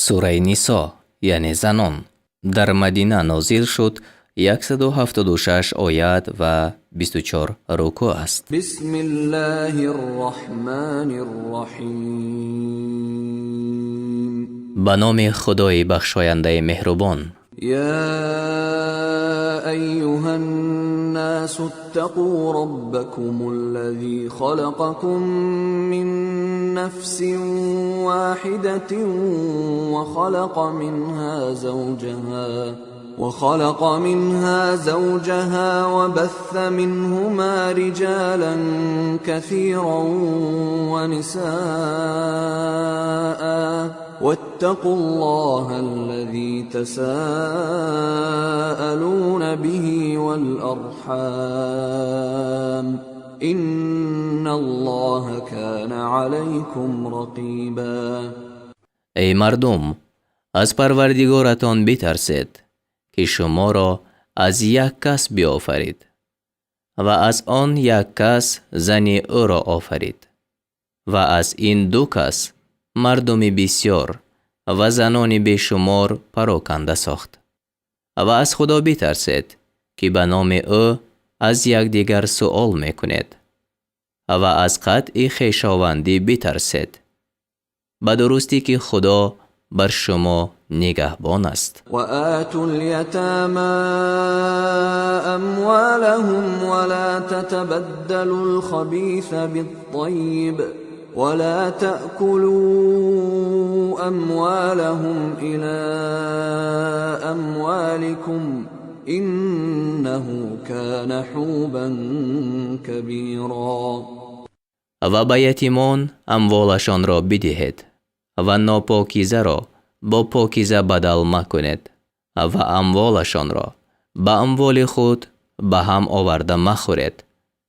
сураи Нисо яъне занон дар Мадина нозил шуд 176 оят ва 24 рукӯъ аст. Бисмиллаҳир-раҳманир-раҳим. ба номи Худои бахшояндаи меҳрубон. يا أيها الناس اتقوا ربكم الذي خلقكم من نفس واحدة وخلق منها زوجها وبث منهما رجالا كثيرا ونساء واتقوا الله الذي تساءلون به والأرحام إن الله كان عليكم رقيبا. ای مردم، از پروردگارتان بترسید که شما را از یک کس بیافرید و از آن یک کس زن او را آفرید و از این دو کس مردم بسیار و زنان بیشمار پراکنده ساخت. و از خدا بترسید که به نام او از یکدیگر سؤال میکنید و از قطع خویشاوندی بترسید. به درستی که خدا بر شما نگهبان است. و آتوا الیتامی اموالهم ولا تتبدلوا الخبیث بالطیب ولا تأكلوا أموالهم إلى أموالكم إنه كان حوبا كبيرا. و به یتیمان اموالشان را بدهید و ناپاکیزه را با پاکیزه بدل مکنید و اموالشان را به اموال خود به هم آورده مخورید،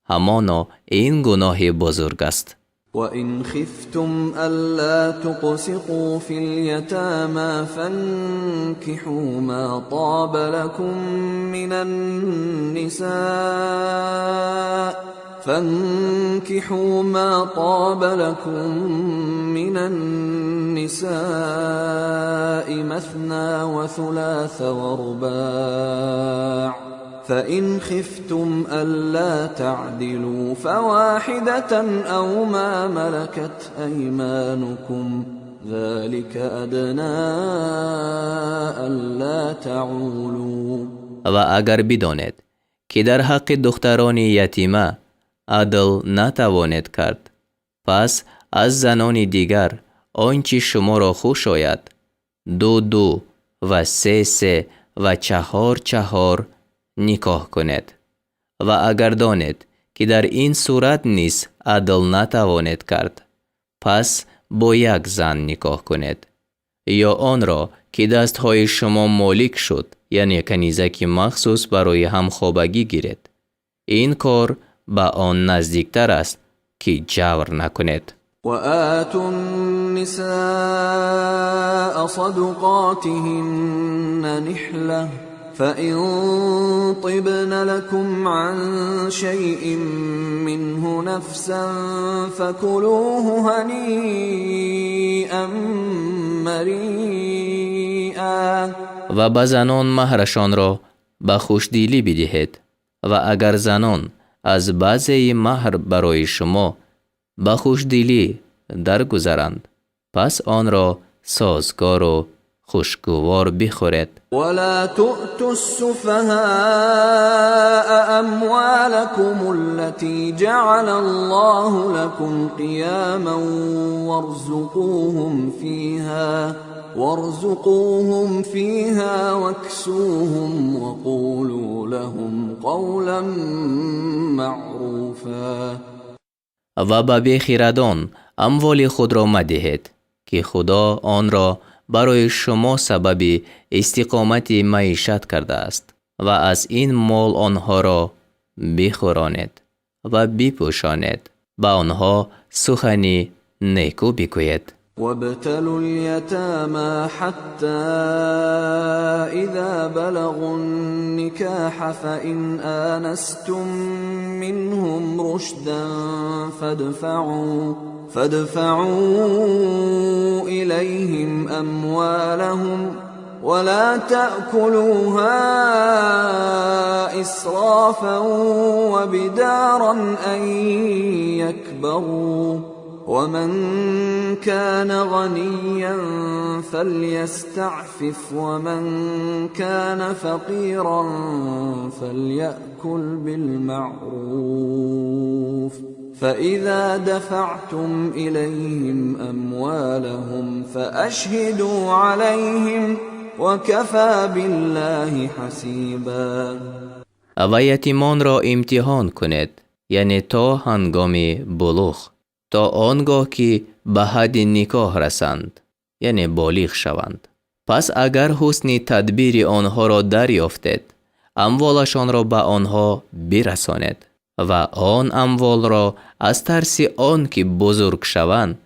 همانا این گناه بزرگ است. وَإِنْ خِفْتُمْ أَلَّا تُقْسِطُوا فِي الْيَتَامَى فَانكِحُوا مَا طَابَ لَكُم مِّنَ النِّسَاءِ مَثْنَى وَثُلَاثَ وَرُبَاعَ فَإِنْ خِفْتُمْ أَلَّا تَعْدِلُوا فَوَاحِدَةً أَوْ مَا مَلَكَتْ أَيْمَانُكُمْ ذَلِكَ أَدْنَىٰ أَلَّا تَعُولُوا. و اگر بدانید که در حق دختران یتیمه عدل نتوانید کرد، پس از زنان دیگر آنچه شما را خوش آید 2 و 3 و 4 نکاح کنید. و اگر دانید که در این صورت نیز عدل نتوانید کرد، پس با یک زن نکاح کنید یا آن را که دستهای شما مالک شد، یعنی کنیزک مخصوص برای همخوابگی گیرید. این کار به آن نزدیکتر است که جور نکنید. وآتوا النساء صدقاتهن نحلة فإن طبن لكم عن شيء منه نفسا فكلوه هنيئا مريئا. و به زنان مهرشان را به خوشدلی بدهید و اگر زنان از بعضی مهر برای شما به خوشدلی درگذرند، پس آن را سازگار و خوشگوار بخورید. ولا تؤتوا السفهاء اموالكم التي جعل الله لكم قياما وارزقوهم فيها واكسوهم وقولوا لهم قولا معروفا. و به بیخردان اموال خود را مدهید که خدا آن را برای شما سبب استقامت معیشت کرده است و از این مال آنها را بخورانید و بپوشانید، به آنها سخنی نیکو بگویید. وابتلوا اليتامى حتى إذا بلغوا النكاح فإن آنستم منهم رشدا فادفعوا إليهم أموالهم ولا تأكلوها إسرافا وبدارا أن يكبروا ومن كان غنيا فليستعفف ومن كان فقيرا فليأكل بالمعروف فإذا دفعتم إليهم أموالهم فأشهدوا عليهم وكفى بالله حسيبا. و یتیمان را امتحان کنید، یعنی تا هنگام بلوغ، تا آنگاه که به حد نکاح رسند، یعنی بالغ شوند. پس اگر حسن تدبیر آنها را دریافتید، اموالشان را به آنها برسانید و آن اموال را از ترس آن که بزرگ شوند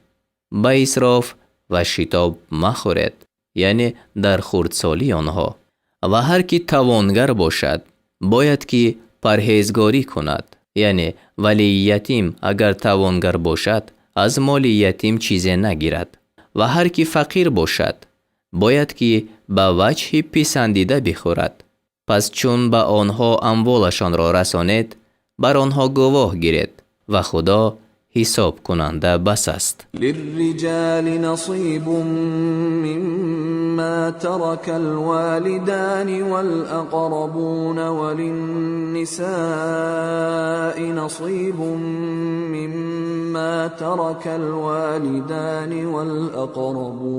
به اسراف و شتاب مخورید، یعنی در خردسالی آنها. و هر کی توانگر باشد باید که پرهیزگاری کند، یعنی ولی یتیم اگر توانگر باشد از مال یتیم چیزی نگیرد و هر کی فقیر باشد باید که به وجه پسندیده بخورد. پس چون به آنها اموالشان را رسانید بر آنها گواه گیرید و خدا حساب کننده بس است. للرجال نصیب مما ترك الوالدان والأقربون وللنساء نصيب مما ترك الوالدان والأقربون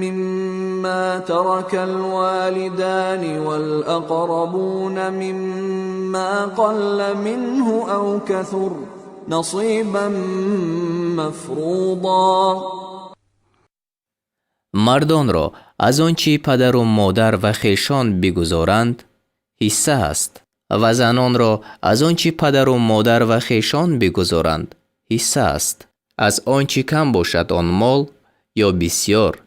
مما ترك الوالدان والأقربون مما قل منه أو كثر نصيبا مفروضا. مردان را از آنچه پدر و مادر و خویشان بگذارند حصه است و زنان را از آنچه پدر و مادر و خویشان بگذارند حصه است. از آنچه کم باشد آن مال یا بسیار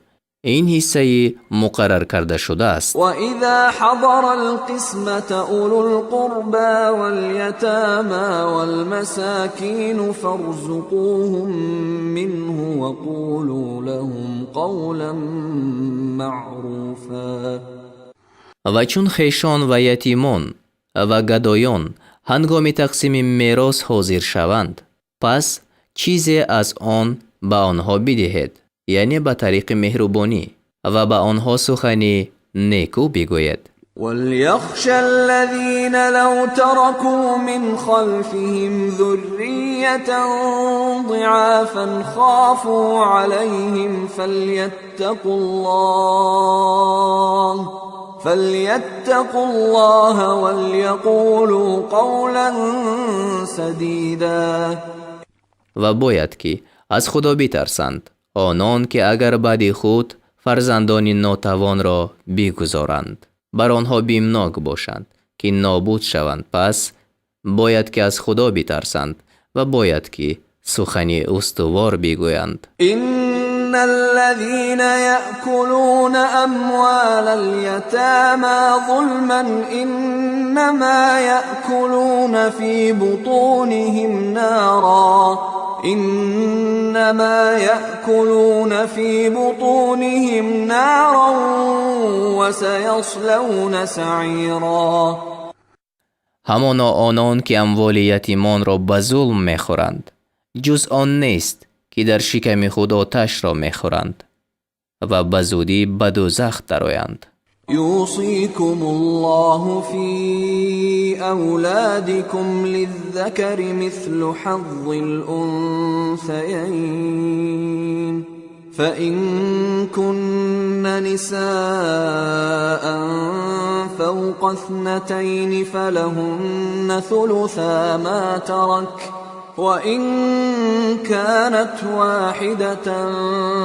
این حصه مقرر کرده شده است. و اذا حضر القسمة اولو القربى واليتامى والمساكين فارزقوهم منه وقولوا لهم قولا معروفا. و چون خویشان و یتیمان و گدایان هنگام تقسیم میراث حاضر شوند پس چیزی از آن به آنها بدهید، یعنی به طریق مهربانی، و به آنها سخنی نیکو بگوید. وليخشى الذين لو تركوا من خلفهم ذرية ضعافا خافوا عليهم فليتقوا الله وليقولوا قولا سديدا. و باید که از خدا بترسند آنان که اگر بعد خود فرزندان ناتوان را بگذارند بر آنها بیمناک باشند که نابود شوند. پس باید که از خدا بترسند و باید که سخنی استوار بگویند. ان الذين يأكلون اموال اليتامى ظلما انما يأكلون في بطونهم نارا وسيصلون سعيرا. همانا آنان که اموال یتیمان را به ظلم میخورند جز آن نیست که در شکم خود آتش را میخورند و به زودی به دوزخ درآیند. يوصيكم الله في أولادكم للذكر مثل حظ الأنثيين فإن كن نساء فوق 2 فلهن ثلثا ما ترك وإن كانت واحدة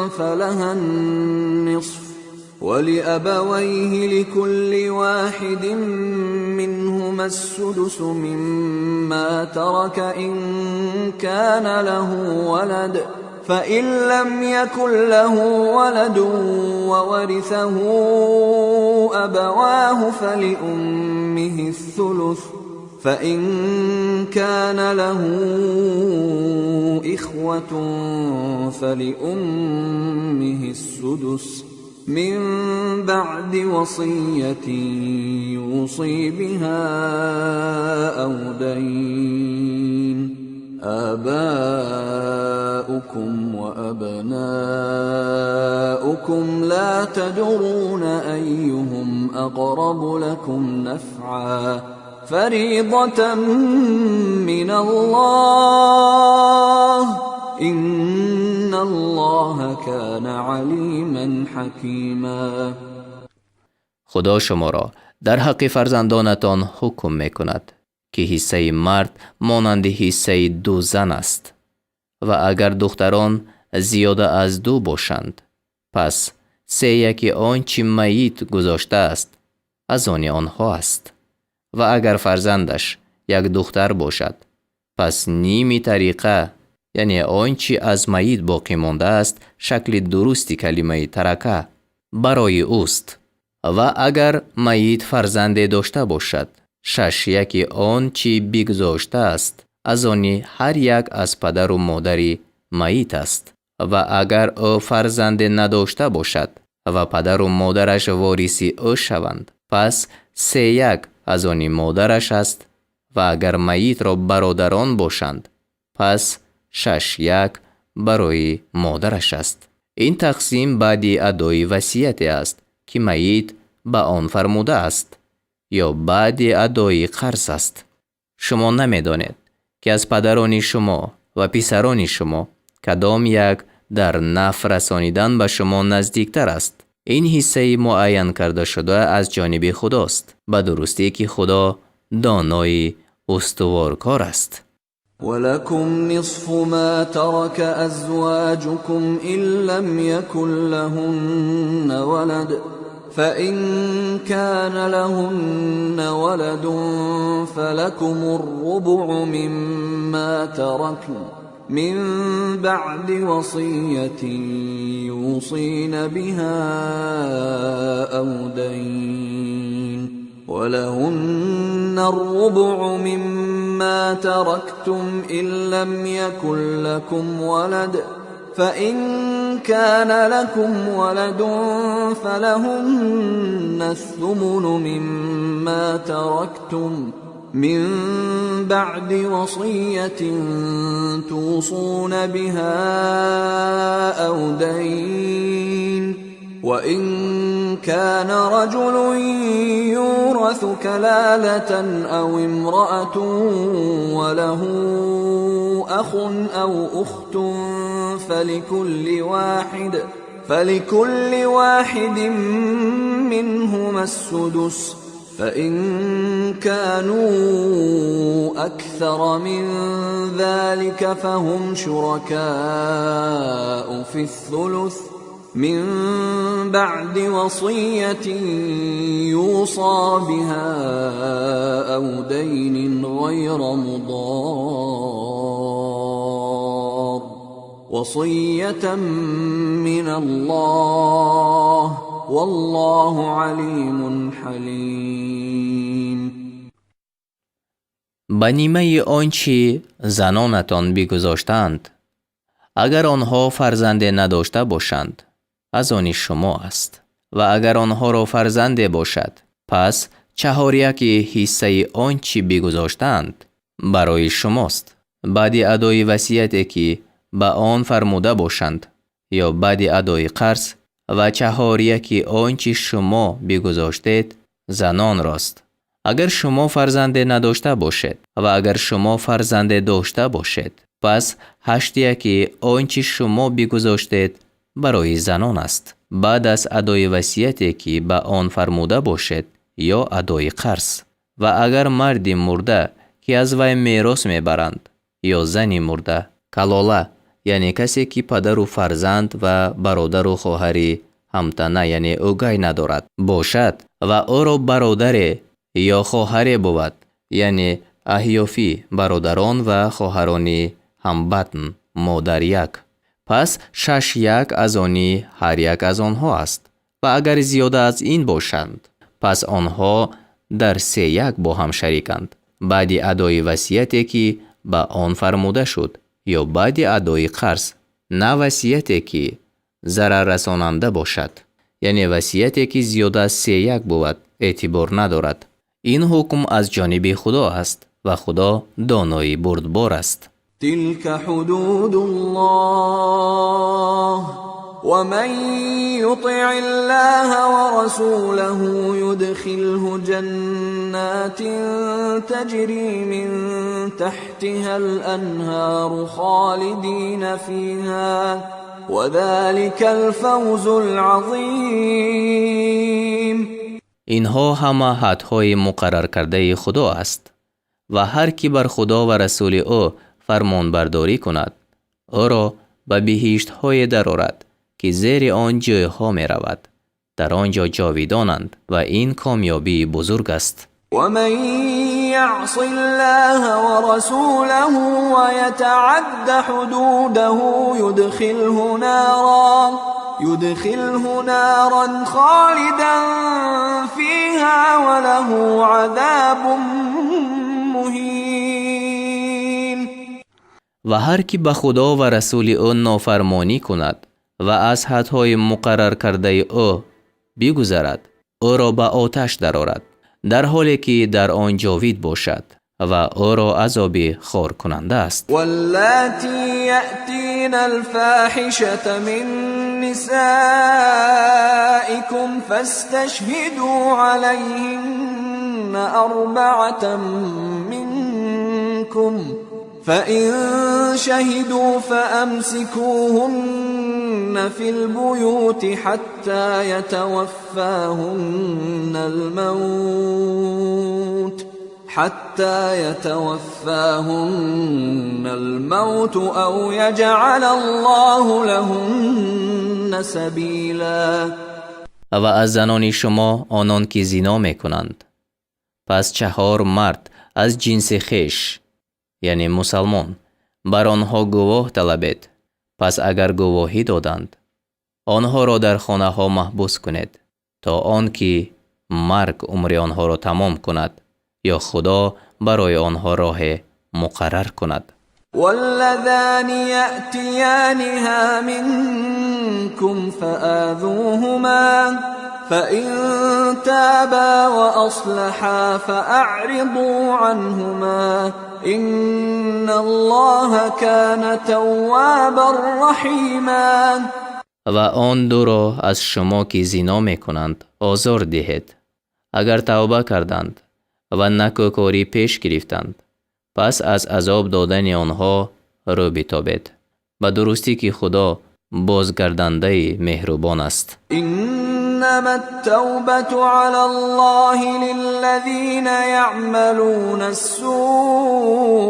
فلها النصف ولأبويه لكل واحد منهما السدس مما ترك إن كان له ولد فإن لم يكن له ولد وورثه أبواه فلأمه الثلث فإن كان له إخوة فلأمه السدس من بعد وصية يوصي بها أو دين آباؤكم وأبناؤكم لا تدرون أيهم أقرب لكم نفعا فريضة من الله إن الله كان عليما حكيما. خدا شما را در حق فرزندانتان حکم میکند که حصه مرد مانند حصه دو زن است و اگر دختران زیاده از دو باشند پس 3/4 آنچه میت گذاشته است از آن آنها است و اگر فرزندش یک دختر باشد پس نیمی طریقه یعنی آنچه از میت باقی مانده است شکل درستی کلمه ترکه برای اوست و اگر میت فرزند داشته باشد 6/1 آنچه بگذاشته است از آن هر یک از پدر و مادر میت است و اگر او فرزند نداشته باشد و پدر و مادرش وارثی او شوند پس 3/1 از آن مادرش است و اگر میت را برادران باشند پس 6/1 برای مادرش است. این تقسیم بعد ادای وصیت است که میت به آن فرموده است یا بعد ادای قرض است. شما نمیدانید که از پدران شما و پسران شما کدام یک در نفع رسانیدن به شما نزدیکتر است. این حصه معین کرده شده از جانب خداست به درستی که خدا دانای استوارکار است. ولكم نصف ما ترك أزواجكم إن لم يكن لهن ولد فإن كان لهن ولد فلكم الربع مما تركن من بعد وصية يوصين بها أو دين ولهن الربع مما تركتم إن لم يكن لكم ولد فإن كان لكم ولد فلهن الثمن مما تركتم من بعد وصية توصون بها أو دين وإن كان رجل يورث كلالة أو امرأة وله أخ أو أخت فلكل واحد منهما السدس فإن كانوا أكثر من ذلك فهم شركاء في الثلث من بعد وصية يوصى بها أو دين غير مضار وصية من الله والله علیم حلیم. به نیمه آنچه زنانتان بگذاشتند اگر آنها فرزند نداشته باشند از آن شما است و اگر آنها را فرزند باشد پس 4/1 حصه آنچه بگذاشتند برای شماست بعد ادای وصیتی که به آن فرموده باشند یا بعد ادای قرض و 4/1 آنچه شما بگذاشتید زنان راست. اگر شما فرزند نداشته باشید و اگر شما فرزند داشته باشید پس 8/1 آنچه شما بگذاشتید برای زنان است بعد از ادای وصیتی که به آن فرموده باشد یا ادای قرض. و اگر مردی مرده که از وی میراث میبرند یا زنی مرده کلاله یعنی کسی که پدر و فرزند و برادر و خواهری ҳамтана яъне угай надорад бошад ва ӯро бародаре ё хоҳаре буд, яъне аҳёфӣ бародарон ва хоҳарони ҳамбатн модар як, пас 6 аз они ҳар як аз онҳо аст. ва агар зиёда аз ин бошанд, пас онҳо дар 3 бо ҳам шариканд, баъди адои васияте ки ба он фармуда шуд ё баъди адои қарз, на васияте ки зараррасонанда бошад, яъне васияте ки зиёда аз 3 буд эътибор надорад. ин ҳукм аз ҷониби худо аст ва худо донои бурдбор аст. تلك حدود الله ومن يطع الله ورسوله يدخله جنات تجري من تحتها الأنهار خالدين فيها وذلك الفوز العظيم. اینها همه حدهای مقرر کرده خدا است و هر کی بر خدا و رسول او فرمان برداری کند او را به بهشت های درآورد که زیر آن جایها می رود، در آنجا جاویدانند و این کامیابی بزرگ است. ومن يعص الله ورسوله ويتعد حدوده يدخله نارا خالدا فيها وله عذاب مهين. و هر کی به خدا و رسول او نافرمانی کند و از حدهای مقرر کرده او بگذرد، او را به آتش درآورد در حالی که در آن جاوید باشد و او را عذابی خار کننده است. واللاتی یأتین الفاحشة من نسائكم فاستشهدوا علیهن 4 منكم فإن شهدوا فأمسكوهن في البيوت حتى يتوفاهن الموت أو يجعل الله لهن سبيلا. و از زنان شما آنان که زنا میکنند، پس 4 مرد از جنس خویش یعنی مسلمان بر آنها گواه طلبید. پس اگر گواهی دادند، آنها را در خانه ها محبوس کنید تا آنکه مرگ عمر آنها را تمام کند یا خدا برای آنها راه مقرر کند. واللذان يأتيانها منكم فآذوهما فإن تابا وأصلحا فأعرضوا عنهما إن الله كان توابا رحيما. و آن 2 را از شما که زنا میکنند آزار دهید. اگر توبه کردند و نکوکاری پیش گرفتند، پس از عذاب دادن آنها رو بتابید. به درستی که خدا بازگردنده مهربان است. إنما التوبة على الله للذين يعملون السوء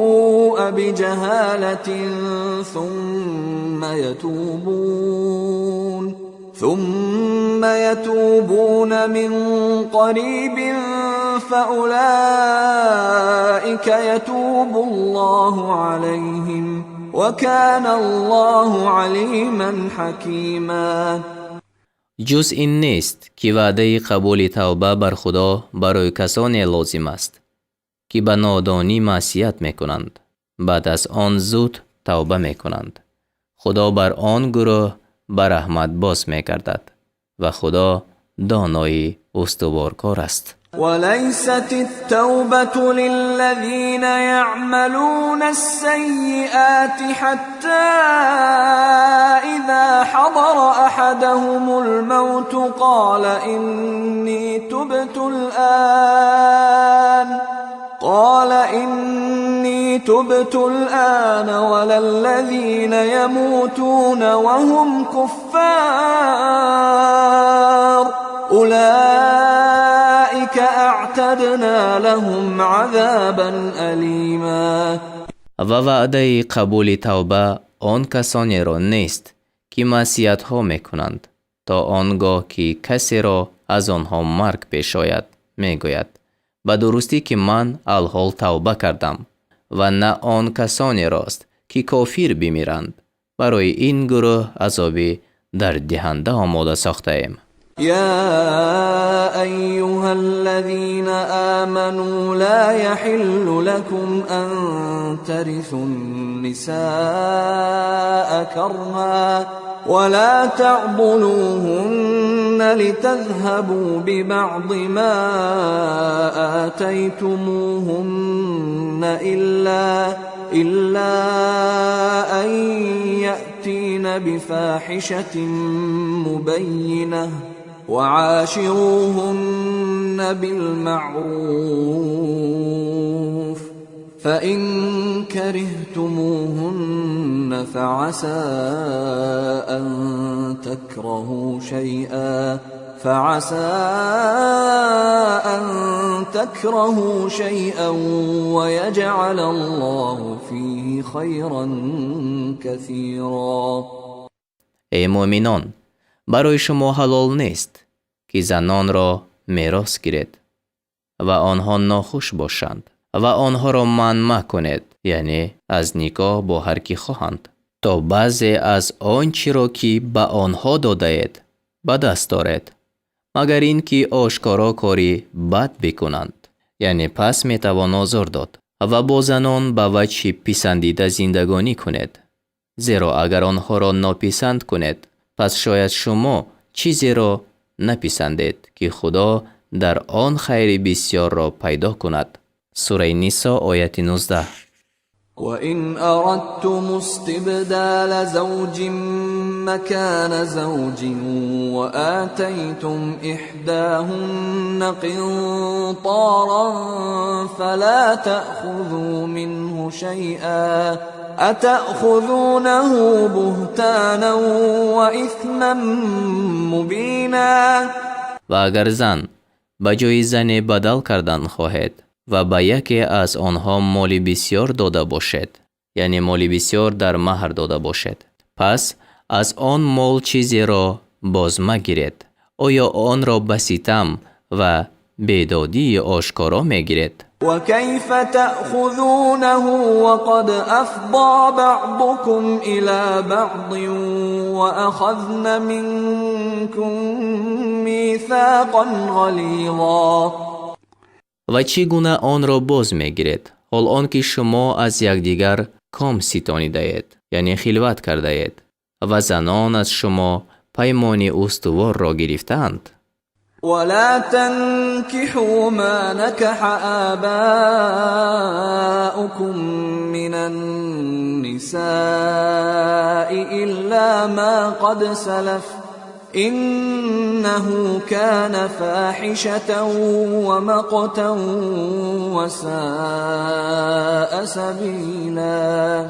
بجهالة ثم يتوبون من قريب فأولئك يتوب الله عليهم وكان الله عليما حكيما. جز این نیست که وعده قبول توبه بر خدا برای کسانی لازم است که به نادانی معصیت میکنند، بعد از آن زود توبه میکنند. خدا بر آن گروه به رحمت باز میگردد و خدا دانای استوارکار است. وليست التوبة للذين يعملون السيئات حتى إذا حضر أحدهم الموت قال إني تبت الآن ولا الذين يموتون وهم كفار أولئك اعتدنا لهم عذابا ألیما. و وعده قبول توبه آن کسانی را نیست که معصیت ها میکنند تا آنگاه که کسی را از آنها مرگ پیش آید. میگوید به درستی که من الحال توبه کردم و نه آن کسانی راست که کافر بمیرند. برای این گروه عذابی در دهنده آماده ساخته ایم. يا أيها الذين آمنوا لا يحل لكم أن ترثوا النساء كرها ولا تعضلوهن لتذهبوا ببعض ما آتيتموهن إلا أن يأتين بفاحشة مبينة وعاشروهن بالمعروف فإن كرهتموهن فعسى أن تكرهوا شيئا ويجعل الله فيه خيرا كثيرا. ای مؤمنان، برای شما حلال نیست که زنان را میراث گیرید و آنها ناخوش باشند و آنها را منع مکنید، یعنی از نکاح با هر کی خواهند، تا بعضی از آنچه را که به آنها داده اید به دست دارید، مگر این که آشکارا کاری بد بکنند، یعنی پس میتوان آزار داد و با زنان به وجه پسندیده زندگانی کنید. زیرا اگر آنها را ناپسند کنید، پس شاید شما چیزی را نپسندید که خدا در آن خیر بسیار را پیدا کند. سوره نساء آیت 19. وَإِنْ أَرَدْتُمُ اسْتِبْدَالَ زَوْجٍ مَّكَانَ زَوْجٍ وَآتَيْتُمْ إِحْدَاهُنَّ قِنطَارًا فَلَا تَأْخُذُوا مِنْهُ شَيْئًا أَتَأْخُذُونَهُ بُهْتَانًا وَإِثْمًا مُّبِينًا. و اگر زن به جای زن بدل کردن خواهد و به یکی از آنها مالی بسیار داده باشد، یعنی مالی بسیار در مهر داده باشد، پس از آن مال چیزی را باز مگیرید. آیا آن را به ستم و بیدادی آشکارا میگیرید؟ وَكَيْفَ تَأْخُذُونَهُ وَقَدْ أَفْضَىٰ بَعْضُكُمْ إِلَىٰ بَعْضٍ وَأَخَذْنَ مِنكُم مِّيثَاقًا غَلِيظًا. و چگونه آن را باز میگیرید حال آنکه شما از یکدیگر کام ستانیده اید، یعنی خلوت کرده اید و زنان از شما پیمان استوار را گرفتند؟ ولا تنكحوا ما نكح آباؤكم من النساء إلا ما قد سلف إنه كان فاحشة ومقتا وساء سبيلا.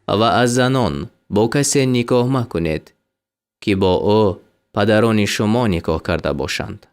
و از زنان با کسی نکاح مکنید که با او پدران شما نکاح کرده باشند،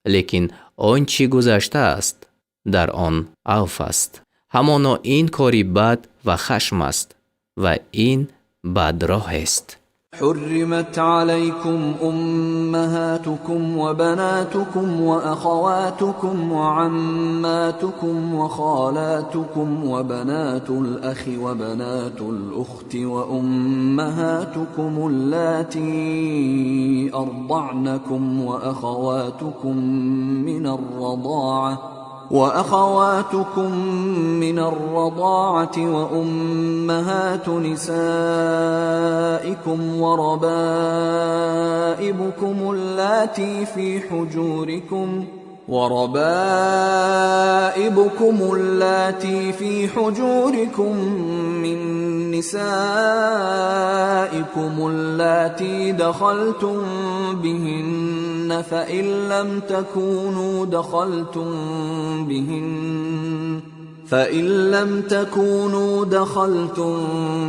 لیکن آنچه گذشته است در آن عفو است. همانا این کاری بد و خشم است و این بد راه است. حرمت عليكم أمهاتكم وبناتكم وأخواتكم وعماتكم وخالاتكم وبنات الأخ وبنات الأخت وأمهاتكم اللاتي أرضعنكم وأخواتكم من الرضاعة وأمهات نسائكم وربائبكم اللاتي في حجوركم من نسائكم اللاتي دخلتم بهن فإن لم تكونوا دخلتم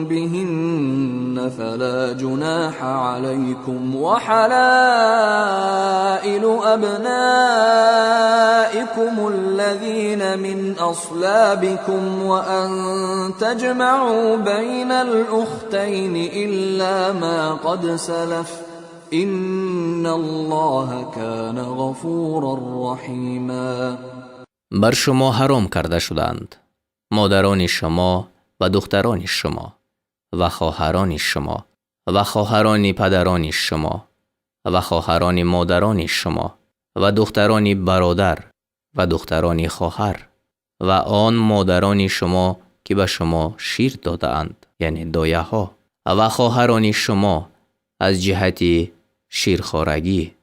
بهن فلا جناح عليكم وحلائل أبنائكم الذين من أصلابكم وأن تجمعوا بين الأختين إلا ما قد سلف إن الله كان غفورا رحيما. بر شما حرام کرده شدند مادران شما و دختران شما و خواهران شما و خواهران پدران شما و خواهران مادران شما و دختران برادر و دختران خواهر و آن مادران شما که به شما شیر دادند، یعنی دایه ها، و خواهران شما از جهت شیرخوارگی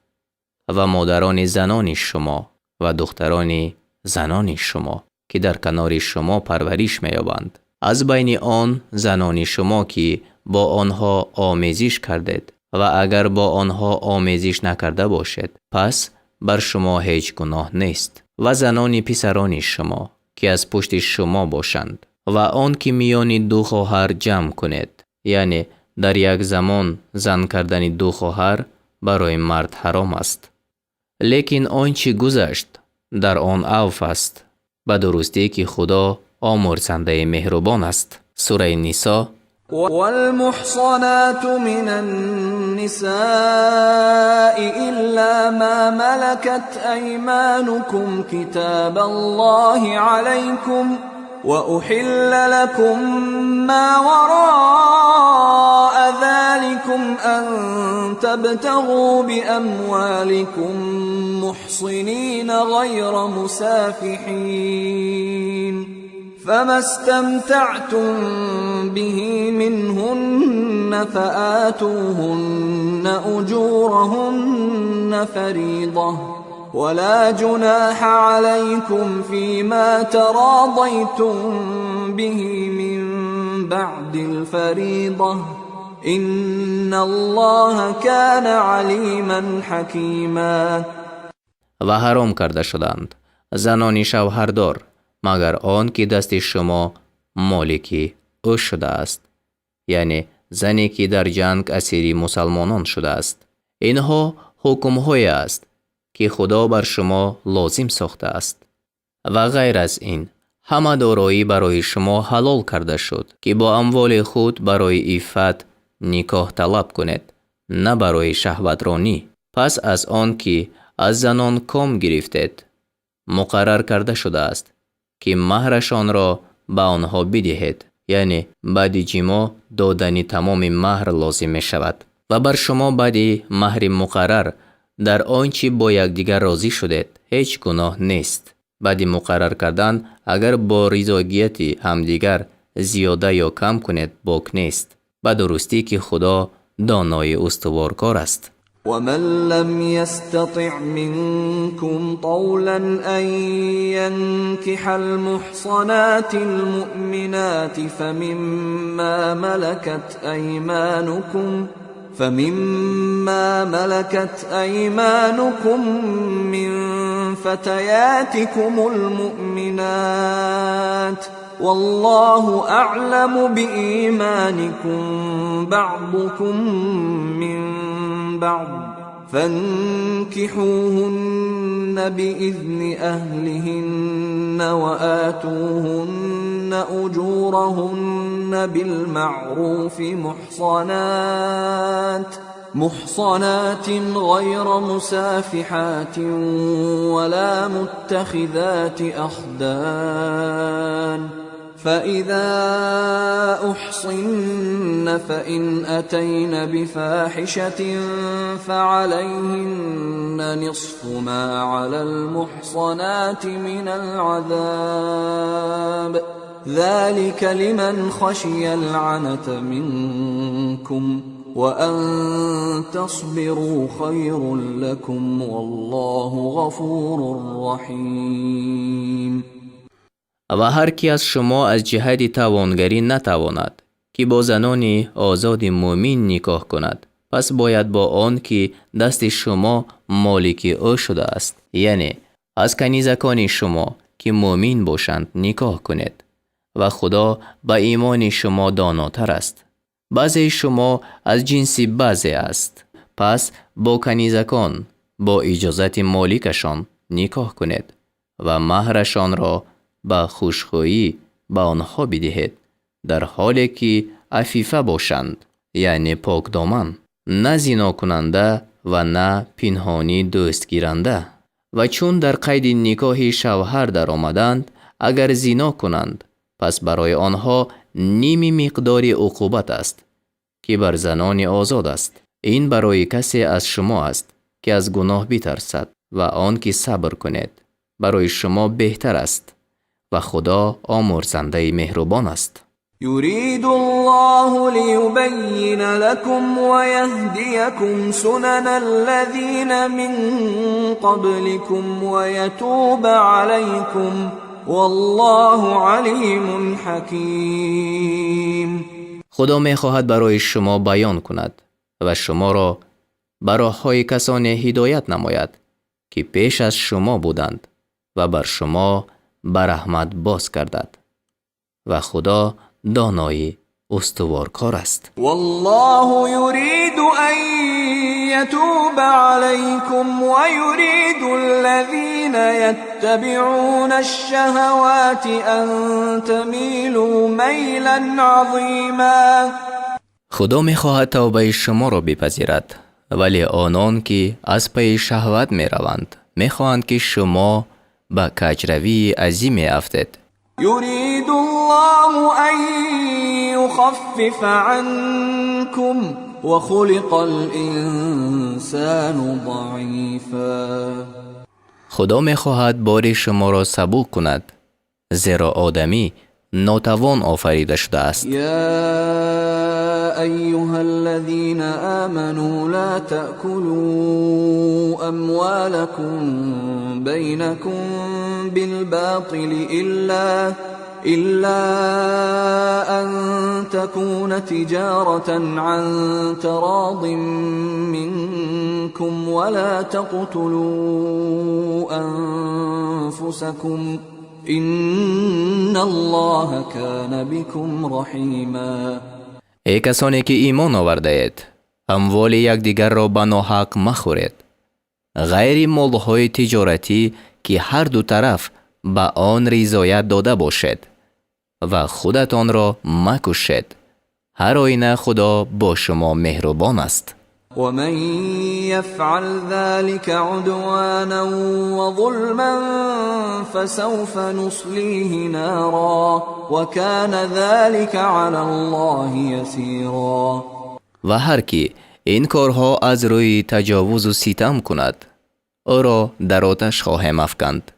و مادران زنان شما و دختران زنان شما که در کنار شما پرورش می‌یابند. از بین آن زنان شما که با آنها آمیزش کردید و اگر با آنها آمیزش نکرده باشید پس بر شما هیچ گناه نیست. و زنان پسران شما که از پشت شما باشند و آن که میان دو خواهر جمع کنید، یعنی در یک زمان زن کردن دو خواهر برای مرد حرام است. لیکن آنچه گذشت در آن عفو است، به درستی که خدا آمرزنده مهربان است. سوره نساء. والمحصنات من النساء إلا ما ملكت أيمانكم كتاب الله عليكم وأحل لكم ما وراء ذلكم أن تبتغوا بأموالكم محصنين غير مسافحين فما استمتعتم به منهن فآتوهن أجورهن فريضة ولا جناح عليكم فيما تراضيتم به من بعد الفريضة إن الله كان عليما حكيما. و حرام کرده شدند زنان شوهردار مگر آن که دست شما مالکی او شده است، یعنی زنی که در جنگ اسیر مسلمانان شده است. اینها حکم‌های است که خدا بر شما لازم ساخته است. و غیر از این همه دارایی برای شما حلال کرده شد که با اموال خود برای عفت نکاح طلب کنید، نه برای شهوترانی. پس از آن که از زنان کام گرفتید مقرر کرده شده است که مهرشان را به آنها بدهید، یعنی بعد جما دادن تمام مهر لازم می شود. و بر شما بعد مهر مقرر در آنچه با یکدیگر راضی شدید هیچ گناه نیست. بعد مقرر کردن اگر با رضایت همدیگر زیاده یا کم کنید باک نیست، به درستی که خدا دانای استوارکار است. ومن لم يستطع منكم طولا أن ينكح المحصنات المؤمنات فمما ملكت أيمانكم من فتياتكم المؤمنات والله أعلم بإيمانكم بعضكم من بعض فانكحوهن بإذن أهلهن وآتوهن أجورهن بالمعروف محصنات غير مسافحات ولا متخذات أخدان فإذا أحصن فإن أتين بفاحشة فعليهن نصف ما على المحصنات من العذاب ذلك لمن خشي العنة منكم وأن تصبروا خير لكم والله غفور رحيم. و هر کی از شما از جهت توانگری نتواند که با زنان آزاد مومن نکاح کند، پس باید با آن که دست شما مالک او شده است، یعنی از کنیزکان شما که مومن باشند نکاح کنید و خدا با ایمان شما داناتر است. بعضی شما از جنس بعضی است، پس با کنیزکان با اجازت مالکشان نکاح کنید و مهرشان را با خوشخویی به آنها بدهید در حالی که عفیفه باشند، یعنی پاک دامن. نه زنا کننده و نه پنهانی دوست گیرنده. و چون در قید نکاح شوهر در آمدند، اگر زنا کنند، پس برای آنها نیم مقدار عقوبت است که بر زنان آزاد است. این برای کسی از شما است که از گناه بترسد و آن که صبر کند برای شما بهتر است و خدا آمرزنده مهربان است. يريد الله ليبين لكم ويهديكم سنن الذين من قبلكم ويتوب عليكم والله عليم حكيم. خدا می خواهد برای شما بیان کند و شما را بر راه‌های کسانی هدایت نماید که پیش از شما بودند و بر شما بر رحمت باز گردد و خدا دانای استوارکار است. والله يريد أن يتوب عليكم ويريد الذين يتبعون الشهوات أن تميلوا ميلا عظيما. خدا می خواهد توبه شما را بپذیرد، ولی آنان که از پی شهوت می روند می خواهند که شما به کجروی عظیم افتید. يريد الله أن يخفف عنكم وخلق الإنسان ضعيفا. خدا می خواهد بار شما را سبک کند، زیرا آدمی ناتوان آفریده شده است. يا أيها الذين آمنوا لا تأكلوا أموالكم بينكم بالباطل إلا أن تكون تجارة عن تراض منكم ولا تقتلوا أنفسكم إن الله كان بكم رحيما. ای کسانی که ایمان آورده اید، اموال یکدیگر را به ناحق مخورید، غیر مالهای تجارتی که هر دو طرف به آن رضایت داده باشد و خودتان را مکشید. هر آینه خدا با شما مهربان است. ومن يفعل ذلك عدوانا وظلما فسوف نصليه نارا وكان ذلك على الله يسيرا. و هر کی این کارها از روی تجاوز و ستم کند، او را در آتش خواهم افکند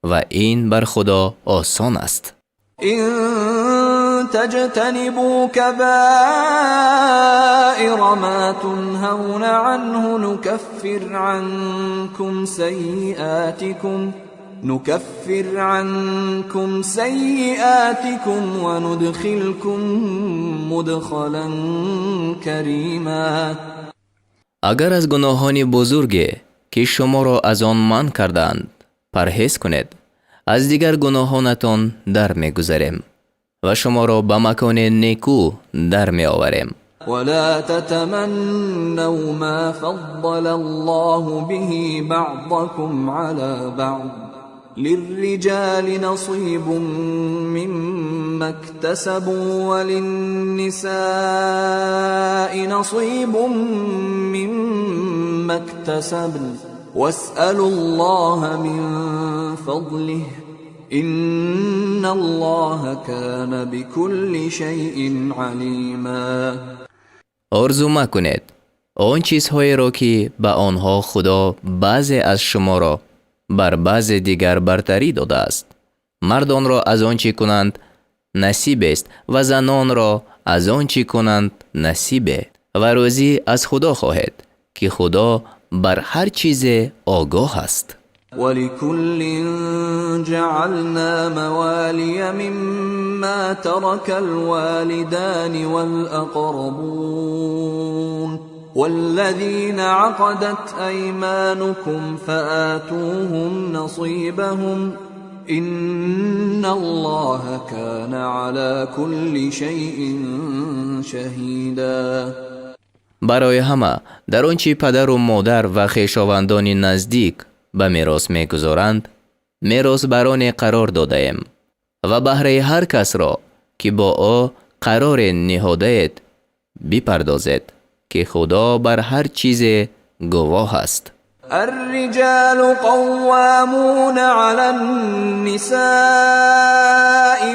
و این بر خدا آسان است. إن تجتنبوا كبائر ما تنهون عنه نكفر عنكم سيئاتكم وندخلكم مدخلا كريما. اگر از گناهان بزرگی که شما را از آن منع کردند پرهیز کنید، از دیگر گناهانتان در می‌گذریم و شما را به مکان نیکو در می‌آوریم. ولا تتمنوا ما فضل الله به بعضكم على بعض للرجال نصيب مما اكتسبوا وللنساء نصيب مما اكتسبن واسألوا الله من فضله إن الله كان بكل شيء عليما. آرزو مکنید آن چیزهایی را که به آنها خدا بعضی از شما را بر بعض دیگر برتری داده است. مردان را از آنچه کنند نصیب است و زنان را از آنچه کنند نصیب، و روزی از خدا خواهید که خدا بر هر چیز آگاه است. ولكل جعلنا موالي مما ترك الوالدان والأقربون والذين عقدت أيمانكم فآتوهم نصيبهم إن الله كان على كل شيء شهيدا. برای همه در آنچه پدر و مادر و خویشاوندان نزدیک به میراث میگذارند میراث بر آن قرار داده ایم و بهره هر کس را که با او قرار نهاده اید بپردازید که خدا بر هر چیز گواه است. الرجال قوامون على النساء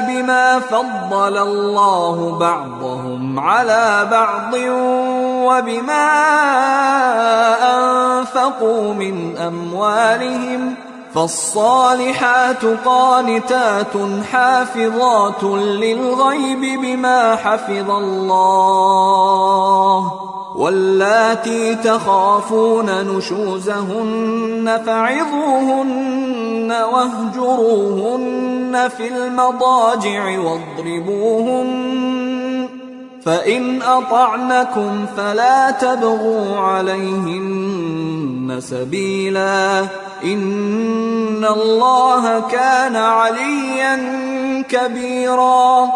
بما فضل الله بعضهم على بعض وبما أنفقوا من أموالهم فالصالحات قانتات حافظات للغيب بما حفظ الله واللاتي تخافون نشوزهن فعظوهن واهجروهن في المضاجع واضربوهن فإن أطعنكم فلا تبغوا عليهن سبيلا إن الله كان عليا كبيرا.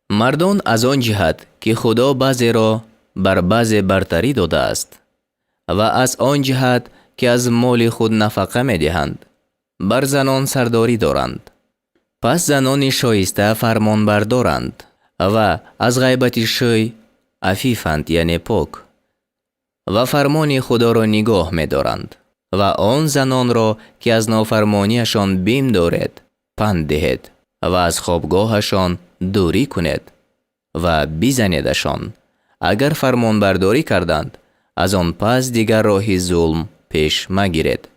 مردان از آن جهت که خدا بعضی را بر بعضی برتری داده است و از آن جهت که از مال خود نفقه می دهند بر زنان سرداری دارند. پس زنان شایسته فرمان بردارند و از غیبت شی عفیفند یعنی پاک و فرمان خدا را نگاه می دارند و آن زنان را که از نافرمانیشان بیم دارد پند دهید و از خوابگاهشان دوری کنید و بزنیدشان. اگر فرمان برداری کردند از آن پس دیگر راه ظلم پیش مگیرید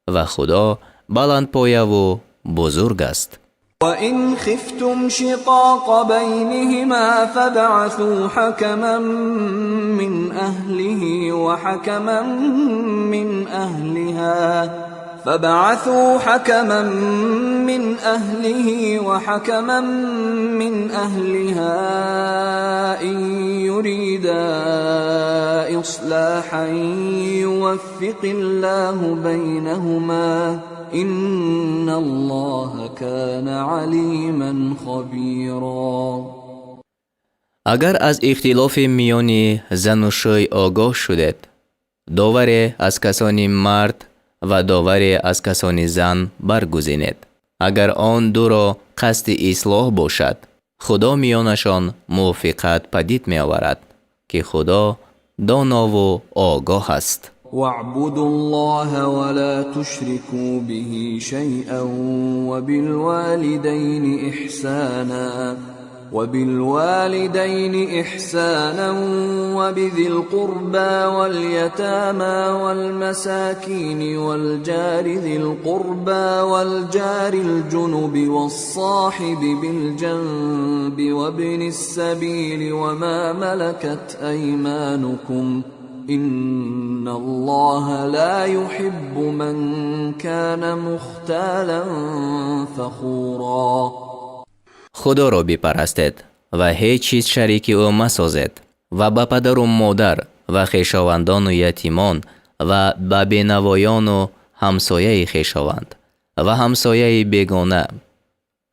و خدا بلند پایه و بزرگ است. وَإِنْ خِفْتُمْ شِقَاقَ بَيْنِهِمَا فَابْعَثُوا حَكَمًا مِّنْ أَهْلِهِ وَحَكَمًا مِّنْ أَهْلِهَا إِنْ يُرِيدَا إِصْلَاحًا يُوَفِّقِ اللَّهُ بَيْنَهُمَا إِنَّ اللَّهَ كَانَ عَلِيمًا خَبِيرًا. اگر از اختلاف میان زن و شوی آگاه شدید، داوری از کسانی مرد و داوری از کسانی زن برگزینید. اگر آن دو را قصد اصلاح باشد، خدا میانشان موافقت پدید می آورد که خدا دانا و آگاه است. واعبدوا الله ولا تشركوا به شيئا وبالوالدين إحسانا وبذي القربى واليتامى والمساكين والجار ذي القربى والجار الجنب والصاحب بالجنب وابن السبيل وما ملكت أيمانكم إن الله لا يحب من كان مختالا فخورا. خدا را بپرستید و هیچ چیز شریک او مسازید و به پدر و مادر و خویشاوندان و یتیمان و به بینوایان و همسایه خویشاوند و همسایه بیگانه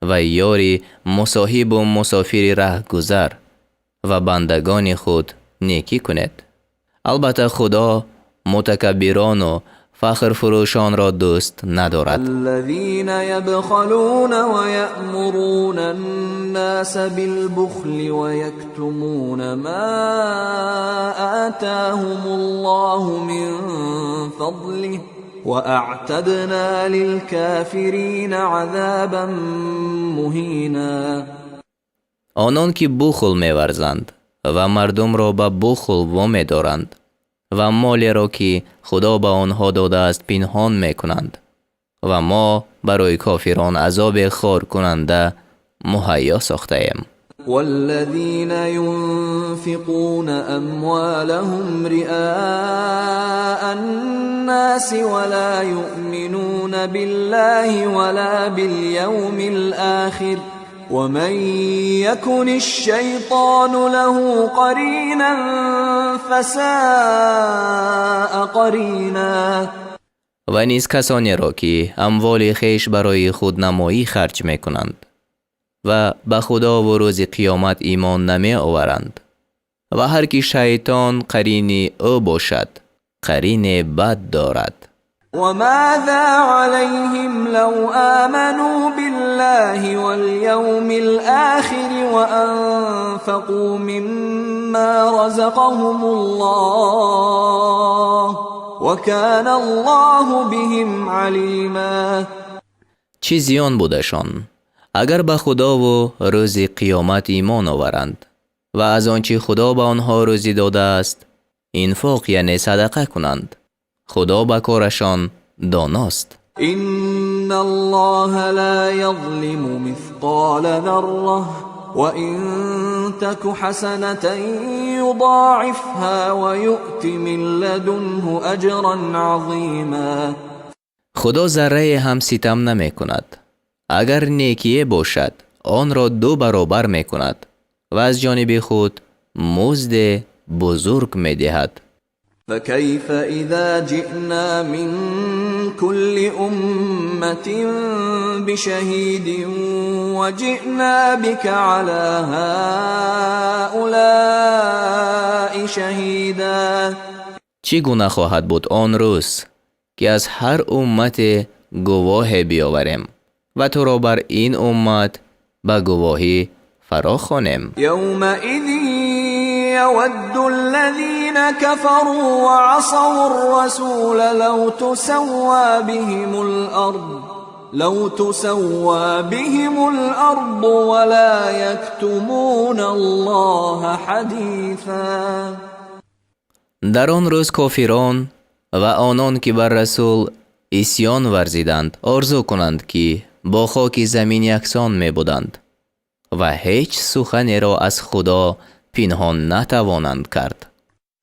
و یاری مصاحب و مسافر رهگذر و بندگان خود نیکی کنید. البته خدا متکبران و فخر فروشان را دوست ندارد. الذين يبخلون ويأمرون الناس بالبخل ويكتمون ما آتاهم الله من فضله وأعتدنا للكافرين عذابا مهینا. آنان که بخل می‌ورزند و مردم را به بخل وامی دارند و مالی را که خدا به آنها داده است پنهان میکنند و ما برای کافران عذاب خار کننده مهیا ساخته ایم. والذین ينفقون اموالهم رئاء الناس ولا يؤمنون بالله ولا باليوم الآخر ومن يكن الشيطان له قرينا فساء قرینا. و نیز کسانی را که اموال خویش برای خود نمایی خرج می کنند و به خدا و روز قیامت ایمان نمی آورند و هر کی شیطان قرین او باشد قرین بد دارد. وماذا عليهم لو آمنوا بالله واليوم الآخر وأنفقوا مما رزقهم الله وكان الله بهم عليما. چی زیان بودشان اگر به خدا و روز قیامت ایمان آورند و از آنچه خدا به آنها روزی داده است انفاق یعنی صدقه کنند. خدا به کارشان داناست. إن الله لا يظلم مثقال ذرة وإن تك حسنة يضاعفها ويؤت من لدنه أجرا عظيما. خدا ذره هم ستم نمی کند. اگر نیکیه باشد آن را 2 برابر می کند و از جانب خود مزد بزرگ می دهد. فكيف إذا جئنا من كل أمة بشهيد وجئنا بك على هؤلاء شهيدا. چگونه خواهد بود آن روز که از هر امت گواه بیاوریم و تو را بر این امت به گواهی فراخوانیم. يومئذ يود الذين كفروا وعصوا الرسول لو تسوى بهم الأرض ولا يكتمون الله حديثا. در آن روز کافران و آنان که بر رسول عصیان ورزیدند آرزو کنند که با خاک زمین یکسان می بودند و هیچ سخنی را از خدا پنهان نتوانند کرد.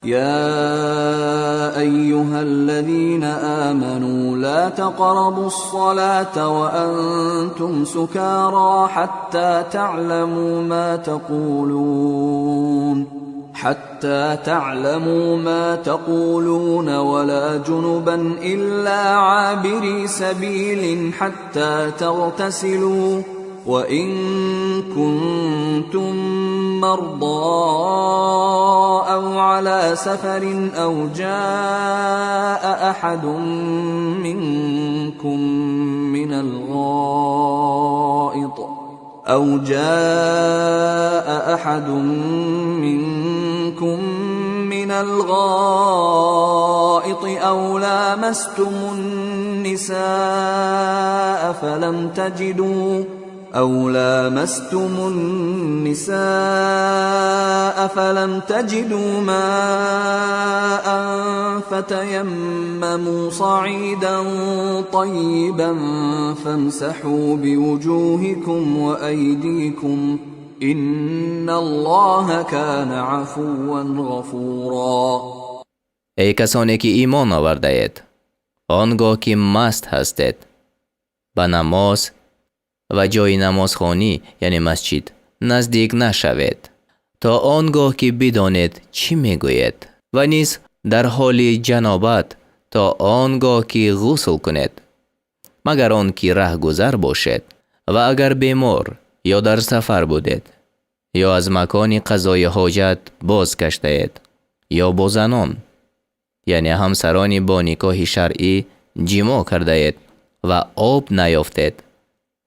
يا أيها الذين آمنوا لا تقربوا الصلاة وأنتم سكارى حتى تعلموا ما تقولون ولا جنبا إلا عابري سبيل حتى تغتسلوا وإن كنتم مرضى أو على سفر أو جاء أحد منكم من الغائط أو لامستم النساء فلم تجدوا ماء فتيمموا صعيدا طيبا فامسحوا بوجوهكم وأيديكم إن الله كان عفوا غفورا. ای کسانی که ایمان آورده اید آنگاه که مست هستید به نماز و جای نمازخوانی یعنی مسجد نزدیک نشوید تا آنگاه که بدانید چی میگوید و نیز در حال جنابت تا آنگاه که غسل کنید مگر آن که رهگذر باشد و اگر بیمار یا در سفر بودید یا از مکان قضای حاجت باز گشتید یا با زنان یعنی همسرانی با نکاح شرعی جماع کرده اید و آب نیافتید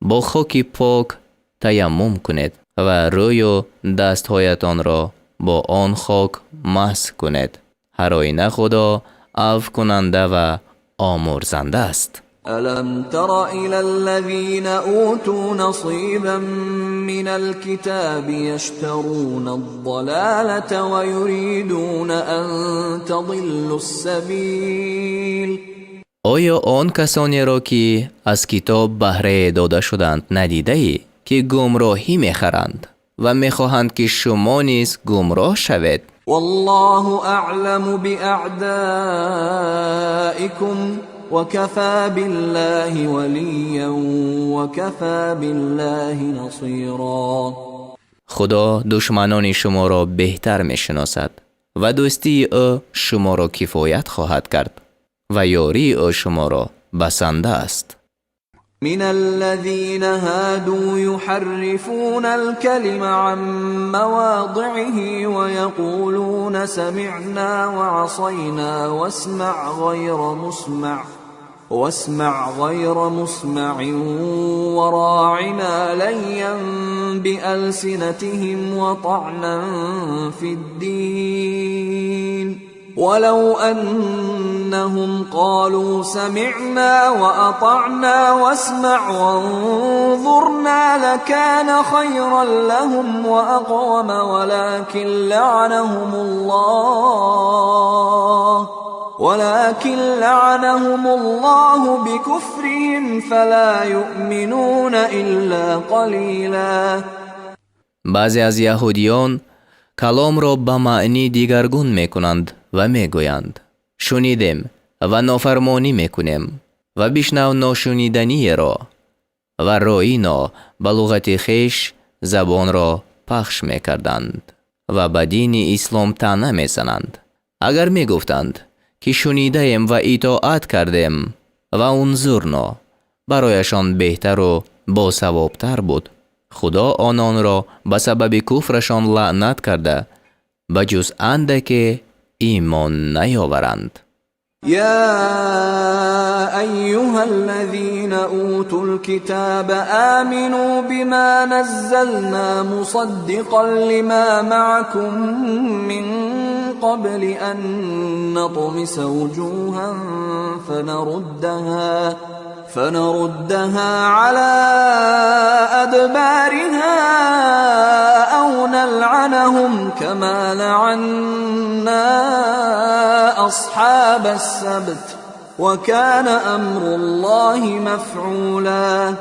با خاک پاک تیمم کنید و روی و دستهایتان را با آن خاک مسح کنید. هر آینه خدا عفو کننده و آمرزنده است. ألم تر إلى الذين أوتوا نصيبا من الكتاب يشترون الضلالة ويريدون أن تضلوا السبيل. آیا آن کسانی را که از کتاب بهره داده شدند ندیده ای که گمراهی میخرند و میخواهند که شما نیز گمراه شوید؟ والله أعلم بأعدائكم وكفى بالله وليا وكفى بالله نصيرا. خدا دشمنان شما را بهتر میشناسد و دوستی او شما را کفایت خواهد کرد و یاری او شما را بسنده است. من الذين هادوا يحرفون الكلم عن مواضعه ويقولون سمعنا وعصينا واسمع غير مسمع واسمع غير مسمع وراعنا ليا بألسنتهم وطعنا في الدين ولو أنهم قالوا سمعنا وأطعنا واسمع وانظرنا لكان خيرا لهم وأقوم ولكن لعنهم الله بكفرهم فلا يؤمنون إلا قليلا. بعضی از یهودیان کلام را به معنی دیگرگون میکنند و میگویند شنیدیم و نافرمانی میکنیم و بشنو ناشنیدنی را و راینا به لغت خویش زبان را پخش میکردند و به دین اسلام طعنه میزنند. اگر میگفتند که شنیده ایم و اطاعت کردیم و انظرنا، برایشان بهتر و باثوابتر بود. خدا آنان را به سبب کفرشان لعنت کرده بجز اندک ایمان نیاورند. يا أيها الذين أوتوا الكتاب آمنوا بما نزلنا مصدقا لما معكم من قبل أن نطمس وجوها فنردها على أدبارها أو نلعنهم كما لعنا أصحاب السبت وكان أمر الله مفعولا.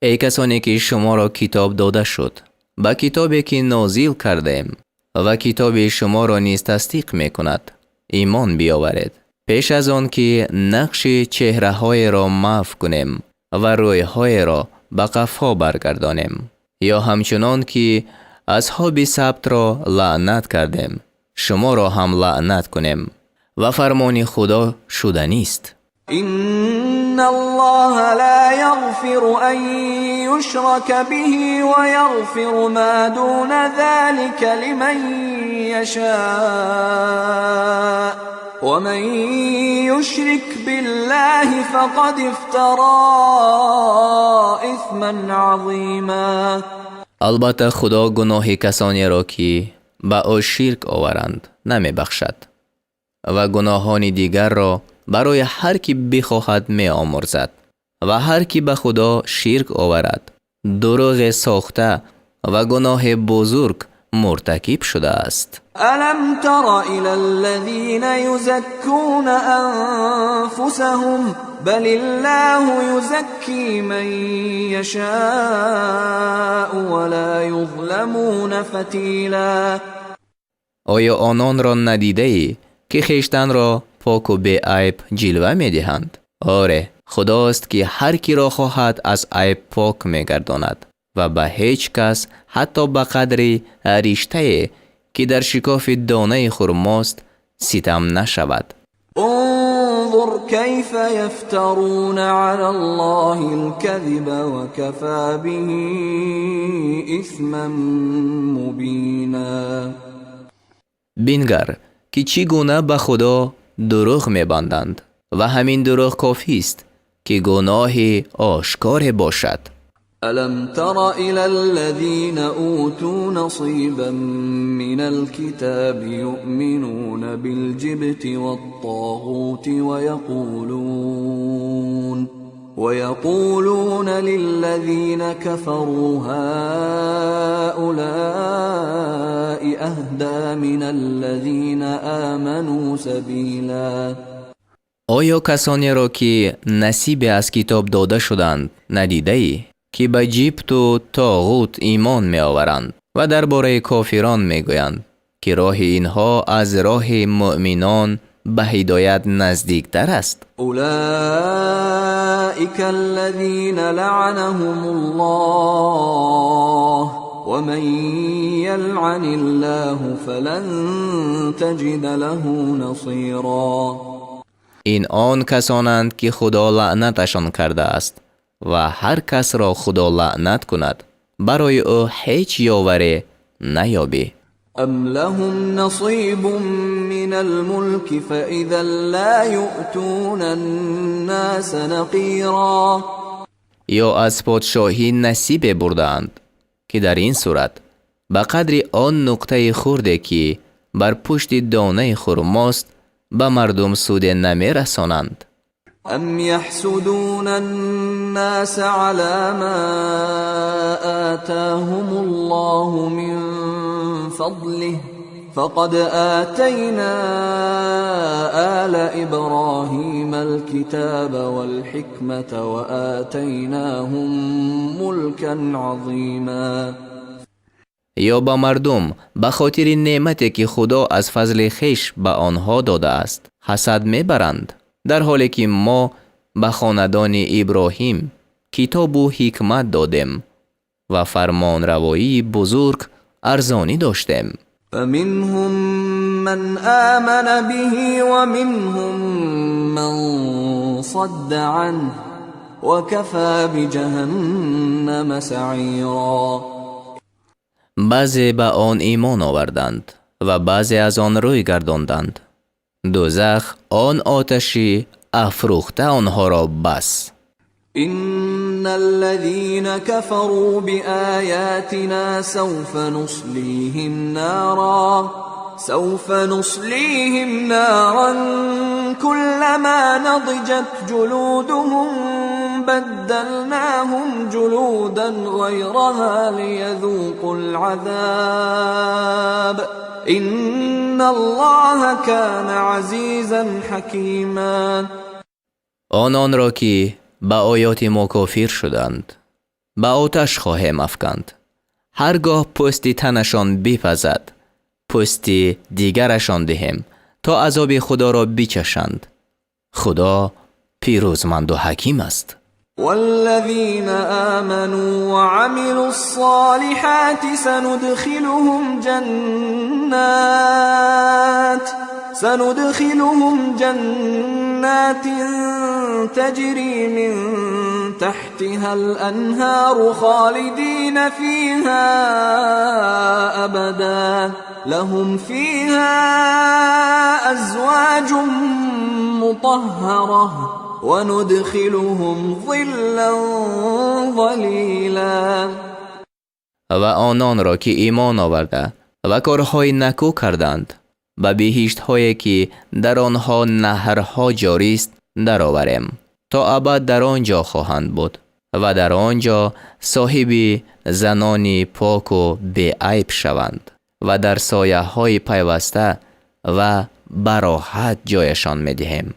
ای کسانی که شما را کتاب داده شد، با کتابی که نازل کردیم و کتاب شما را نیز تصدیق می کند ایمان بیاورید، پیش از آن که نقش چهره های را محو کنیم و روی های را به قفا برگردانیم، یا همچنان که اصحاب سبت را لعنت کردیم شما را هم لعنت کنیم و فرمان خدا شدنی است. إن الله لا يغفر أن يشرك به ويغفر ما دون ذلك لمن يشاء ومن يشرك بالله فقد افترى إثما عظيما. البته خدا گناه کسانی را که به او شرک آورند نمی بخشد و گناهان دیگر را برای هر کی بخواهد می آمرزد و هر کی به خدا شرک آورد دروغ ساخته و گناه بزرگ مرتکب شده است. ألم تر إلى الذين يزكون أنفسهم بل الله يزكي من يشاء ولا يظلمون فتيلا. آیا آنان را ندیده ای که خیشتن را پاک و بی عیب جلوه می دهند؟ آره، خداست که هر کی را خواهد از عیب پاک می گرداند و به هیچ کس حتی به قدر ریشته که در شکاف دانه خرماست ستم نشود. انظر كيف يفترون على الله الكذب وكفى به إثما مبينا. بینگر که چگونه به خدا دروغ می‌بندند و همین دروغ کافی است که گناه آشکار باشد. ألم تر إلى الذين أوتوا نصيبا من الكتاب يؤمنون بالجبت والطاغوت ويقولون للذين كفروا هؤلاء أهدى من الذين آمنوا سبيلا. آیا کسانی را که نصیب از کتاب داده شدند ندیده ای که به جبت و طاغوت ایمان می آورند و درباره کافران می گویند که راه اینها از راه مؤمنان به هدایت نزدیکتر است؟ اولئک الذین لعنهم الله ومن یلعن الله فلن تجد له نصیرا. این آن کسانند که خدا لعنتشان کرده است و هر کس را خدا لعنت کند برای او هیچ یاوری نیابی. أم لهم نصيب من الملك فإذا لا يؤتون الناس نقيرا. یا از پادشاهی نصیب بردند که در این صورت به قدر آن نقطه خورده که بر پشت دانه خرماست به مردم سود نمی رسانند. أم يحسدون الناس على ما آتاهم الله من فضله فقد آتينا آل إبراهيم الكتاب والحكمة وآتيناهم ملكا عظيما. یا با مردم به خاطر نعمتی که خدا از فضل خویش به آنها داده است حسد میبرند، در حالی که ما به خاندان ابراهیم کتاب و حکمت دادیم و فرمان روایی بزرگ ارزانی داشتیم. فمنهم من آمن به ومنهم من صد عنه وكفى بجهنم سعیرا. بعضی به آن ایمان آوردند و بعضی از آن روی گرداندند. دوزخ آن آتشی افروخته آنها را بس. إن الذين كفروا بآياتنا سوف نصليهم نارا كلما نضجت جلودهم بدلناهم جلودا غيرها ليذوقوا العذاب إن الله كان عزيزا حكيما. آنان را که به آیات ما کافر شدند به آتش خواهیم افکند. هرگاه پوستی تنشان بپزد پوستی دیگرشان دهیم تا عذاب خدا را بچشند. خدا پیروزمند و حکیم است. والذين آمنوا وعملوا الصالحات سندخلهم جنات تجري من تحتها الأنهار خالدين فيها أبدا لهم فيها أزواج مطهرة وندخلهم ظلا ظلیلا. و آنان را که ایمان آورده و کارهای نکو کردند به بهشت هایی که در آنها نهرها جاری است درآوریم تا ابد در آنجا خواهند بود و در آنجا صاحب زنانی پاک و بی عیب شوند و در سایه های پیوسته و براحت جایشان میدهیم.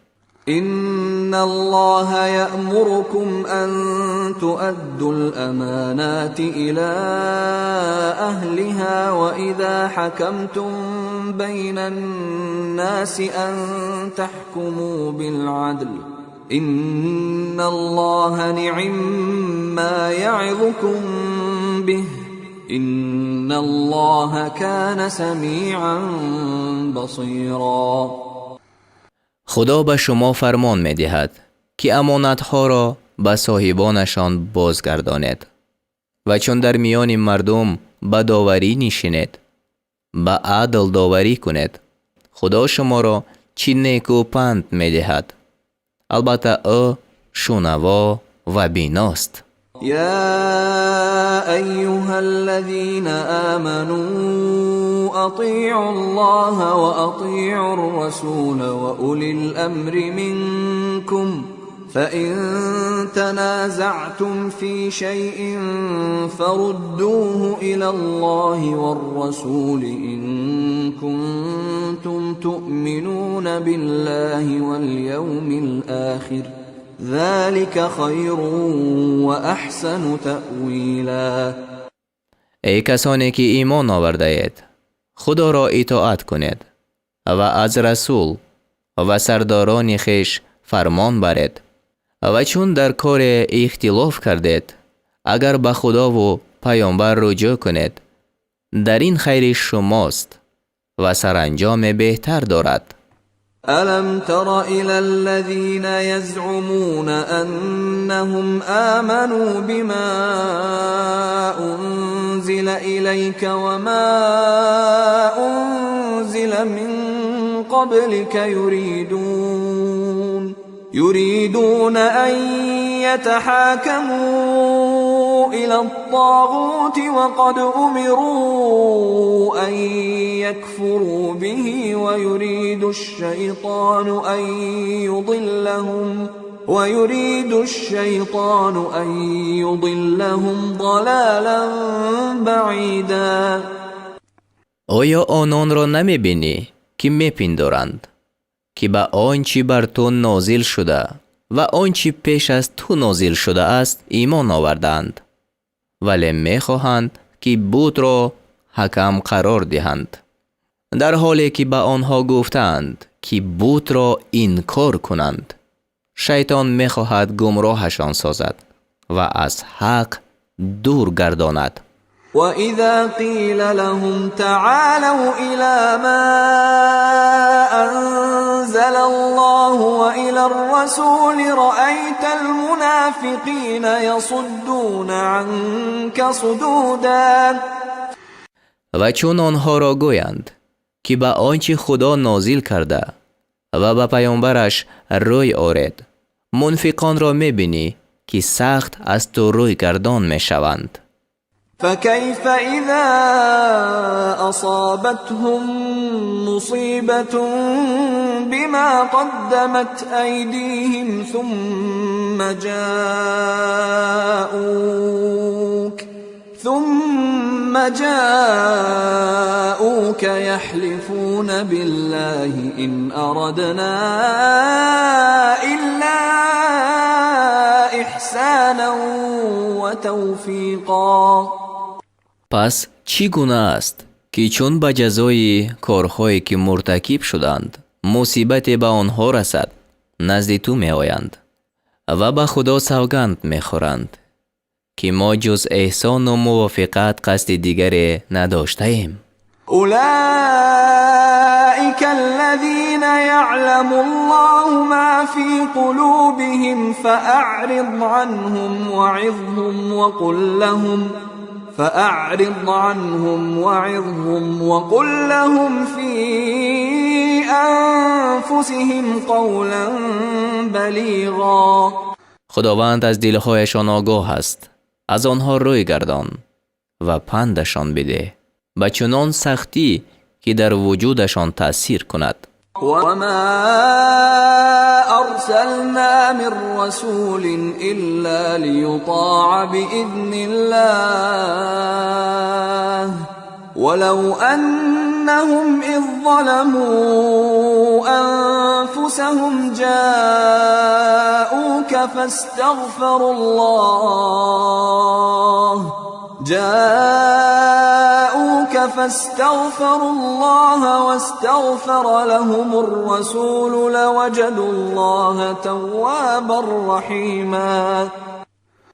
إن الله يأمركم أن تؤدوا الأمانات إلى أهلها وإذا حكمتم بين الناس أن تحكموا بالعدل إن الله نعم ما يعظكم به إن الله كان سميعا بصيرا. خدا به شما فرمان می دهد که امانتها را به صاحبانشان بازگردانید و چون در میان مردم به داوری نشینید به عدل داوری کنید. خدا شما را چی نیک و پند می دهد. البته او شنوا و بیناست. يا أيها الذين آمنوا أطيعوا الله وأطيعوا الرسول وأولي الأمر منكم فإن تنازعتم في شيء فردوه إلى الله والرسول إن كنتم تؤمنون بالله واليوم الآخر ذلك خیر و احسن تأویلا. ای کسانی که ایمان آورده اید خدا را اطاعت کنید و از رسول و سرداران خویش فرمان برید و چون در کار اختلاف کردید اگر به خدا و پیامبر رجوع کنید در این خیر شماست و سرانجام بهتر دارد. ألم تر إلى الذين يزعمون أنهم آمنوا بما أنزل إليك وما أنزل من قبلك يريدون أن يتحاكموا إلى الطاغوت وقد أمروا أن يكفروا به ويريد الشيطان أن يضلهم ضلالا بعيدا. آیا آنان را نمی بینی که می پندارند که به آنچه بر تو نازل شده و آنچه پیش از تو نازل شده است ایمان آوردند، ولی می خواهند که بت را حکم قرار دهند، در حالی که به آنها گفتند که بت را انکار کنند. شیطان می خواهد گمراهشان سازد و از حق دور گرداند. وَإِذَا قِيلَ لَهُمْ تَعَالَوْا إِلَى مَا أَنزَلَ اللَّهُ وَإِلَى الرَّسُولِ رَأَيْتَ الْمُنَافِقِينَ يَصُدُّونَ عَنكَ صُدُودًا. و چون آنها را گویند که به آنچه خدا نازل کرده و به پیامبرش روی آورد، منافقان را می‌بینی که سخت از تو روی گردان می‌شوند. فكيف إذا أصابتهم مصيبة بما قدمت أيديهم ثم جاءوك يحلفون بالله إن أردنا إلا إحسانا وتوفيقا. پس چی گونه است که چون به جزای کارهایی که مرتکب شدند مصیبت به آنها رسد نزد تو می آیند و به خدا سوگند می خورند که ما جز احسان و موافقت قصد دیگری نداشته ایم. أولئك الذين يعلم الله ما في قلوبهم فأعرض عنهم وقل لهم في أنفسهم قولا بلیغا. خداوند از دلهایشان آگاه است، از آنها روی گردان و پندشان بده به چنان سختی که در وجودشان تأثیر کند. وما أرسلنا من رسول إلا ليطاع بإذن الله ولو أنهم إذ ظلموا أنفسهم جاءوك فاستغفروا الله واستغفر لهم الرسول لوجدوا الله توابا رحیما.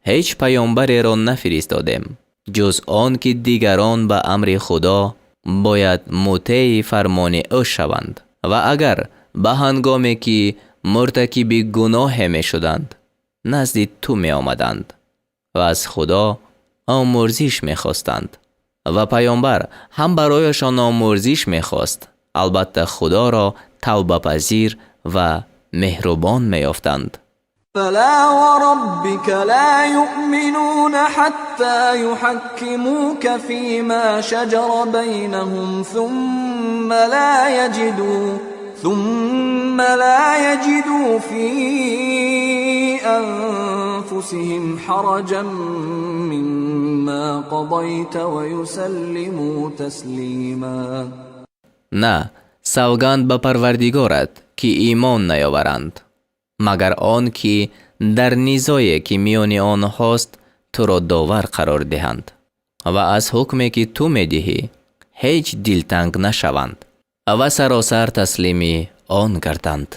هیچ پیامبری را نفرستادیم جز آن که دیگران به امر خدا باید مطیع فرمان او شوند و اگر به هنگامی که مرتکب گناه می شدند نزد تو می آمدند و از خدا آمرزش می خواستند و پیامبر هم برایشان آمرزش می خواست، البته خدا را توبه پذیر و مهربان می یافتند. فلا وربك لا يؤمنون حتى يحكموك فيما شجر بينهم ثم لا يجدوا في أنفسهم حرجا مما قضيت ويسلموا تسلیما. نه، سوگند به پروردگارت که ایمان نیاورند مگر آن که در نیزایی که میان آنهاست تو را داور قرار دهند و از حکمی که تو میدهی هیچ دلتنگ نشوند و سراسر تسلیم آن گردند.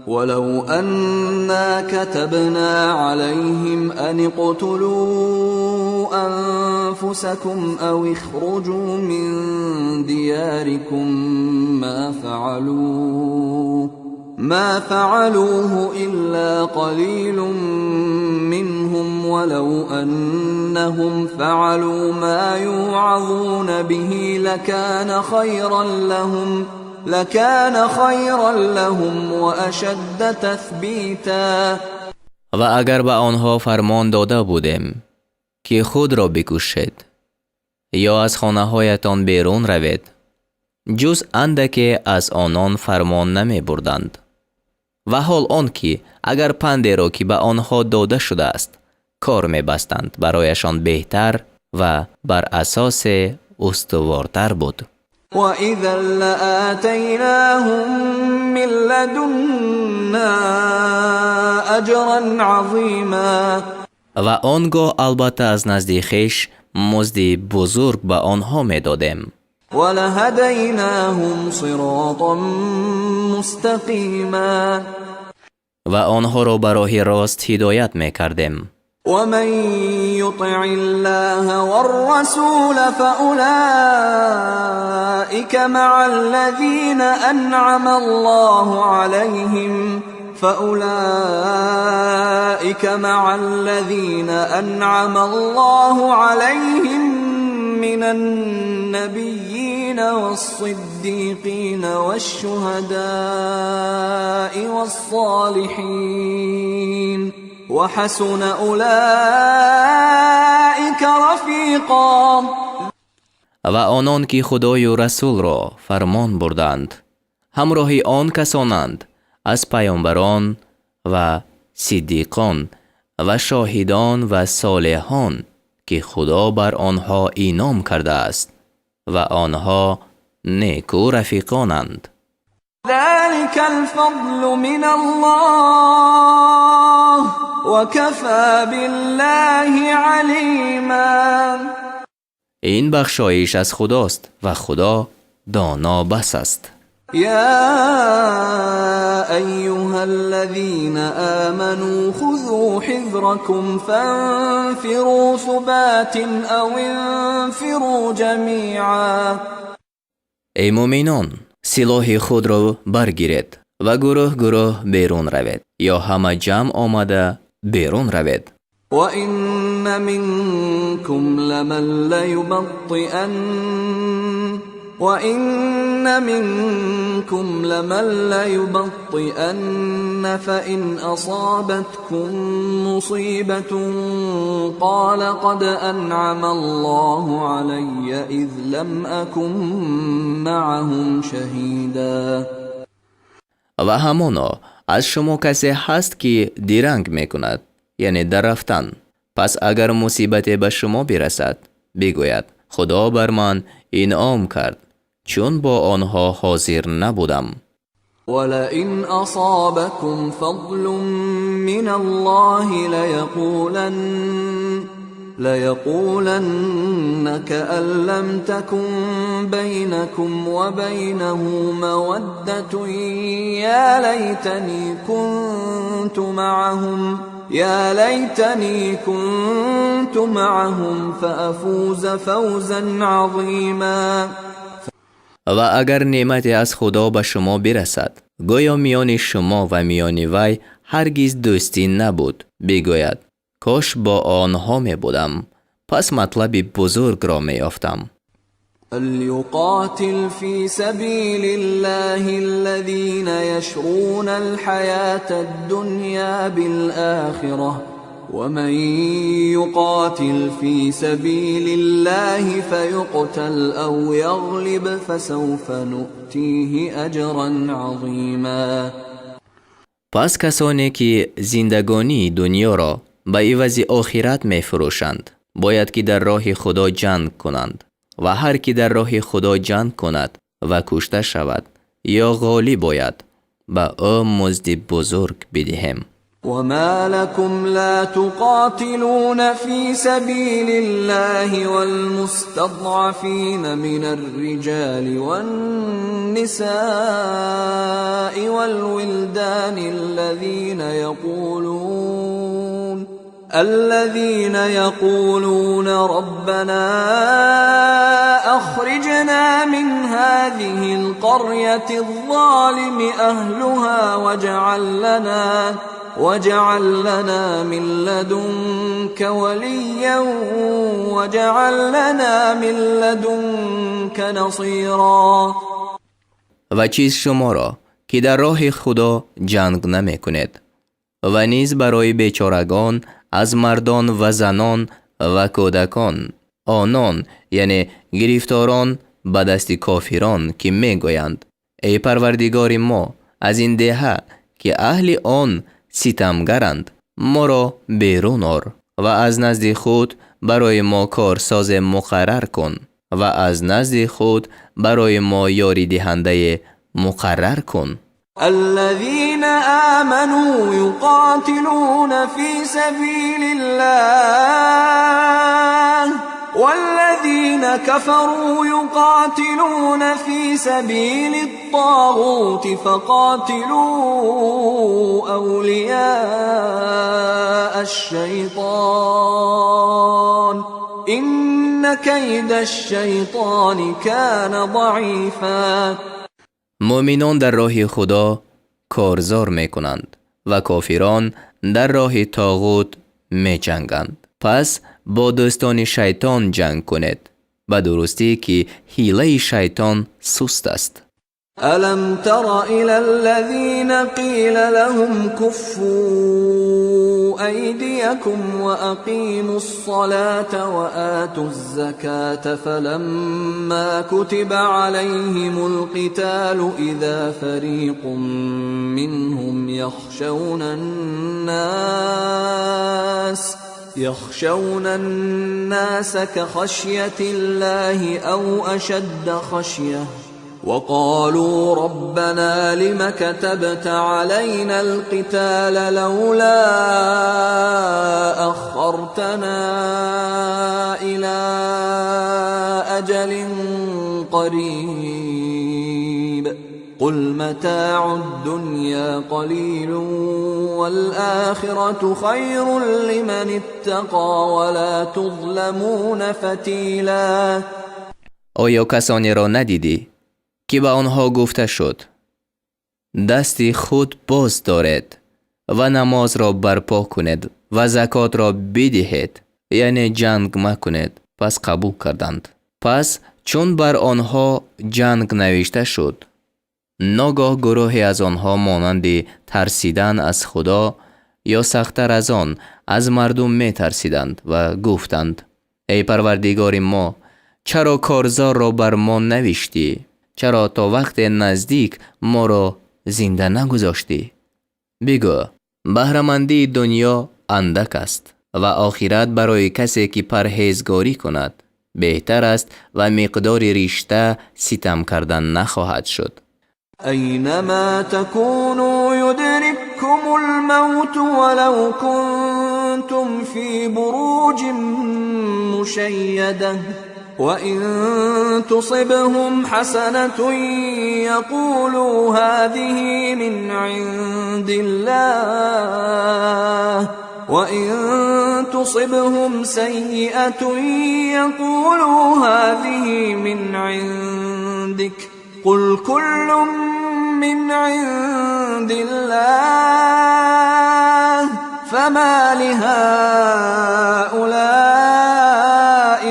ولو أنا كتبنا عليهم أن اقتلوا أنفسكم أو اخرجوا من دياركم ما فعلوه ما فعلوه إلا قليل منهم ولو أنهم فعلوا ما يوعظون به لكان خيرا لهم وأشد تثبیتا. و اگر به آنها فرمان داده بودیم که خود را بکشید یا از خانه هایتان بیرون روید، جز اندکی از آنان فرمان نمی بردند. و حال آن که اگر پندی را که به آنها داده شده است کار می بستند برایشان بهتر و بر اساس استوارتر بود. وَإِذًا لَآتَيْنَاهُمْ مِنْ لَدُنَّا أَجْرًا عَظِيمًا. و آنگاه البته از نزدیکش مزد بزرگ به آنها می دادیم. وَلَهَدَيْنَاهُمْ صِرَاطًا مُسْتَقِيمًا. و آنها را به راه راست هدایت می کردیم. ومن يطع الله والرسول فأولئك مع الذين أنعم الله عليهم من النبيين والصديقين والشهداء والصالحين وحسن أولئك رفیقا. و آنان که خدای و رسول را فرمان بردند همراه آن کسانند از پیامبران و صدیقان و شاهدان و صالحان که خدا بر آنها انعام کرده است و آنها نیکو رفیقانند. ذلك الفضل من الله وكفى بالله علیما. این بخشایش از خداست و خدا دانا بس است. يا أيها الذين آمنوا خذوا حذركم فانفروا ثبات أو انفروا جميعا. ای مومنان، سلاح خود را برگیرید و گروه گروه بیرون روید یا همه جمع آمده بیرون روید. وَإِنَّ مِنْكُمْ لَمَنْ لَيُبَطِّئَنَّ فَإِنْ أَصَابَتْكُمْ مُصِيبَةٌ قَالَ قَدْ أَنْعَمَ اللَّهُ عَلَيَّ إِذْ لَمْ أَكُنْ مَعَهُمْ شَهِيدًا. و همانا از شما کسی هست که درنگ میکند، یعنی در رفتن. پس اگر مصیبت به شما برسد بگوید خدا بر من انعام کرد چون با آنها حاضر نبودم. وَلَئِنْ أَصَابَكُمْ فَضْلٌ مِّنَ اللَّهِ لَيَقُولَنَّ كَأَن لَّمْ تَكُن بَيْنَكُمْ وَبَيْنَهُ مَوَدَّةٌ يَا لَيْتَنِي كُنتُ معهم فَأَفُوزَ فَوْزًا عَظِيمًا. و اگر نعمتی از خدا به شما برسد گویا میان شما و میان وی هرگز دوستی نبود، بگوید کاش با آنها می بودم، پس مطلب بزرگ را می یافتم. فَلْيُقَاتِلْ فِي سَبِيلِ اللَّهِ الَّذِينَ يَشْرُونَ الْحَيَاةَ الدُّنْيَا بِالْآخِرَةِ وَمَنْ يُقَاتِلْ فِي سَبِيلِ اللَّهِ فَيُقْتَلْ أَوْ يَغْلِبْ فَسَوْفَ نُؤْتِيهِ أَجْرًا عَظِيمًا. پس کسانی که زندگانی دنیا را به عوض آخرت می فروشند باید که در راه خدا جنگ کنند و هر کی در راه خدا جنگ کند و کشته شود یا غالب باید به او مزد بزرگ بدهیم. وَمَا لَكُمْ لَا تُقَاتِلُونَ فِي سَبِيلِ اللَّهِ وَالْمُسْتَضْعَفِينَ مِنَ الرِّجَالِ وَالنِّسَاءِ وَالْوِلْدَانِ الَّذِينَ يَقُولُونَ رَبَّنَا أخرجنا من هذه القرية الظالم أهلها واجعل لنا من لدنك وليا واجعل لنا من لدنك نصيرا. و چیز شما را که در راه خدا جنگ نمی کند و نیز برای بیچارگان از مردان و زنان و کودکان، آنان یعنی گرفتاران به دست کافران که می گویند ای پروردگار ما، از این دهه که اهل آن ستمگرند ما را بیرون آر و از نزد خود برای ما کارساز مقرر کن و از نزد خود برای ما یاری دهنده مقرر کن. الذين آمنوا يقاتلون في سبيل الله والذين كفروا يقاتلون في سبيل الطاغوت فقاتلوا أولياء الشيطان إن كيد الشيطان كان ضعيفا. مؤمنان در راه خدا کارزار می کنند و کافران در راه طاغوت می جنگند. پس با دوستان شیطان جنگ کنید، به درستی که حیله شیطان سست است. ألم تر إلى الذين قيل لهم كفوا أيديكم وأقيموا الصلاة وآتوا الزكاة فلما كتب عليهم القتال إذا فريق منهم يخشون الناس كخشية الله أو أشد خشية وقالوا ربنا لم كتبت علينا القتال لولا أخرتنا إلى أجل قريب قل متاع الدنيا قليل والآخرة خير لمن اتقى ولا تظلمون فتیلا. آیا کسانی را ندیدی که به آنها گفته شد دستی خود باز دارد و نماز را برپا کنید و زکات را بدهید، یعنی جنگ مکنید؟ پس قبول کردند. پس چون بر آنها جنگ نوشته شد، ناگاه گروهی از آنها مانند ترسیدن از خدا یا سخت‌تر از آن از مردم می ترسیدند و گفتند ای پروردگار ما، چرا کارزار را بر ما نوشتی؟ چرا تا وقت نزدیک ما را زنده نگذاشتی؟ بگو بهره‌مندی دنیا اندک است و آخرت برای کسی که پرهیزگاری کند بهتر است و مقدار ریشته ستم کردن نخواهد شد. أينما تكونوا يدرككم الموت ولو كنتم في بروج مشيدة وإن تصبهم حسنة يقولوا هذه من عند الله وإن تصبهم سيئة يقولوا هذه من عندك قل كل من عند الله فما لهؤلاء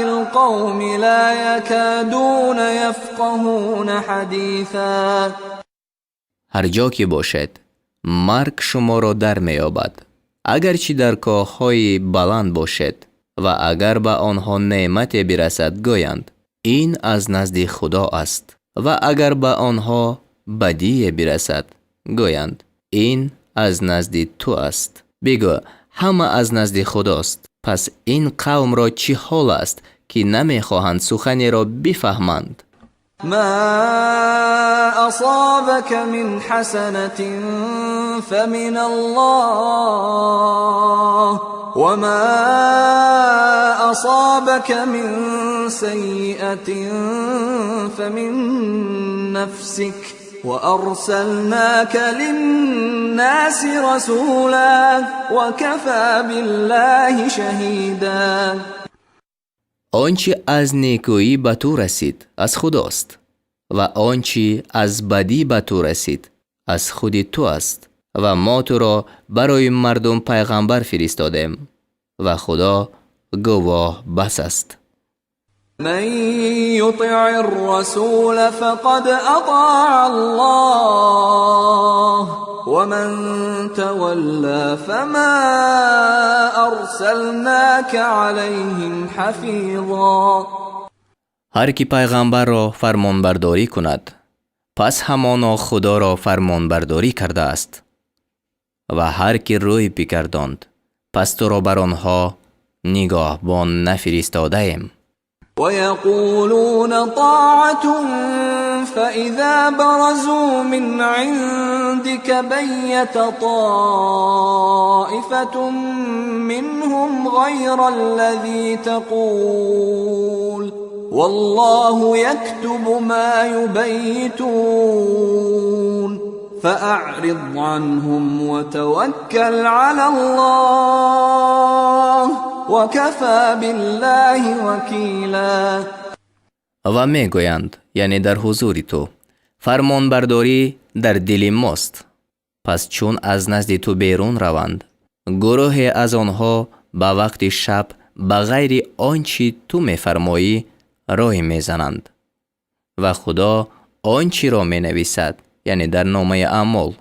القوم لا يكادون يفقهون حديثا. هر جا که باشد مرگ شما را در میابد، اگرچه در کاخهای بلند باشد و اگر به آنها نعمت برسد گویند این از نزد خدا است و اگر به آنها بدی برسد گویند این از نزد تو است. بگو همه از نزد خداست. پس این قوم را چه حال است که نمیخواهند سخنی را بفهمند؟ ما أصابك من حسنة فمن الله وما أصابك من سيئة فمن نفسك وأرسلناك للناس رسولا وكفى بالله شهيدا. آنچه از نیکویی به تو رسید از خداست و آنچه از بدی به تو رسید از خود تو است و ما تو را برای مردم پیغمبر فرستادیم و خدا گواه بس است. من يطع الرسول فقد اطاع الله ومن تولى فما ارسلناك عليهم حفيظا. هر کی پیغمبر را فرمان برداری کند پس همانا خدا را فرمان برداری کرده است و هر کی روی بگرداند پس تو را بر آنها نگاهبان نفرستاده ایم. ويقولون طاعة فإذا برزوا من عندك بيت طائفة منهم غير الذي تقول والله يكتب ما يبيتون فأعرض عنهم وتوكل على الله وكفى بالله وكيلا. و می گویند یعنی در حضور تو فرمان برداری در دل ماست، پس چون از نزد تو بیرون روند گروه از آنها به وقت شب بغیر آنچه تو می فرمایی راه می زنند و خدا آنچه را می نویسد یعنی در نامه اعمال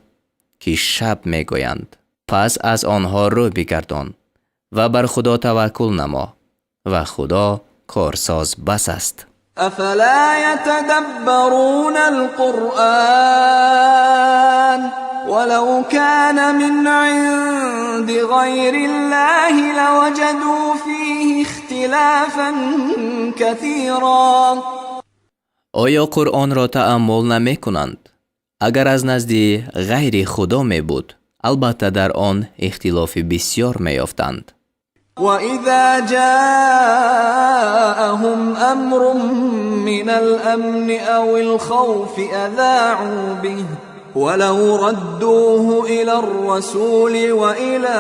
که شب می گویند. پس از آنها رو بگردان و بر خدا توکل نما و خدا کارساز بس است. افلا يتدبرون القرآن ولو كان من عند غير الله لوجدوا فيه اختلافا كثيرا. آیا قرآن را تأمل نمی کنند؟ اگر از نزد غیر خدا می بود البته در آن اختلاف بسیار می یافتند. وَإِذَا جَاءَهُمْ أَمْرٌ مِّنَ الْأَمْنِ أَوِ الْخَوْفِ أَذَاعُوا بِهِ وَلَوْ رَدُّوهُ إِلَى الرَّسُولِ وَإِلَى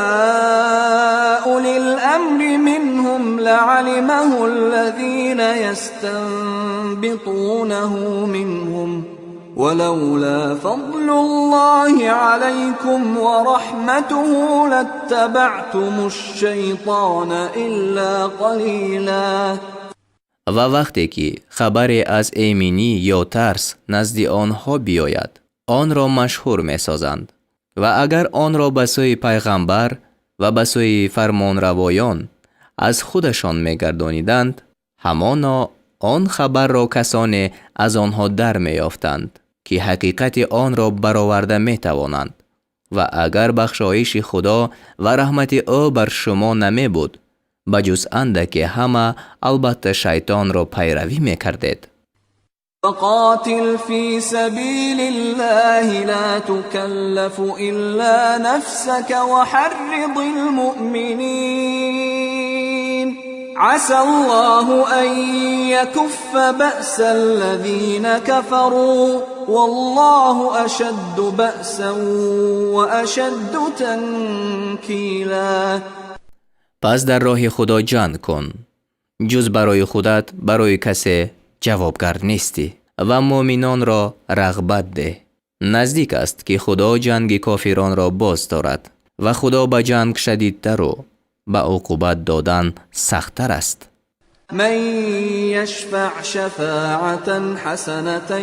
أُولِي الْأَمْرِ مِنْهُمْ لَعَلِمَهُ الَّذِينَ يَسْتَنبِطُونَهُ مِنْهُمْ ولولا فضل الله عليكم ورحمته لاتبعتم الشيطان الا قليلا. و وقتی که خبری از ایمنی یا ترس نزد آنها بیاید آن را مشهور می سازند و اگر آن را به سوی پیغمبر و به سوی فرمان روایان از خودشان می گردانیدند همانا آن خبر را کسانی از آنها در می یافتند که حقیقت آن را برآورده می توانند و اگر بخشایش خدا و رحمت او بر شما نمی بود بجز اندکی همه البته شیطان را پیروی می کردید. فقاتل في سبيل الله لا تكلف إلا نفسك وحرض المؤمنين عسى الله أن يكف بأس الذين كفروا والله أشد بأسا وأشد تنكيلا. پس در راه خدا جنگ کن، جز برای خودت برای کسی جوابگر نیستی و مؤمنان را رغبت ده. نزدیک است که خدا جنگ کافران را باز دارد و خدا به جنگ شدیدتر و به عقوبت دادن سخت‌تر است. من يشفع شفاعة حسنة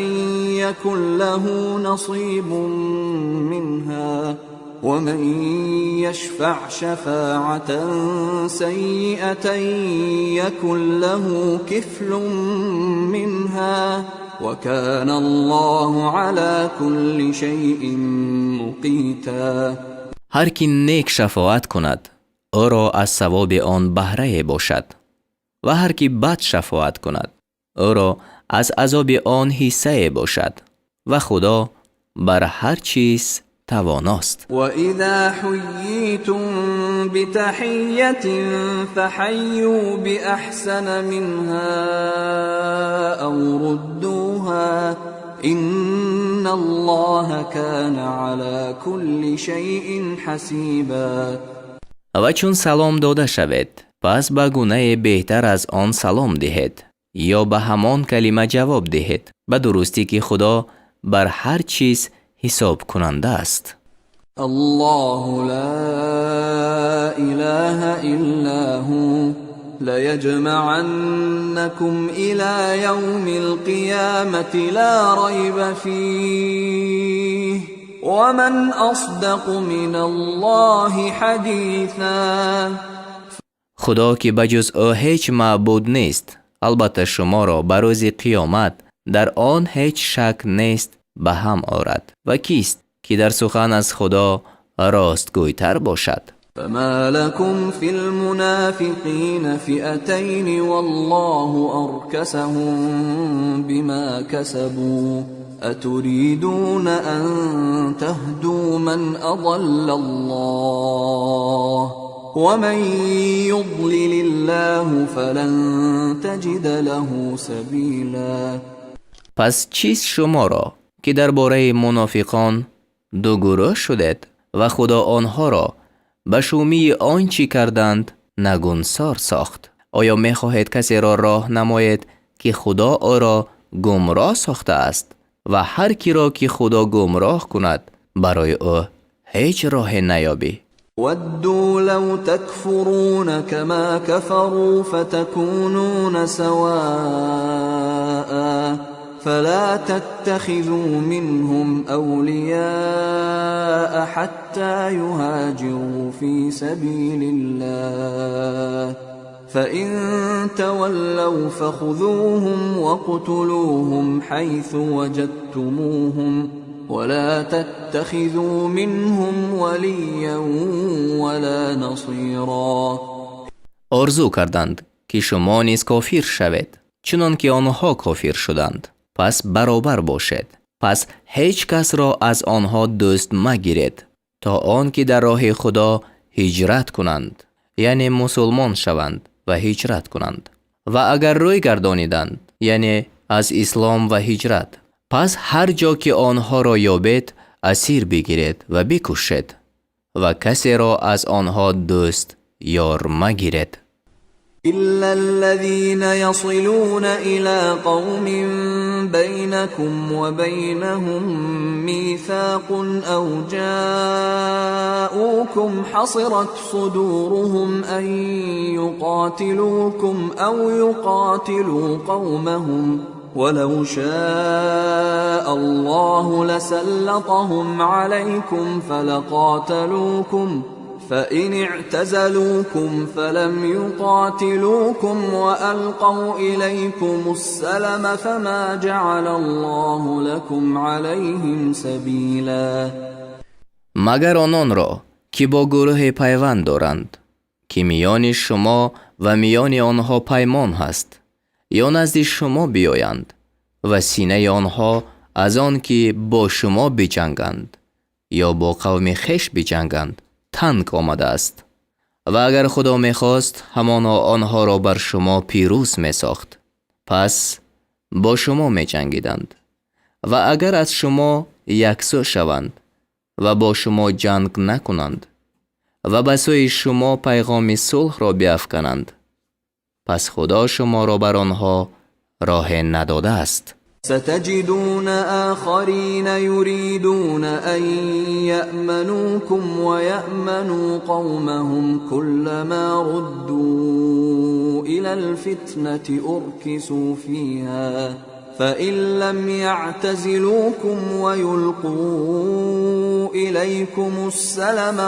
يكن له نصيب منها ومن يشفع شفاعة سيئة يكن له كفل منها وكان الله على كل شيء مقيتا. هر کی نیک شفاعت کند او را از ثواب آن بهره باشد و هر کی بد شفاعت کند او را از عذاب آن حصه باشد و خدا بر هر چیز تواناست. وَإِذَا حُيِّيتُم بِتَحِيَّةٍ فَحَيُّوا بِأَحْسَنَ مِنْهَا أَوْ رُدُّوهَا إِنَّ اللَّهَ كَانَ عَلَى كُلِّ شَيْءٍ حَسِيبًا. و چون سلام داده شود پس به گونه بهتر از آن سلام دهید یا به همان کلمه جواب دهید، به درستی که خدا بر هر چیز حساب کننده است. الله لا إله إلا هو ليجمعنكم إلى يوم القيامة لا ريب فيه ومن أصدق من الله حديثا. خدا که بجز او هیچ معبود نیست، البته شما را به روز قیامت در آن هیچ شک نیست به هم آورد. و کیست که در سخن از خدا راستگویتر باشد؟ فما لكم في المنافقين فئتين والله أركسهم بما كسبوا أتريدون أن تهدوا من أضل الله ومن يضلل الله فلن تجد له سبيلا. پس چیست شما را که درباره منافقان دو گروه شدید و خدا آنها را به شومی آنچه کردند نگونسار ساخت؟ آیا می خواهید کسی را راه نمایید که خدا او را گمراه ساخته است؟ و هر کی را که خدا گمراه کند برای او هیچ راه نیابی. ودوا لو تكفرون كما كفروا فتكونون سواء فلا تتخذوا منهم أولياء حتى يهاجروا في سبيل الله فإن تولوا فخذوهم وقتلوهم حيث وجدتموهم ولا تتخذوا منهم وليا ولا نصيرا. آرزو کردند که شما نیز کافر شوید چنان که آنها کافر شدند، پس برابر باشید. پس هیچ کس را از آنها دوست مگیرید تا آن که در راه خدا هجرت کنند، یعنی مسلمان شوند و هجرت کنند. و اگر روی گردانیدند، یعنی از اسلام و هجرت، پس هر جا که آنها را یابید اسیر بگیرید و بکشید و کسی را از آنها دوست یار مگیرید. إلا الذين يصلون إلى قوم بينكم وبينهم ميثاق أو جاءوكم حصرت صدورهم أن يقاتلوكم أو يقاتلوا قومهم ولو شاء الله لسلطهم عليكم فلقاتلوكم فإن اعتزلوكم فلم يقاتلوكم وألقوا إليكم السلم فما جعل الله لكم عليهم سبيلا. مگر آنان را که با گروه پیوند دارند که میان شما و میان آنها پیمان هست یا نزد شما بیایند و سینه آنها از آن که با شما بجنگند یا با قوم خویش بجنگند تنگ آمده است. و اگر خدا میخواست همانا آنها را بر شما پیروز میساخت، پس با شما میجنگیدند. و اگر از شما یکسو شوند و با شما جنگ نکنند و به سوی شما پیغام صلح را بیفکنند، پس خدا شما را بر آنها راه نداده است. ستجدون آخرين يريدون أن يأمنوكم ويأمنوا قومهم كلما ردوا إلى الفتنة أركسوا فيها فإن لم يعتزلوكم ويلقوا إليكم السلم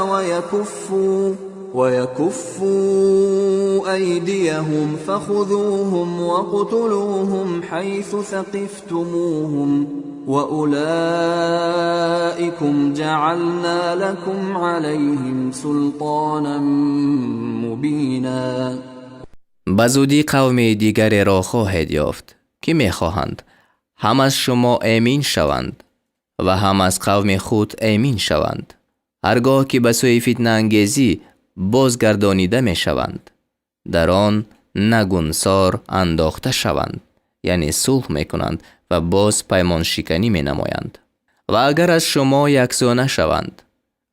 ويكفوا أيديهم فخذوهم وقتلوهم حيث ثقفتموهم وأولئكم جعلنا لكم عليهم سلطانا مبينا. بزودی قوم دیگری را خواهید یافت که میخواهند هم از شما امین شوند و هم از قوم خود امین شوند. هرگاه که به سوی فتنه انگیزی بازگردانیده می شوند، در آن نگونسار انداخته شوند، یعنی صلح می کنند و باز پیمان شکنی می نمایند. و اگر از شما یکسو نشوند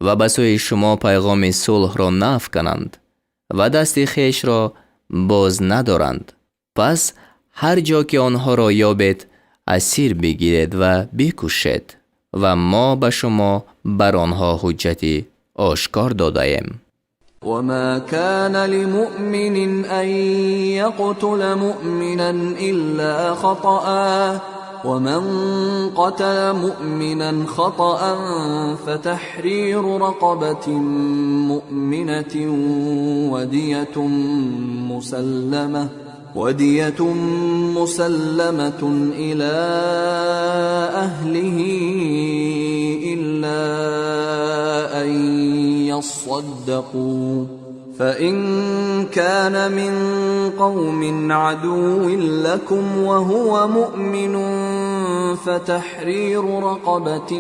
و به سوی شما پیغام صلح را نافکنند و دست خویش را باز ندارند. پس هر جا که آنها را یابید اسیر بگیرید و بکشید و ما به شما بر آنها حجتی آشکار داده ایم. وما كان لمؤمن أن يقتل مؤمنا إلا خطأ ومن قتل مؤمنا خطأ فتحرير رقبة مؤمنة ودية مسلمة إلى أهله إلا أن يصدقوا فإن كان من قوم عدو لكم وهو مؤمن فتحرير رقبة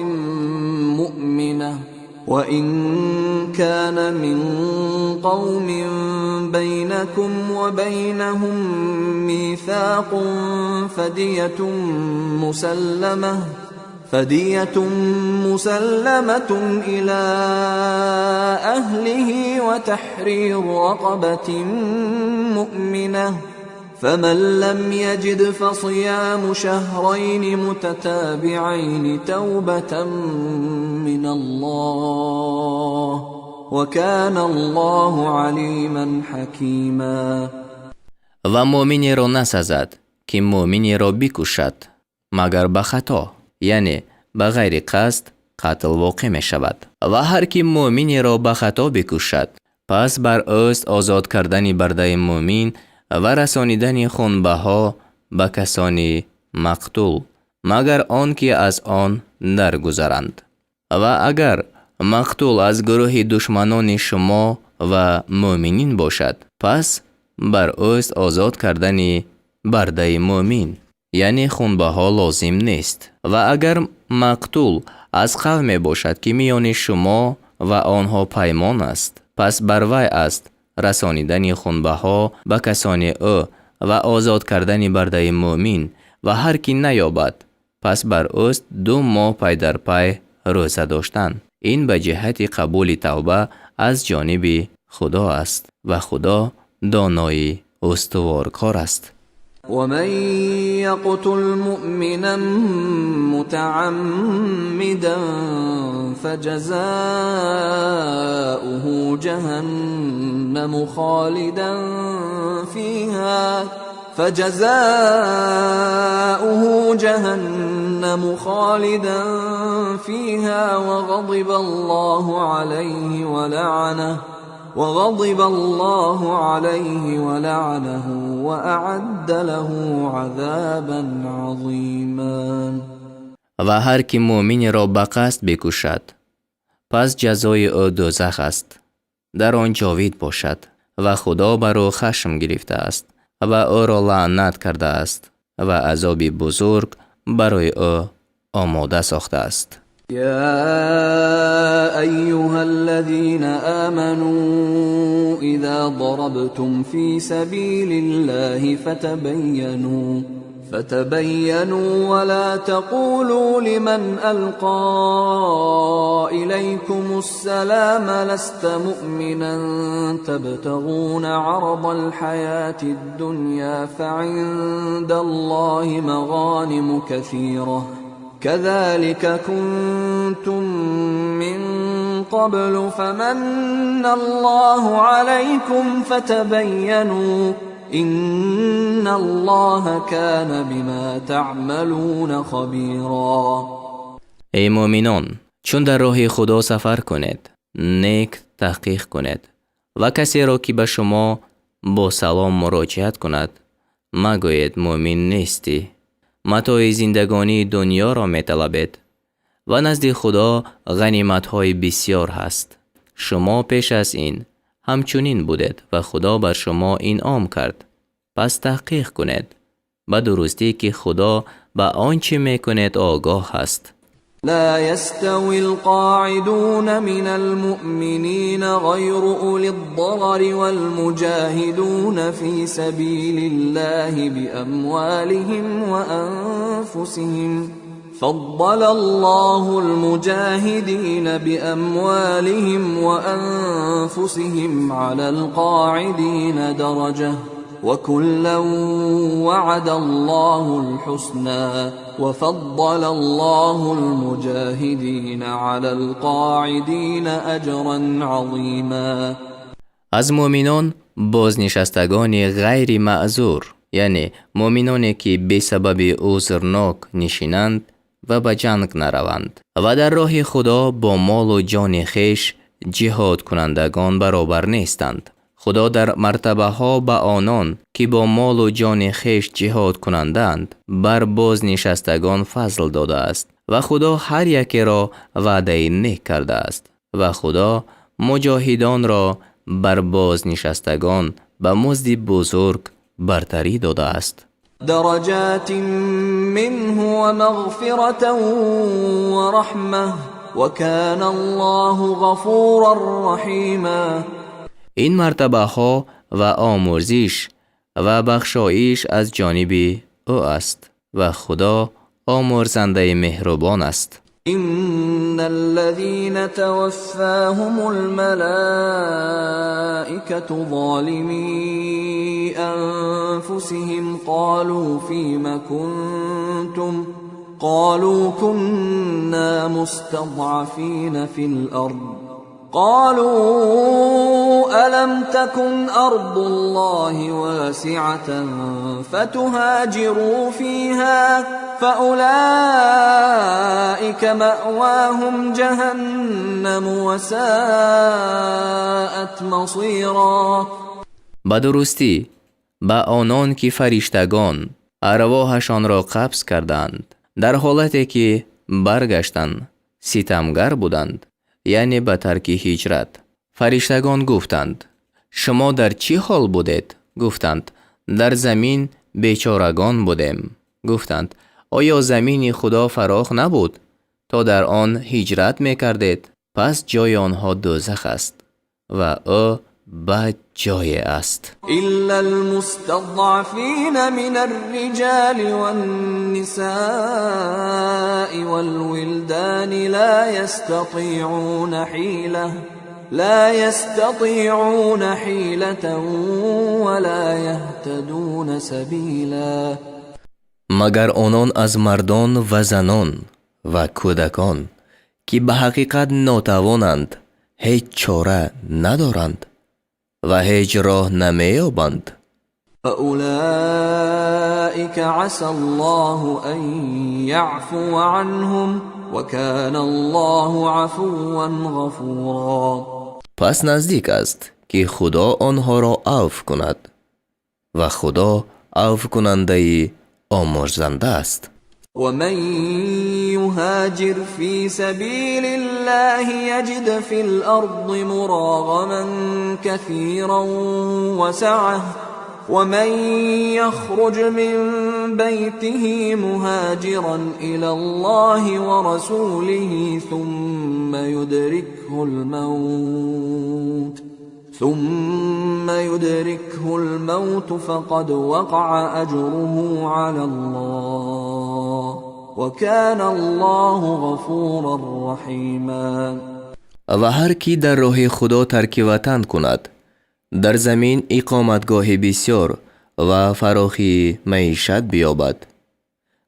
مؤمنة وإن كان من قوم بينكم وبينهم ميثاق فدية مسلمة إلى أهله وتحرير رقبة مؤمنة فمن لم يجد فصيام شهرين متتابعين توبة من الله وكان الله عليما حكيما. و مؤمنی را نسزد که مؤمنی را بکشد مگر به خطا، یعنی به غیر قصد قتل واقع می شود. و هر کی مؤمنی را به خطا بکشد پس بر اوست آزاد کردن برده مؤمن و رسانیدن خونبها به کسانی مقتول مگر آن که از آن درگذرند. و اگر مقتول از گروه دشمنان شما و مؤمنین باشد پس بر اوست آزاد کردن برده مؤمن، یعنی خونبها لازم نیست. و اگر مقتول از قوم باشد که میان شما و آنها پیمان است پس بر وی است رسانیدن خونبها به کسانی او و آزاد کردن برده مؤمن و هر کی نیابد پس بر اوست 2 ماه پی در پی روزه داشتن. این به جهت قبول توبه از جانب خدا است و خدا دانای استوارکار است. ومن يقتل مؤمنا متعمدا فجزاؤه جهنم خالدا فيها وغضب الله عليه ولعنه وأعد له عذابا عظيما. و هر کی مؤمن را به قصد بکشد پس جزای او دوزخ است، در آن جاوید باشد و خدا بر او خشم گرفته است و او را لعنت کرده است و عذاب بزرگ برای او آماده ساخته است. يا أيها الذين آمنوا إذا ضربتم في سبيل الله فتبينوا ولا تقولوا لمن ألقى إليكم السلام لست مؤمنا تبتغون عرض الحياة الدنيا فعند الله مغانم كثيرة كذلك كنتم من قبل فمن الله عليكم فتبينوا إن الله كان بما تعملون خبيرا. ای مؤمنان، چون در راه خدا سفر کنید نیک تحقیق کنید و کسی را که به شما با سلام مراجعت کند مگوید مؤمن نیستی، متاع زندگانی دنیا را می طلبید و نزد خدا غنیمت های بسیار هست. شما پیش از این همچنین بودید و خدا بر شما انعام کرد. پس تحقیق کنید به درستی که خدا به آنچه می کنید آگاه است. لا يستوي القاعدون من المؤمنين غير أولي الضرر والمجاهدون في سبيل الله بأموالهم وأنفسهم فضل الله المجاهدين بأموالهم وأنفسهم على القاعدين درجة وكلا وعد الله الحسنى وفضل الله المجاهدين على القاعدین اجرا عظیما. از مؤمنان بازنشستگان غیر معذور، یعنی مؤمنانی که به سبب عذرناک نشینند و به جنگ نروند و در راه خدا با مال و جان خیش جهاد کنندگان برابر نیستند. خدا در مرتبه ها به آنان که با مال و جان خیش جهاد کنندند بر بازنشستگان فضل داده است و خدا هر یک را وعده نیک کرده است و خدا مجاهدان را بر بازنشستگان به مزد بزرگ برتری داده است. درجات منه ومغفرة ورحمة وكان الله غفورا رحیما. این مرتبه ها و آمرزش و بخشایش از جانب او است و خدا آمرزنده مهربان است. إن الذين توفاهم الملائكة ظالمي أنفسهم قالوا فيم كنتم قالوا كنا مستضعفين في الأرض قالوا ألم تكن أرض الله واسعة فتهاجروا فيها فأولئك مأواهم جهنم وساءت مصيرا. به درستی به آنان که فرشتگان ارواحشان را قبض کردند در حالتی که برگشتند ستمگر بودند، یعنی به ترک هجرت. فرشتگان گفتند شما در چه حال بودید؟ گفتند در زمین بیچارگان بودیم. گفتند آیا زمین خدا فراخ نبود تا در آن هجرت میکردید؟ پس جای آنها دوزخ است و او بد جای است. إلا المستضعفين من الرجال والنساء والولدان لا يستطيعون حيلة ولا يهتدون سبيلا. مگر آنان از مردان و زنان و کودکان که به حقیقت ناتوانند هیچ چاره ندارند و هیچ راه نمیابند. فأولئك عسى الله أن يعفو عنهم وكان الله عفوا غفورا. پس نزدیک است که خدا آنها را عفو کند و خدا عفو کننده آمرزنده است. ومن يهاجر في سبيل الله يجد في الأرض مراغما كثيرا وسعة ومن يخرج من بيته مهاجرا إلى الله ورسوله ثم يدركه الموت فقد وقع أجره على الله وكان الله غفورا رحيما. و هر کی در راه خدا ترک وطن کند در زمین اقامتگاه بسیار و فراخی معیشت بیابد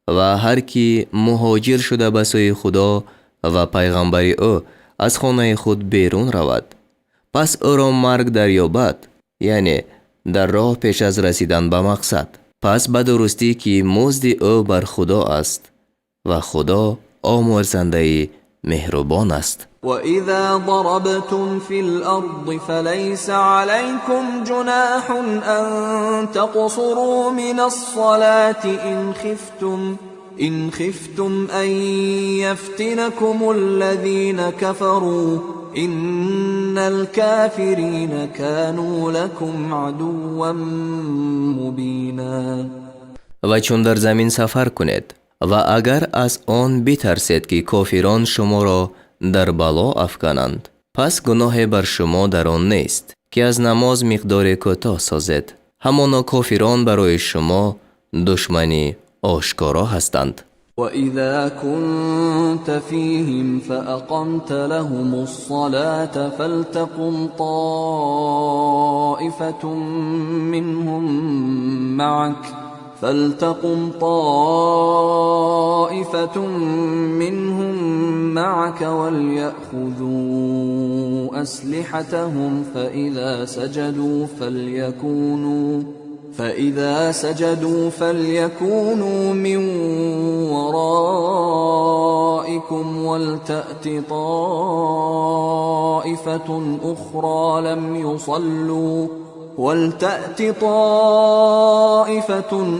و هر کی مهاجر شده به سوی خدا و پیغمبر او از خانه خود بیرون رود پس او را مرگ دریابد، یعنی در راه پیش از رسیدن به مقصد، پس به درستی که مزد او بر خدا است و خدا آمرزنده مهربان است. وَإِذَا ضَرَبْتُمْ فِي الْأَرْضِ فَلَيْسَ عَلَيْكُمْ جُنَاحٌ أَن تَقْصُرُوا مِنَ الصَّلَاةِ إِنْ خِفْتُمْ أَن يَفْتِنَكُمُ الَّذِينَ كَفَرُوا إِنَّ الْكَافِرِينَ كَانُوا لَكُمْ عَدُوًّا مُبِينًا. و چون در زمین سفر کنید و اگر از آن بترسید که کافران شما را در بلا افکنند پس گناه بر شما در آن نیست که از نماز مقدار کوتاه سازید. همانا کافران برای شما دشمنی آشکارا هستند. وإذا كنت فيهم فأقمت لهم الصلاة فلتقم طائفة منهم معك وليأخذوا أسلحتهم فإذا سجدوا فليكونوا من ورائكم ولتأت طائفة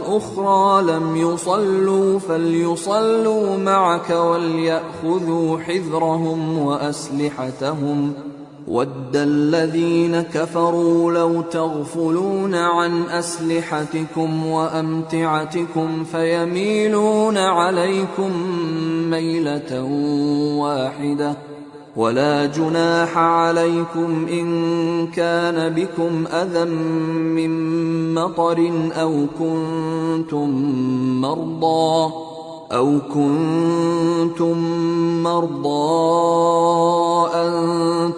أخرى لم يصلوا فليصلوا معك وليأخذوا حذرهم وأسلحتهم وَدَّ الَّذِينَ كَفَرُوا لَوْ تَغْفُلُونَ عَنْ أَسْلِحَتِكُمْ وَأَمْتِعَتِكُمْ فَيَمِيلُونَ عَلَيْكُمْ مَيْلَةً وَاحِدَةً وَلَا جُنَاحَ عَلَيْكُمْ إِن كَانَ بِكُمْ أَذًى مِّن مَّطَرٍ أَوْ كُنتُم مَّرْضَىٰ أَن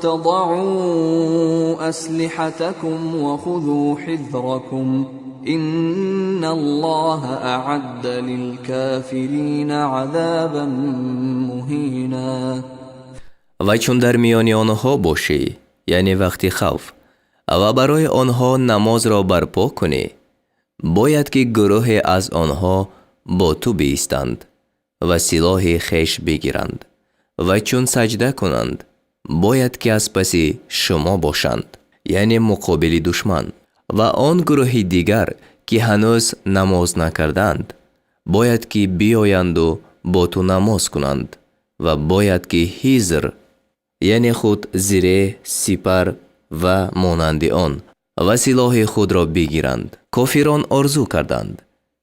تَضَعُوا أَسْلِحَتَكُمْ وَخُذُوا حِذْرَكُمْ إِنَّ اللَّهَ أَعَدَّ لِلْكَافِرِينَ عَذَابًا مُهِينًا. و چون در میان آنها باشی، یعنی وقتی خوف، و برای آنها نماز را برپا کنی، باید که گروه از آنها با تو بایستند و سلاح خویش بگیرند و چون سجده کنند باید که از پس شما باشند، یعنی مقابل دشمن. و آن گروه دیگر که هنوز نماز نکردند باید که بیایند و با تو نماز کنند و باید که حذر، یعنی خود زره، سپر و مانند آن و سلاح خود را بگیرند. کافران آرزو کردند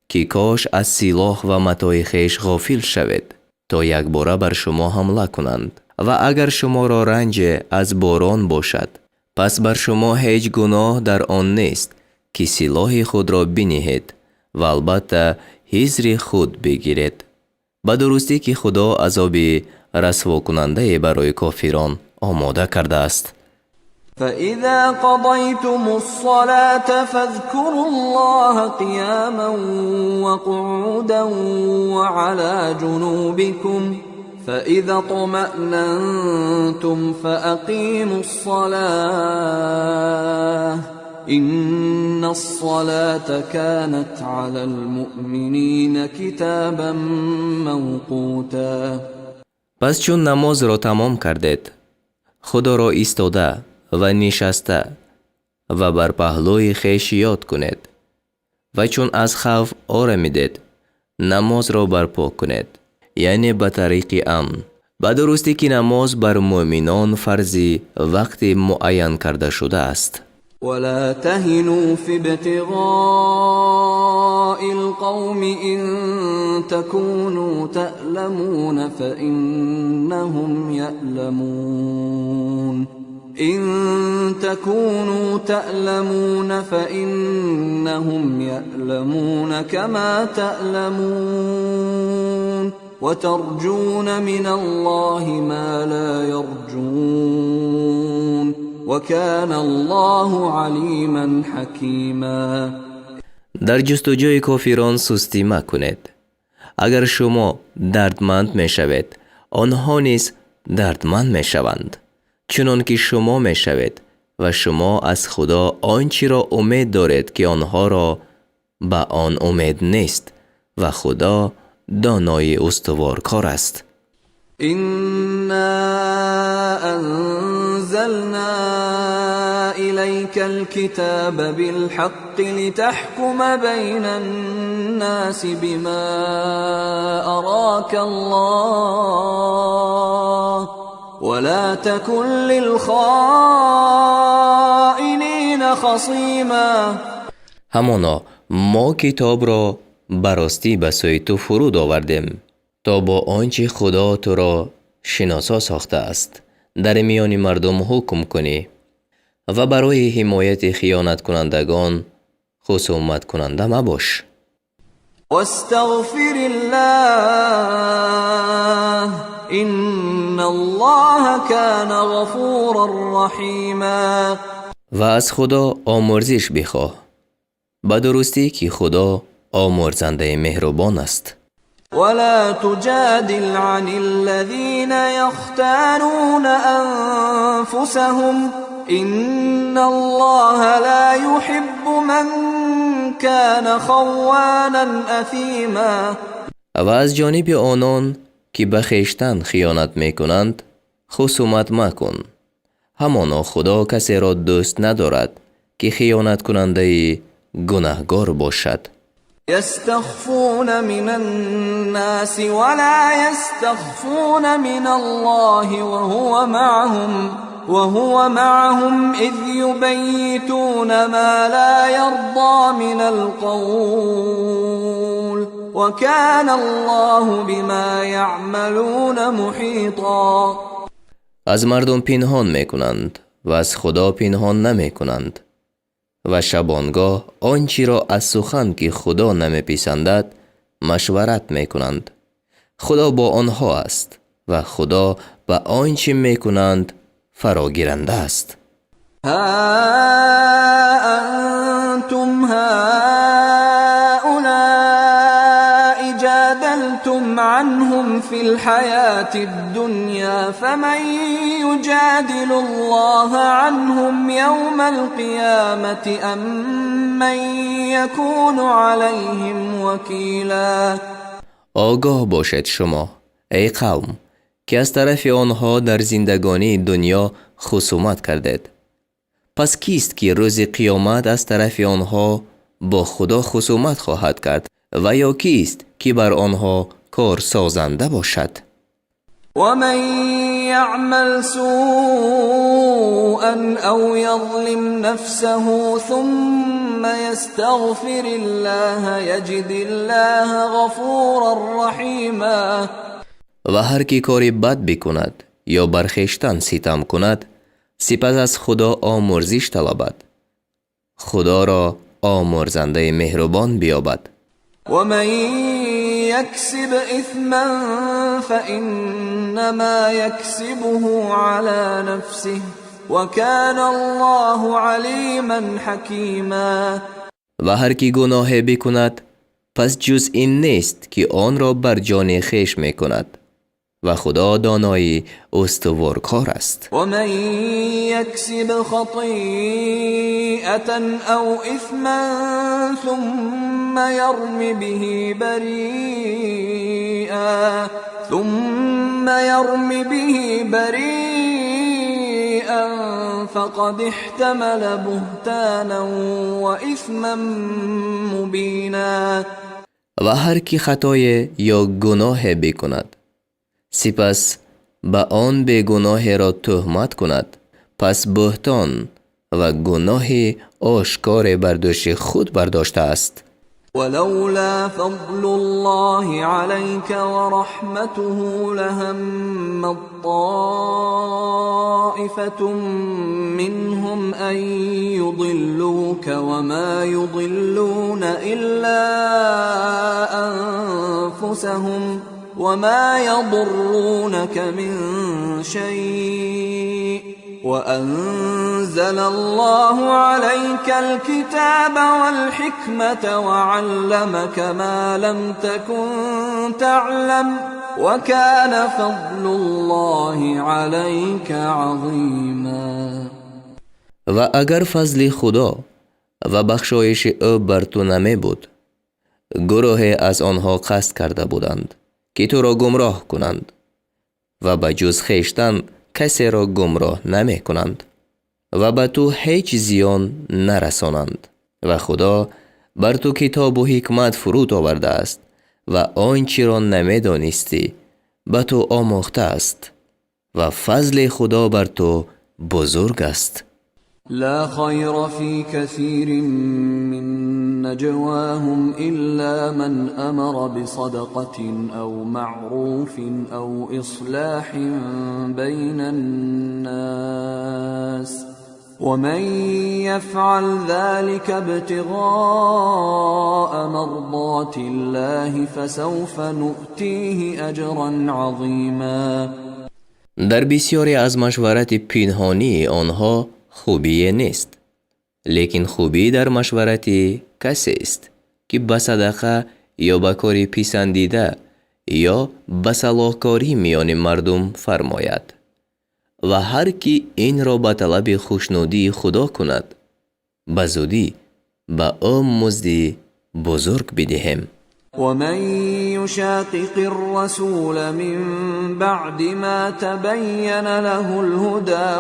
که کاش از سلاح و متاع خویش غافل شوید تا یک باره بر شما حمله کنند. و اگر شما را رنج از باران باشد پس بر شما هیچ گناه در آن نیست که سلاح خود را بنهید و البته حذر خود بگیرید. به درستی که خدا عذاب رسوا کننده برای کافران آماده کرده است. فَإِذَا قَضَيْتُمُ الصَّلَاةَ فَاذْكُرُوا اللَّهَ قِيَامًا وَقُعُودًا وَعَلَى جُنُوبِكُمْ فَإِذَا اطْمَأْنَنْتُمْ فَأَقِيمُوا الصَّلَاةَ إِنَّ الصَّلَاةَ كَانَتْ عَلَى الْمُؤْمِنِينَ كِتَابًا مَوْقُوتًا. پس چون نماز را تمام کردید، خدا را ایستاده و نشسته و بر پهلوی خویش یاد کنید و چون از خوف آرمیدید نماز را برپا کنید، یعنی به طریق امن. به درستی که نماز بر مؤمنان فرضی وقت معین کرده شده است. ولا تهنوا في ابتغاء القوم إن تكونوا تألمون فإنهم يألمون كما تألمون وترجون من الله ما لا يرجون وكان الله عليما حكيما. در جستجوی کافران سستی مکنید. اگر شما دردمند می شوید آنها نیز دردمند می شوند، چنان که شما می شوید و شما از خدا آنچه را امید دارید که آنها را به آن امید نیست و خدا دانای استوارکار است. إنا أنزلنا إليك الكتاب بالحق لتحكم بين الناس بما أراك الله ولا تكن للخائنين خصيما. همانا ما کتاب را براستی به سوی تو فرود آوردیم تا با آنچه خدا تو را شناسا ساخته است در میان مردم حکم کنی و برای حمایت خیانت کنندگان خصومت کننده مباش. واستغفر الله إن الله كان غفورا رحيما. و از خدا آمرزش بخواه. به درستی که خدا آمرزنده مهربان است. ولا تجادل عن الذين يختانون أنفسهم إن الله لا يحب من كان خوانا أثيما. و از جانب آنان که به خویشتن خیانت میکنند خصومت مکن. همانا خدا کسی را دوست ندارد که خیانت کننده گناهگار باشد. يستخفون من الناس ولا يستخفون من الله وهو معهم إذ يبيتون ما لا يرضى من القول وكان الله بما يعملون محيطا. از مردم پنهان میکنند و از خدا پنهان نمیکنند و شبانگاه آنچه را از سخن که خدا نمیپسندد مشورت میکنند. خدا با آنها است و خدا به آنچه میکنند فراگیرنده است. ها انتم هؤلاء جادلتم عنهم في الحياة الدنيا فمن يجادل الله عنهم يوم القيامة أم من يكون عليهم وكيلا. آگاه باشد شما ای قوم که از طرف آنها در زندگانی دنیا خصومت کردید. پس کیست که روز قیامت از طرف آنها با خدا خصومت خواهد کرد و یا کیست که بر آنها کار سازنده باشد؟ ومن يعمل سوءا أو يظلم نفسه ثم يستغفر الله يجد الله غفورا رحيما. و هر کی کاری بد بکند یا بر خویشتن ستم کند سپس از خدا آمرزش طلبد خدا را آمرزنده مهربان بیابد. ومن يكسب إثما فإنما يكسبه على نفسه وكان الله عليما حكيما. و هر کی گناه بکند پس جز این نیست که آن را بر جان خویش میکند و خدا دانای استوارکار است. ومن يكسب خطيئة أو إثما ثم يرم به بريئا فقد احتمل بهتانا وإثما مبينا. و هر کی خطای یا گناه بکند سپس به آن به گناه را تهمت کند پس بهتان و گناه آشکار بر دوش خود برداشته است. ولولا فضل الله عليك ورحمته لهم طائفة منهم أن يضلوك وما يضلون إلا أنفسهم وما يضرونك من شيء وأنزل الله عليك الكتاب والحكمة وعلمك ما لم تكن تعلم وكان فضل الله عليك عظيما. و اگر فضل خدا و بخشایش او بر تو نمی بود گروه از آنها قصد کرده بودند که تو را گمراه کنند و به جز خویشتن کسی را گمراه نمی کنند و به تو هیچ زیان نرسانند و خدا بر تو کتاب و حکمت فرود آورده است و آنچه را نمی دانستی به تو آموخته است و فضل خدا بر تو بزرگ است. لا خير في كثير من نجواهم إلا من أمر بصدقة أو معروف أو إصلاح بين الناس ومن يفعل ذلك ابتغاء مرضات الله فسوف نؤتيه اجرا عظیما. در بسیاری از مشورت پنهانی آنها خوبی نیست. لیکن خوبی در مشورت کسی است که به صدقه یا به کاری پسندیده یا به صلاحکاری میان مردم فرماید و هر کی این را به طلب خوشنودی خدا کند به زودی به او مزدی بزرگ بدهیم. ومن يشاقق الرسول من بعد ما تبين له الهدى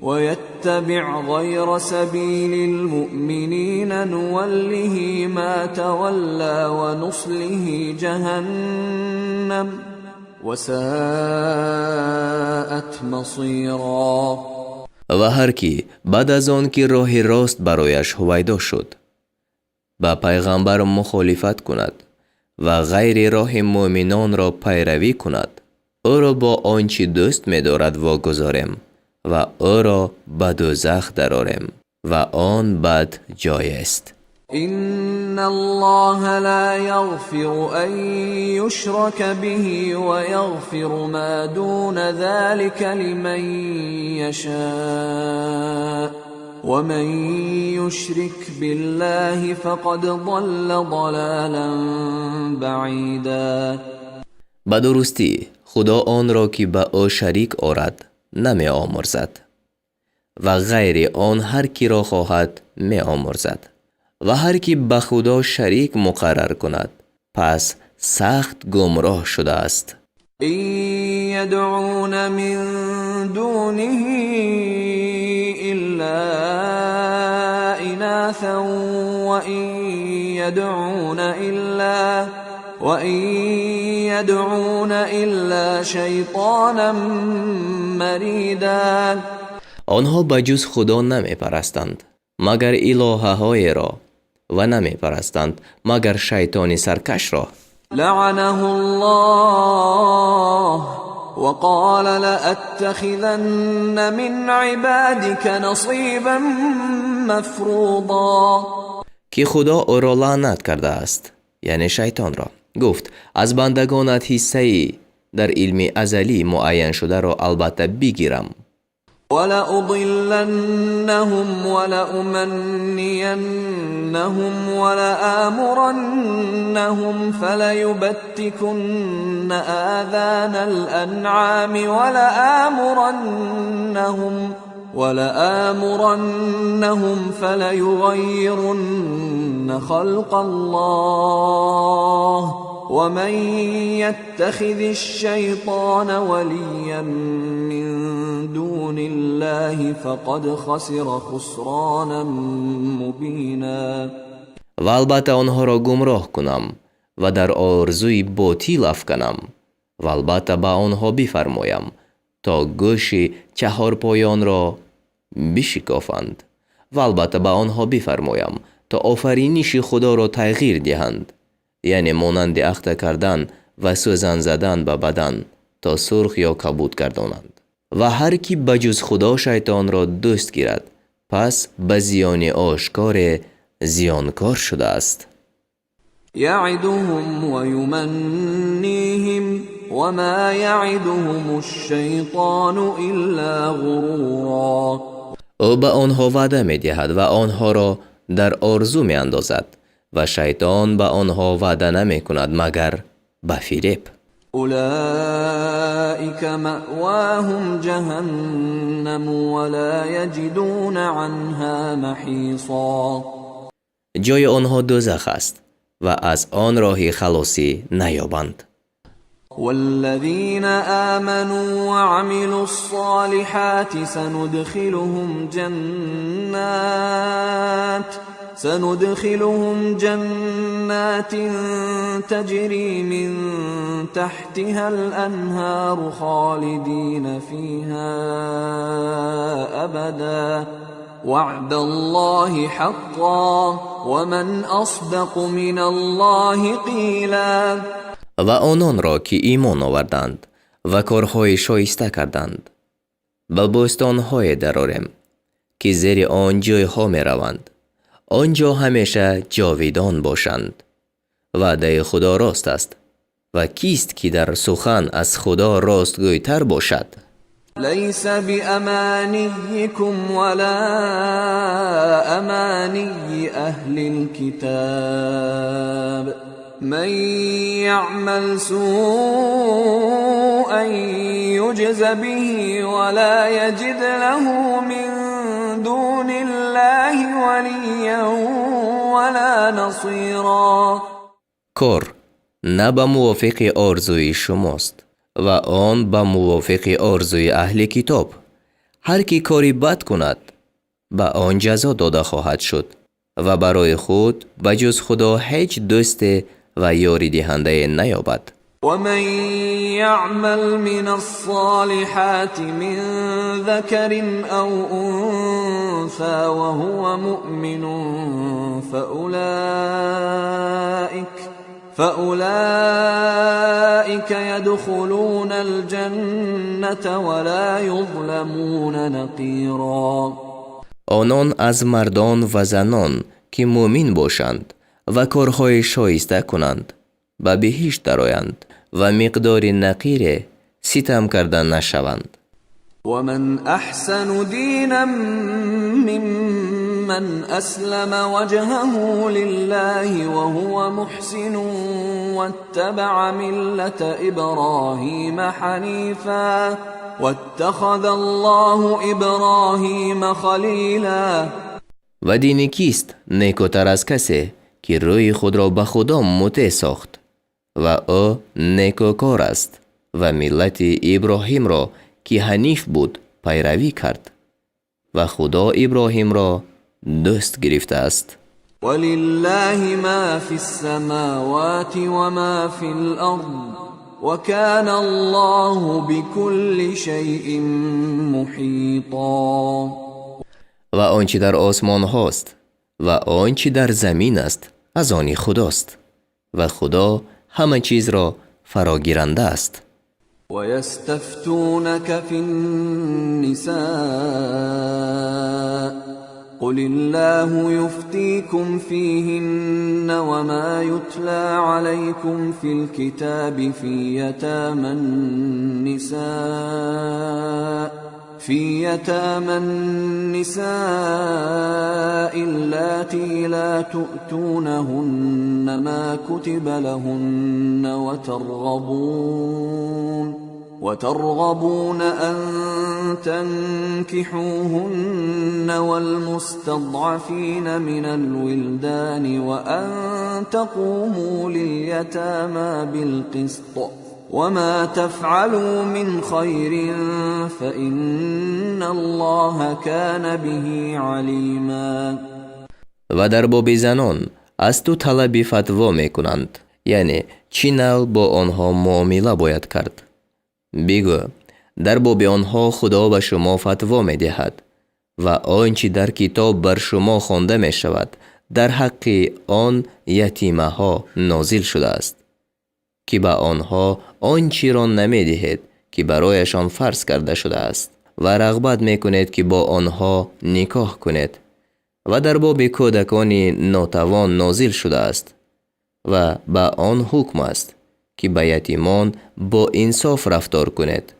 ويتبع غير سبيل المؤمنين نوله ما تولى ونصله جهنم وساءت مصيرا. و هر کی بعد از آن که راه راست برایش هویدا شد با پیغمبر مخالفت کند و غیر راه مؤمنان را پیروی کند او را با آنچه دوست می دارد واگذاریم و او را به دوزخ درآریم و آن بد جای است. إن الله لا يغفر أن يشرك به ويغفر ما دون ذلك لمن يشاء ومن يشرك بالله فقد ضل ضلالا بعيدا. به درستی خدا آن را که به او شریک آورد نمی آمرزد و غیر آن هر کی را خواهد می آمرزد و هر کی به خدا شریک مقرر کند پس سخت گمراه شده است. این یدعون من دونه الا اناثا وَإِن يَدْعُونَ إِلَّا شَيْطَانًا مَرِيدًا. آنها بجز خدا نمی پرستند مگر الهه های را و نمی پرستند مگر شیطان سرکش را. لعنه الله وقال لأتخذن من عبادك نصيبا مفروضا. که خدا او را لعنت کرده است یعنی شیطان را. گفت از بندگانت حصه‌ای در علم ازلی معین شده را البته بگیرم. وَلَأُضِلَّنَّهُمْ وَلَأُمَنِّيَنَّهُمْ وَلَآمُرَنَّهُمْ فَلَيُبَتِّكُنَّ آذَانَ الْأَنْعَامِ وَلَآمُرَنَّهُمْ فَلَيُغَيِّرُنَّ خَلْقَ اللَّهِ وَمَنْ يَتَّخِذِ الشَّيْطَانَ وَلِيًّا مِّن دُونِ اللَّهِ فَقَدْ خَسِرَ خُسْرَانًا مُبِينًا. و البته آنها را گمراه کنم و در آرزوی باطل افکنم و البته به آنها بفرمایم تا گوش چهارپایان را بشکافند و البته به آنها بفرمایم تا آفرینش خدا را تغییر دهند یعنی مانند اخته کردن و سوزن زدن به بدن تا سرخ یا کبود گردانند. و هر کی بجز خدا شیطان را دوست گیرد پس به زیان آشکار زیانکار شده است. یعدهم و یمنیهم وما یعدهم الشیطان الا غرورا. او به آنها وعده می دهد و آنها را در آرزو می اندازد و شیطان به آنها وعده نمی کند مگر به فریب. اولئک مأواهم جهنم ولا یجدون عنها محیصا. جای آنها دوزخ است و از آن راه خلاصی نیابند. والذین آمنوا وعملوا الصالحات سندخلهم جنات تجری من تحتها الانهار خالدین فیها ابدا وعد الله حقا ومن اصدق من الله قیلا. و آنان را که ایمان آوردند و کارهای شایسته کردند. به بوستانهای درآرم که زیر آن جایها می روند. آنجا همیشه جاویدان باشند. وعده خدا راست است و کیست که در سخن از خدا راستگویتر باشد؟ ليس بأمانيكم ولا أماني أهل الكتاب من يعمل سوءا يجز به ولا يجد له من دون الله وليا ولا نصيرا. کار نه به موافق آرزوی شماست و آن به موافق آرزوی اهل کتاب. هر کی کاری بد کند به آن جزا داده خواهد شد و برای خود به جز خدا هیچ دوست و یاری دهنده نیابد. ومن يعمل من الصالحات من ذكر أو أنثى وهو مؤمن فأولئك يدخلون الجنة ولا يظلمون نقيرا. آنان از مردان و زنان که مؤمن باشند و کارهای شایسته کنند به بهشت درآیند و مقدار نقیر ستم کرده نشوند. ومن أحسن دينا ممن أسلم وجهه لله وهو محسن واتبع ملة إبراهيم حنيفا واتخذ الله إبراهيم خليلا. و دین کیست نیکوتر از کسی که روی خود را به خدا مطیع ساخت و او نیکوکار است و ملت ابراهیم را که حنیف بود پیروی کرد و خدا ابراهیم را دوست گرفته است. ولله ما فی السماوات و ما فی الارض وكان الله بكل شيء محيطا. و آنچه در آسمان هاست و آنچه در زمین است از آن خداست و خدا همه چیز را فراگیرنده است. ويستفتونك في النساء قل الله يفتيكم فيهن وما يتلى عليكم في الكتاب في يتامى النساء اللاتي لا تؤتونهن ما كتب لهن وترغبون أن تنكحوهن والمستضعفين من الولدان وأن تقوموا لليتامى بالقسط وما تفعلوا من خير فإن الله كان به عليما. و در باب زنان از تو طلب فتوا می کنند، یعنی چی نوع با آنها معامله باید کرد. بگو در باب آنها خدا به شما فتوا می دهد و آنچه در کتاب بر شما خوانده می شود در حق آن یتیمه ها نازل شده است که به آنها آنچه را نمی دهید که برایشان فرض کرده شده است و رغبت می کنید که با آنها نکاح کنید. و در باب کودکان ناتوان نازل شده است و به آن حکم است که به یتیمان با انصاف رفتار کنید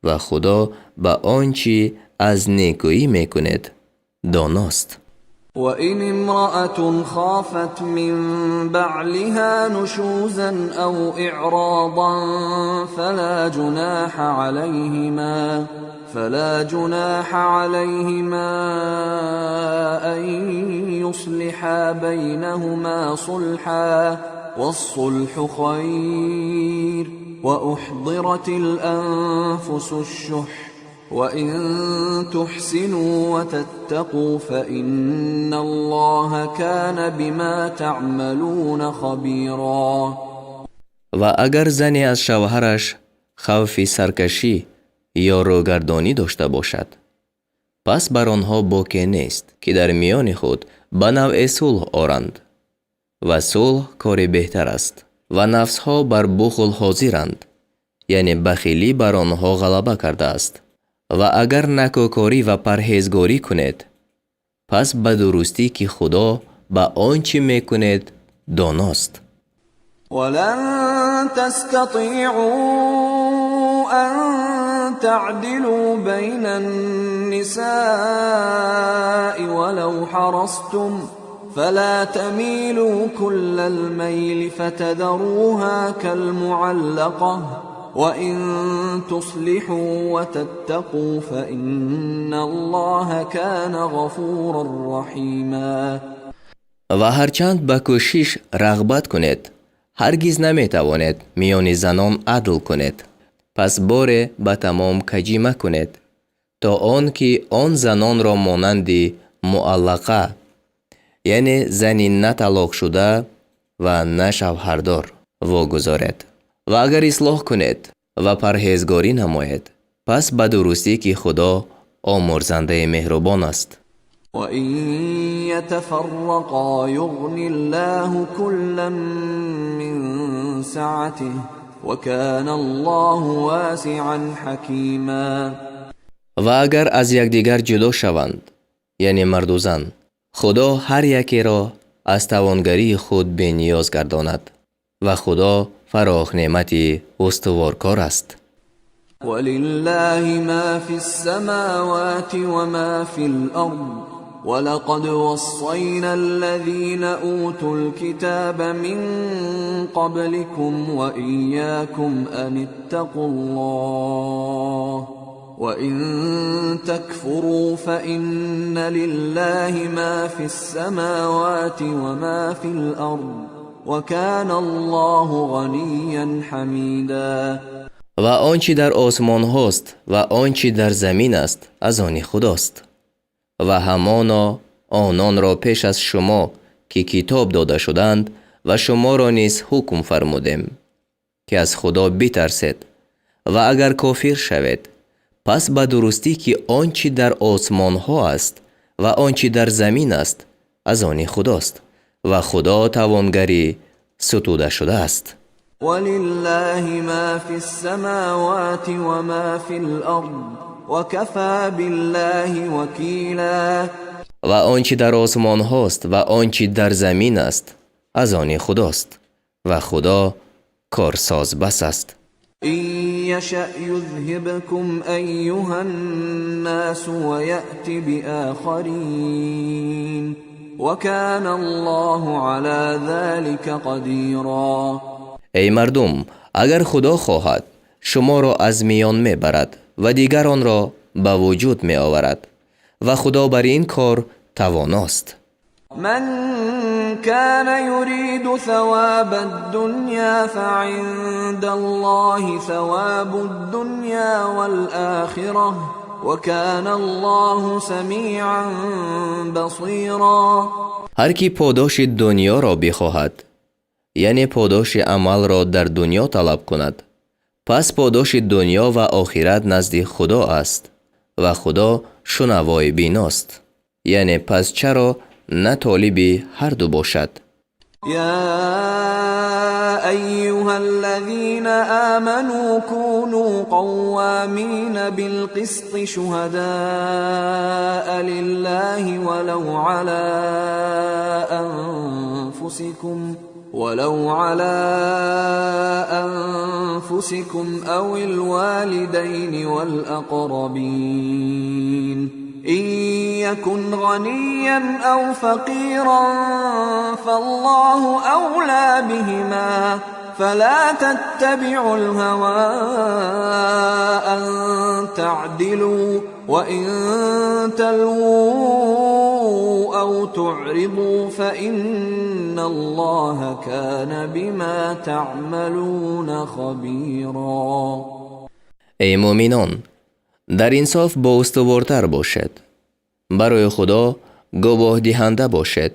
و خدا به آنچه از نیکویی می کنید داناست. وإن امرأة خافت من بعلها نشوزا أو إعراضا فلا جناح عليهما أن يصلحا بينهما صلحا والصلح خير وأحضرت الأنفس الشح وإن تحسنوا وتتقوا فإن الله كان بما تعملون خبيرا. و اگر زنی از شوهرش خوف سرکشی یا روگردانی داشته باشد، پس بر آنها باکی نیست که در میان خود به نوع صلح آرند و صلح کار بهتر است و نفسها بر بخل حاضرند. یعنی بخیلی بر آنها غلبه کرده است. و اگر نکوکاری و پرهیزگاری کنید، پس به درستی که خدا به آنچه میکند داناست. ولن تستطيعوا أن تعدلوا بين النساء ولو حرصتم فلا تميلوا كل الميل فتذروها كالمعلقة وإن تصلحوا وتتقوا فإن الله كان غفورا رحيما. و هرچند به کوشش رغبت کنید، هرگز نمیتوانید میان زنان عدل کنید. پس باره به تمام کجی مکنید تا آن که آن زنان را مانند معلقه، یعنی زنی نه طلاق شده و نه شوهردار واگذارید. و اگر اصلاح کنید و پرهیزگاری نمایید، پس به درستی که خدا آمرزنده مهربان است. وَإِن يَتَفَرَّقَا يُغْنِ اللَّهُ كُلًّا مِّن سَعَتِهِ وَكَانَ اللَّهُ وَاسِعًا حَكِيمًا. و اگر از یکدیگر جدا شوند، یعنی مرد و زن، خدا هر یکی را از توانگری خود به نیاز گرداند و خدا فراخ نعمتی استوارکار است. وَلِلَّهِ مَا فِي السَّمَاوَاتِ وَمَا فِي الْأَرْضِ وَلَقَدْ وَصَّيْنَا الَّذِينَ أُوتُوا الْكِتَابَ مِنْ قَبْلِكُمْ وَإِيَّاكُمْ أَنِ اتَّقُوا اللَّهَ وَإِن تَكْفُرُوا فَإِنَّ لِلَّهِ مَا فِي السَّمَاوَاتِ وَمَا فِي الْأَرْضِ وَكَانَ اللَّهُ غَنِيًّا حَمِيدًا. و آنچه در آسمان هاست و آنچه در زمین است از آن خداست. و همانا آنان را پیش از شما که کتاب داده شدند و شما را نیز حکم فرمودیم که از خدا بترسید. و اگر کافر شوید، پس به درستی که آنچه در آسمان ها است و آنچه در زمین است از آن خداست و خدا توانگری ستوده شده است. وَلِلَّهِ مَا فِي السَّمَاوَاتِ وَمَا فِي الْأَرْضِ وَكَفَى بِاللَّهِ وَكِيلًا. و آنچه در آسمان هاست و آنچه در زمین است از آن خداست و خدا کارساز بس است. إِن يَشَأْ يُذْهِبْكُمْ أَيُّهَا النَّاسُ وَيَأْتِ بِآخَرِينَ وَكَانَ اللَّهُ عَلَى ذَلِكَ قَدِيرًا. ای مردم، اگر خدا خواهد شما را از میان می برد و دیگران را به وجود می آورد و خدا بر این کار تواناست. من كان يريد ثواب الدنيا فعند الله ثواب الدنيا والآخرة وكان الله سميعا بصيرا. هر کی پاداش دنیا را بخواهد، یعنی پاداش عمل را در دنیا طلب کند، پس پاداش دنیا و آخرت نزد خدا است و خدا شنوای بیناست. یعنی پس چرا نه طالب هر دو باشد. يا أيها الذين آمنوا كونوا قوامين بالقسط شهداء لله ولو على أنفسكم أو الوالدين والأقربين إن يكن غنيا أو فقيرا فالله أولى بهما فلا تتبعوا الهوى أن تعدلوا وإن تلووا أو تعرضوا فإن الله كان بما تعملون خبيرا. ای مؤمنان، در انصاف با استوارتر باشد. برای خدا گواه دهنده باشد.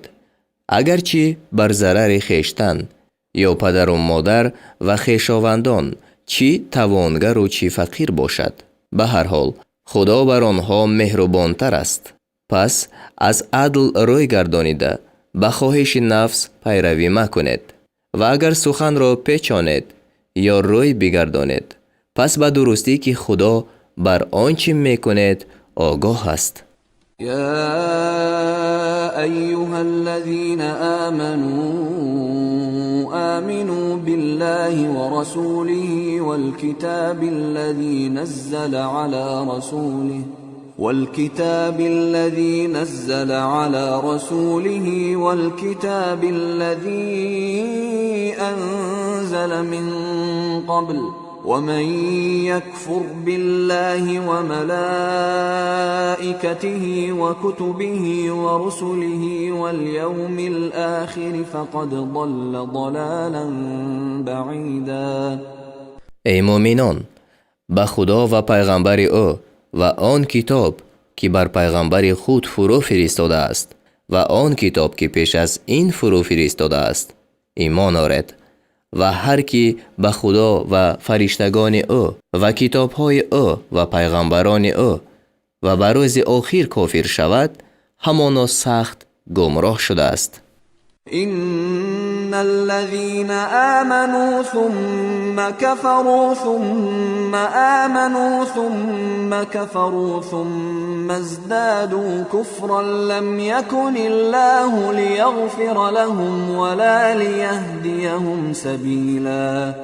اگرچه بر ضرر خویشتن یا پدر و مادر و خویشاوندان چی توانگر و چی فقیر باشد، به هر حال خدا بر آنها مهربانتر است. پس از عدل روی گردانیده به خواهش نفس پیروی مکنید و اگر سخن را پیچانید یا روی بگردانید، پس به درستی که خدا بر آنچه میکند آگاه است. يا أيها الذين آمنوا بالله ورسوله والكتاب الذي نزل على رسوله والكتاب الذي أنزل من قبل ومن يكفر بالله وملائكته وكتبه ورسله واليوم الآخر فقد ضل ضلالا بعيدا. ای مؤمنان، به خدا و پیغمبر او و آن کتاب که بر پیغمبر خود فرو فرستاده است و آن کتاب که پیش از این فرو فرستاده است ایمان آورد و هر کی به خدا و فرشتگان او و کتاب‌های او و پیغمبران او و بر روز آخر کافر شود همانا سخت گمراه شده است. إن الذين آمنوا ثم كفروا ثم آمنوا ثم كفروا ثم ازدادوا كفرا لم يكن الله ليغفر لهم ولا ليهديهم سبيلا.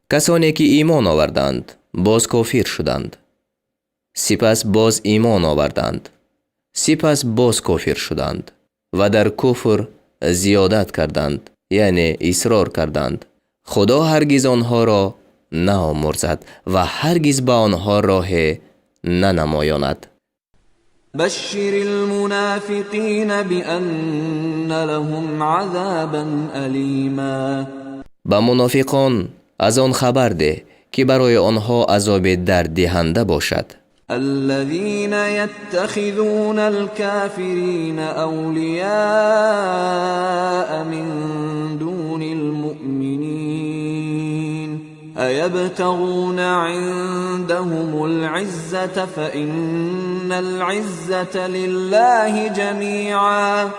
کسانی که ایمان آوردند باز کافر شدند، سپس باز ایمان آوردند، سپس باز کافر شدند و در کفر زیادت کردند، یعنی اصرار کردند. خدا هرگز آنها را نآمرزد و هرگز به آنها راه ننمایاند. بشر المنافقین بأن لهم عذابا ألیما. به منافقان از آن خبر ده که برای آنها عذاب درددهنده باشد. الذين يتخذون الكافرين أولياء من دون المؤمنين أيبتغون عندهم العزة فإن العزة لله جميعا.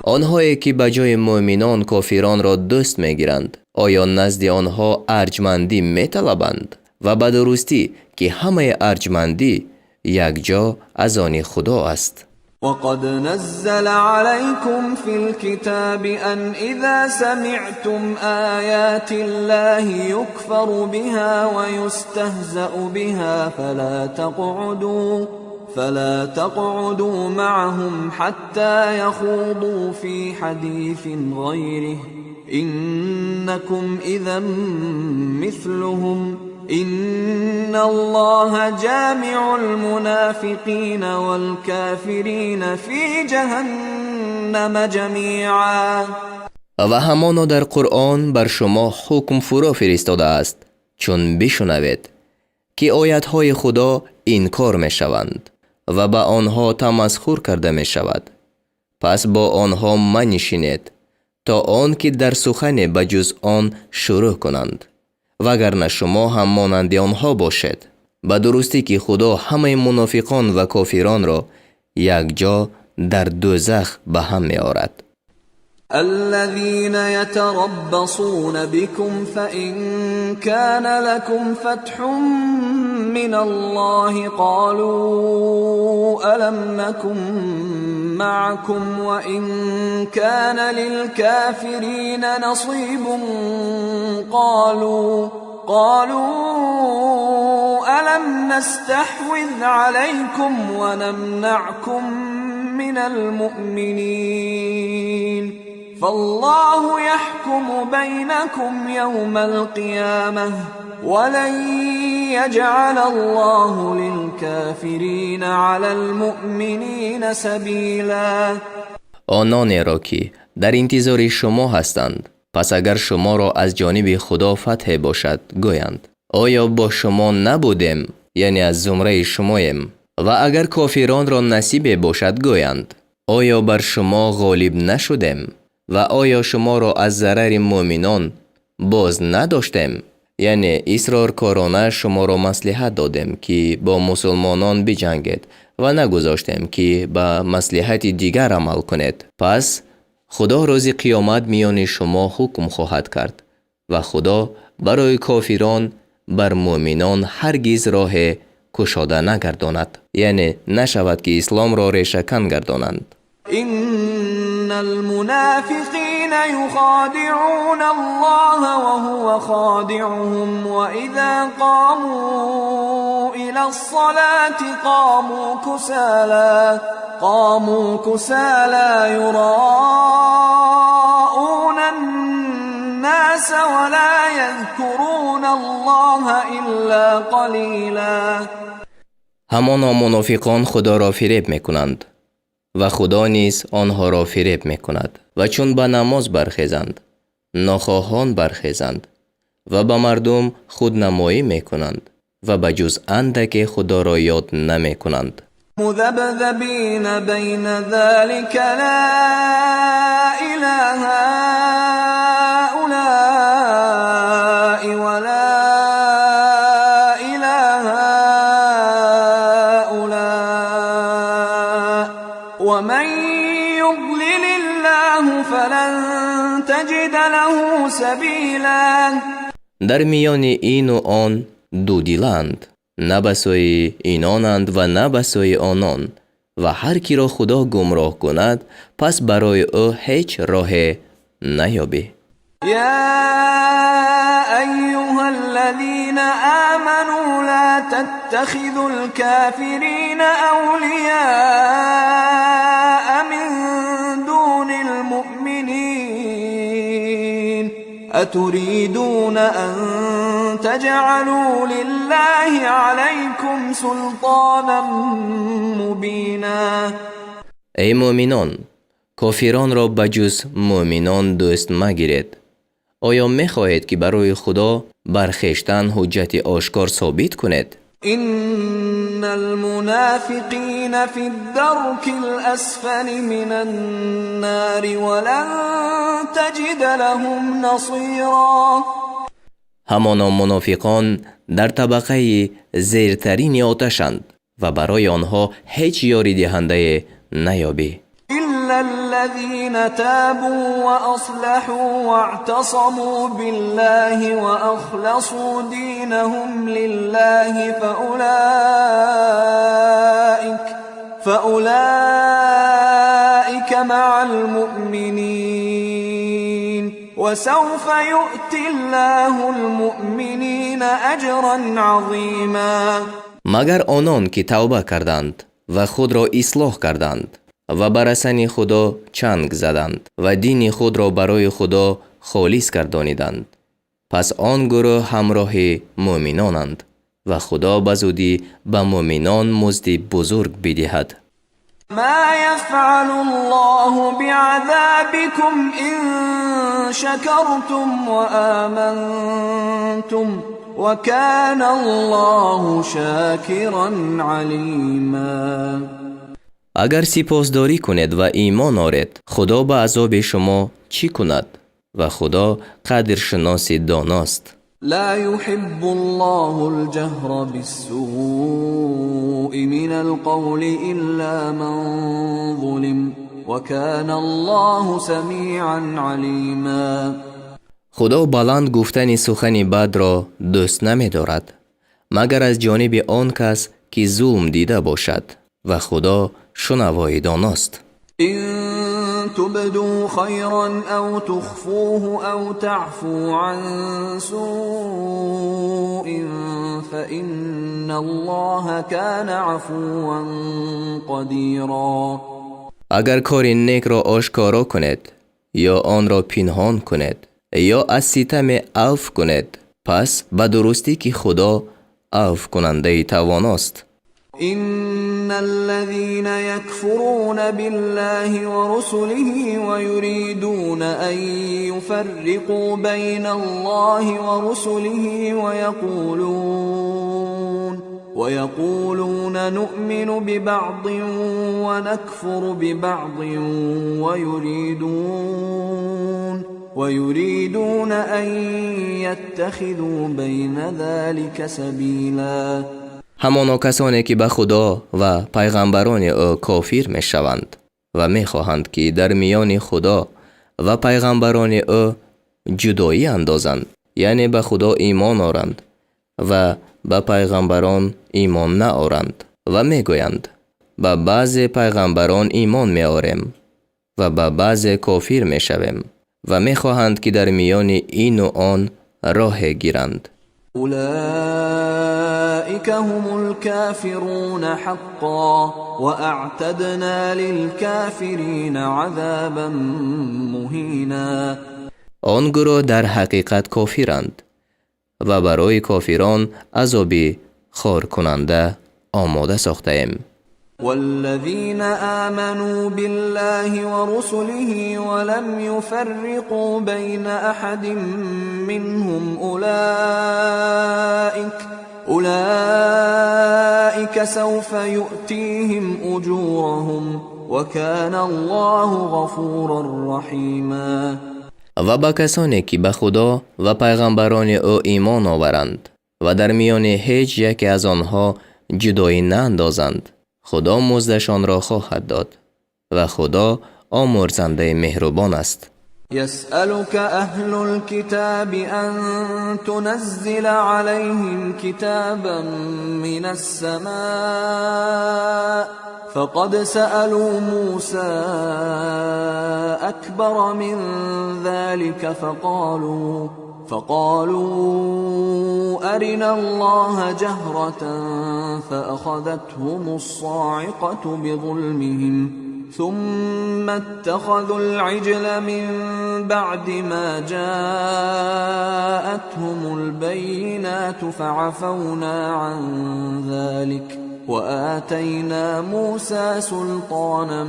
آنهایی که به جای مؤمنان کافران را دوست میگیرند آیا نزد آنها ارجمندی میطلبند؟ و به درستی که همه ارجمندی یک جا از آن خدا است. وقد نزل عليكم في الكتاب أن إذا سمعتم آيات الله يكفر بها ويستهزأ بها فلا تقعدوا معهم حتى يخوضوا في حديث غيره إنكم إذا مثلهم إن الله جامع المنافقين والكافرين في جهنم جميعا. و همانا در قرآن بر شما حکم فرا فرستاده است چون بشنوید که آیاتهای خدا انکار می شوند و به آنها تمسخر کرده می شود، پس با آنها منشینید تا آن که در سخن بجز آن شروع کنند، وگرنه شما هم مانند آنها باشد. به درستی که خدا همه منافقان و کافران را یک جا در دوزخ به هم می آورد. الذين يتربصون بكم فإن كان لكم فتح من الله قالوا ألم نكن معكم وإن كان للكافرين نصيب قالوا ألم نستحوذ عليكم ونمنعكم من المؤمنين فالله يحكم بينكم يوم القيامة ولن يجعل الله للكافرين على المؤمنين سبيلا. آنانی را که در انتظار شما هستند، پس اگر شما را از جانب خدا فتح باشد گویند آیا با شما نبودیم، یعنی از زمره شماییم. و اگر کافران را نصیب باشد گویند آیا بر شما غالب نشدیم و آیا شما را از ضرر مؤمنان باز نداشتیم، یعنی اصرارکارانه شما را مصلحت دادیم که با مسلمانان بجنگید و نگذاشتیم که به مصلحت دیگر عمل کنید. پس خدا روز قیامت میان شما حکم خواهد کرد و خدا برای کافران بر مؤمنان هرگز راه کشاده نگرداند، یعنی نشود که اسلام را ریشه‌کن گردانند. إن المنافقين يخادعون الله وهو خادعهم وإذا قاموا إلى الصلاة قاموا كسالى يراءون الناس ولا يذكرون الله إلا قليلا. همانا منافقان خدا را فریب میکنند و خدا نیز آنها را فریب میکند و چون به نماز برخیزند ناخواهان برخیزند و به مردم خودنمایی میکنند و به جز اندک خدا را یاد نمیکنند. مذبذبین بین ذلك لا اله هؤلاء ولا اله هؤلاء ومن يضلل الله فلن تجد له سبیلا. در میان این و آن دو دیلند، نه به سوی اینانند و نه به سوی آنان، و هر کی را خدا گمراه کند پس برای او هیچ راه نیابی. يا أيها الذين آمنوا لا تتخذوا الكافرين أولياء من دون المؤمنين أتريدون أن تجعلوا لله عليكم سلطانا مبينا. ای مؤمنان، کافران را بجز مؤمنان دوست مگیرید. آیا می‌خواهید که برای خدا بر خویشتن حجت آشکار ثابت کنید؟ إن المنافقين في الدرك الأسفل من النار ولن تجد لهم نصيرا. همانا منافقان در طبقه زیرترین آتشند و برای آنها هیچ یاری دهنده نیابی. إلا الذين تابوا وأصلحوا واعتصموا بالله وأخلصوا دينهم لله فأولئك مع المؤمنين وسوف يؤتي الله المؤمنين أجرا عظيما. مگر آنان که توبه کردند و خود را اصلاح کردند و بر رسن خدا چنگ زدند و دین خود را برای خدا خالص گردانیدند، پس آن گروه همراه مؤمنانند و خدا بزودی به مؤمنان مزد بزرگ بدهد. ما يفعل الله بعذابكم إن شكرتم وآمنتم وكان الله شاكرا عليما. اگر سپاسداری کنید و ایمان آرید، خدا به عذاب شما چی کند؟ و خدا قدرشناس داناست. لا يحب الله الجهر بالسوء من القول إلا من ظلم وكان الله سميعا عليما. خدا بلند گفتن سخن بد را دوست نمی دارد مگر از جانب آن کس که ظلم دیده باشد و خدا شنوای داناست. إن تبدوا خيرا أو تخفوه أو تعفو عن سوء فإن الله كان عفوا قديرا. اگر کار نیک را آشکارا کنید یا آن را پنهان کنید یا از ستم عفو کنید، پس به درستی که خدا عفو کننده تواناست. إن الذين يكفرون بالله ورسله ويريدون أن يفرقوا بين الله ورسله ويقولون نؤمن ببعض ونكفر ببعض ويريدون أن يتخذوا بين ذلك سبيلا. همانا کسانی که به خدا و پیغمبران او کافر می شوند و می خواهند که در میان خدا و پیغمبران او جدایی اندازند، یعنی به خدا ایمان آورند و به پیغمبران ایمان نآورند و میگویند به بعض پیغمبران ایمان میآوریم و به بعض کافر میشویم و میخواهند که در میان این و آن راه گیرند. أولئك هم الكافرون حقا وأعتدنا للكافرين عذابا مهینا. آن گروه در حقیقت کافرند و برای کافران عذابی خار کننده آماده ساخته ایم. والذين آمنوا بالله ورسله ولم يفرقوا بين أحد منهم أولئك سوف يؤتيهم أجورهم وكان الله غفورا رحيما. و با کسانی که به خدا و پیغمبران او ایمان آورند و در میان هیچ یک از آنها جدایی ناندازند، خدا مزدشان را خواهد داد و خدا آمرزنده مهربان است. يسألك أهل الكتاب أن تنزل عليهم كتابا من السماء فقد سألوا موسى أكبر من ذلك فقالوا أرنا الله جهرة فأخذتهم الصاعقة بظلمهم ثم اتخذوا العجل من بعد ما جاءتهم البينات فعفونا عن ذلك وآتينا موسى سلطانا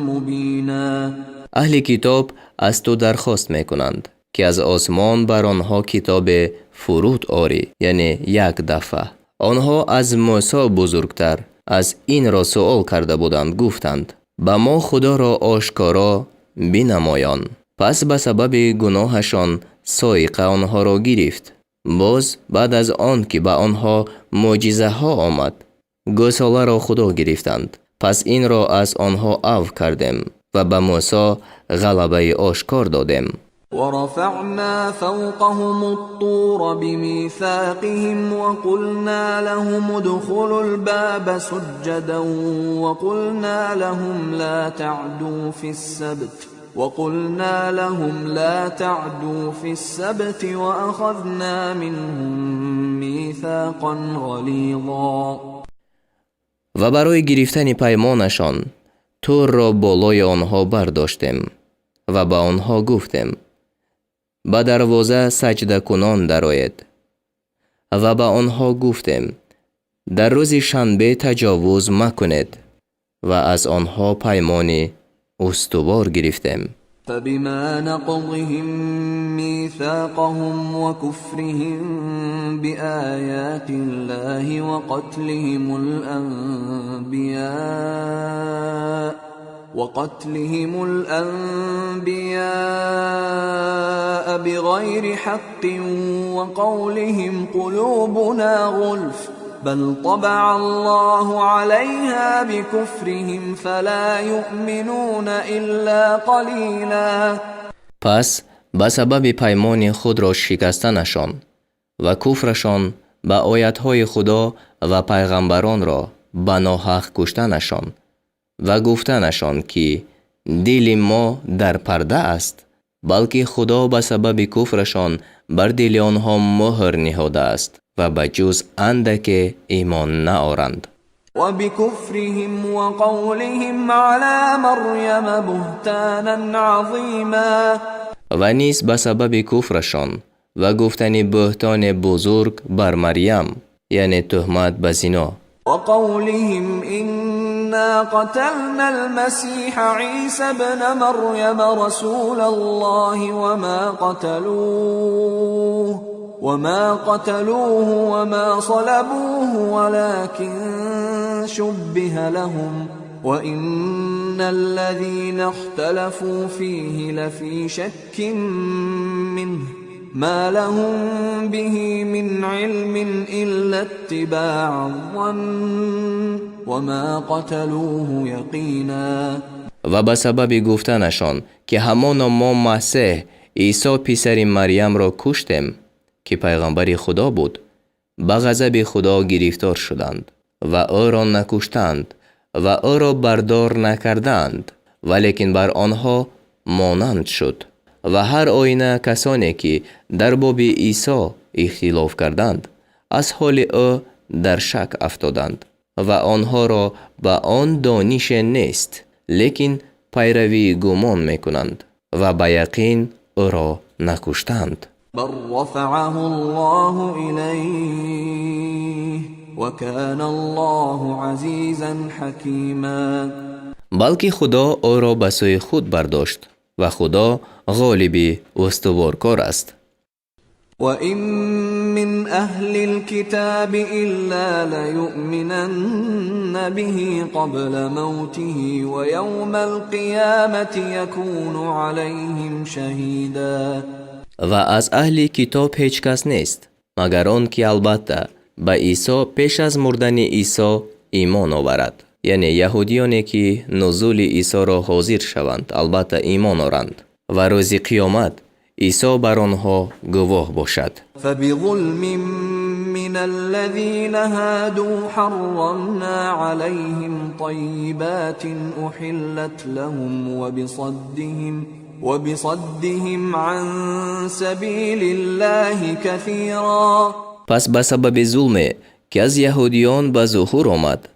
مبینا. اهل کتاب از تو درخواست میکنند که از آسمان بر آنها کتاب فرود آری، یعنی یک دفعه. آنها از موسی بزرگتر از این را سؤال کرده بودند، گفتند با ما خدا را آشکارا بینمایان. پس به سبب گناهشان صاعقه آنها را گرفت. باز بعد از آن که به آنها معجزه ها آمد، گوساله را خدا گرفتند. پس این را از آنها عفو کردیم و به موسی غلبه آشکار دادیم. ورفعنا فوقهم الطور بميثاقهم وقلنا لهم ادخلوا الباب سجدا وقلنا لهم لا تعدوا في السبت وأخذنا منهم ميثاقا غليظا. و برای گرفتن پیمانشان طور را بالای آنها برداشتیم و به آنها گفتیم به دروازه سجده کنان درآیید و به آنها گفتیم در روز شنبه تجاوز مکنید و از آنها پیمانی استوار گرفتیم. فبما نقضهم ميثاقهم وكفرهم بآيات الله وقتلهم الأنبياء بغير حق وقولهم قلوبنا غلف بل طبع الله عليها بكفرهم فلا يؤمنون إلا قليلا. پس به سبب پیمان خود را شکستنشان و کفرشان به آیتهای خدا و پیغمبران را به ناحق کشتنشان و گفتنشان که دل ما در پرده است، بلکه خدا به سبب کفرشان بر دل آنها مهر نهاده است و به جز اندک ایمان نآورند. و بکفرهم و قولهم علی مریم بهتانا عظیما. و نیز به سبب کفرشان و گفتن بهتان بزرگ بر مریم، یعنی تهمت به زنا. و قولهم إنا قتلنا المسيح عيسى ابن مريم رسول الله وما قتلوه وما صلبوه ولكن شبه لهم وإن الذين اختلفوا فيه لفي شك منه ما لهم به من علم إلا اتباع الظن وما قتلوه یقینا. و به سبب گفتنشان که همان ما مسیح عیسی پسر مریم را کشتیم که پیغمبر خدا بود، به غضب خدا گرفتار شدند و او را نکشتند و او را بردار نکردند، ولیکن بر آنها مانند شد. و هر آینه کسانی که در باب عیسی اختلاف کردند از حال او در شک افتادند و آنها را به آن دانش نیست، لیکن پیروی گمان میکنند و به یقین او را نکشتند. بل رفعه الله إليه وكان الله عزيزا حكيما. بلکه خدا او را به سوی خود برداشت و خدا غالب استوارکار است. وَإِن مِّنْ أَهْلِ الْكِتَابِ إِلَّا لَيُؤْمِنَنَّ بِهِ قَبْلَ مَوْتِهِ وَيَوْمَ الْقِيَامَةِ يَكُونُ عَلَيْهِمْ شَهِيدًا. و از اهل کتاب هیچ کس نیست مگر آن که البته به عیسی پیش از مردن عیسی ایمان آورد، یعنی یهودیانی که نزول عیسی را حاضر شوند البته ایمان آورند و روز قیامت عیسی بر آنها گواه باشد. فبظلم من الذين هادوا حرمنا عليهم طيبات أحلت لهم وبصدهم عن سبيل الله كثيرا. پس به سبب ظلم که از یهودیان به ظهور آمد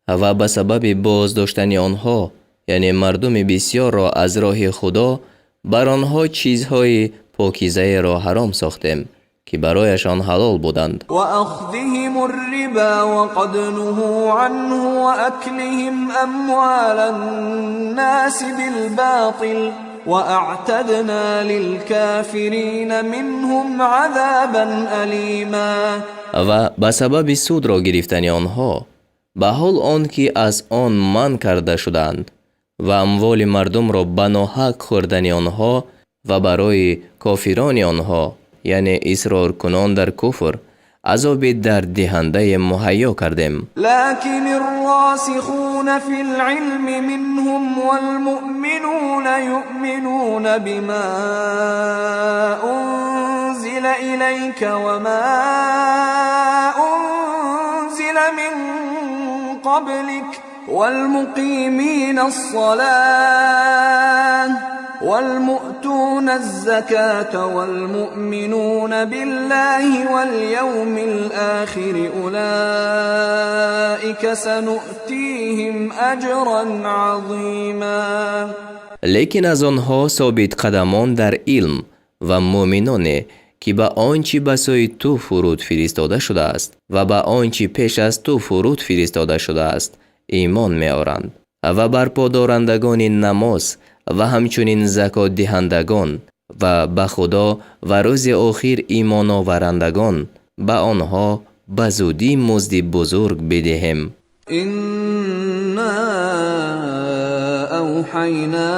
و به سبب باز داشتن آنها، یعنی مردم بسیار را از راه خدا، بر آنها چیزهای پاکیزه را حرام ساختیم که برایشان حلال بودند. و اخذهم الربا وقد نهوا عنه واكلهم اموال الناس بالباطل واعتدنا للكافرین منهم عذابا الیما. و به سبب سود را گرفتن آنها به حال آن که از آن من کرده شدند و اموال مردم را به ناحق خوردن آنها و برای کافران آنها، یعنی اصرار کنان در کفر، عذاب درد دهنده مهیا کردیم. لكن الراسخون في العلم منهم والمؤمنون يؤمنون بما انزل إليك وما انزل من قبلك والمقيمين الصلاة والمؤتون الزكاة والمؤمنون بالله واليوم الآخر أولئك سنؤتيهم أجرا عظيما. لیکن از آنها ثابت قدمان در علم و مؤمنان که به آنچه به سوی تو فرود فرستاده شده است و به آنچه پیش از تو فرود فرستاده شده است ایمان می‌آورند و بر پادارندگان نماز و همچنین زکات دهندگان و به خدا و روز آخر ایمان آورندگان به آنها به زودی مزد بزرگ بدهیم. إنا أوحينا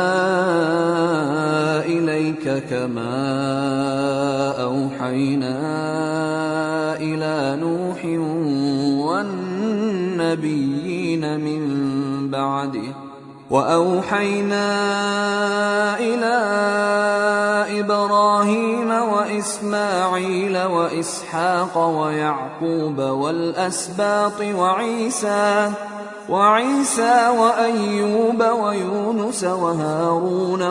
إليك كما أوحينا إلى نوح والنبيين من بعده وأوحينا إلى إبراهيم وإسماعيل وإسحاق ويعقوب والأسباط وعيسى وأيوب ويونس وهارون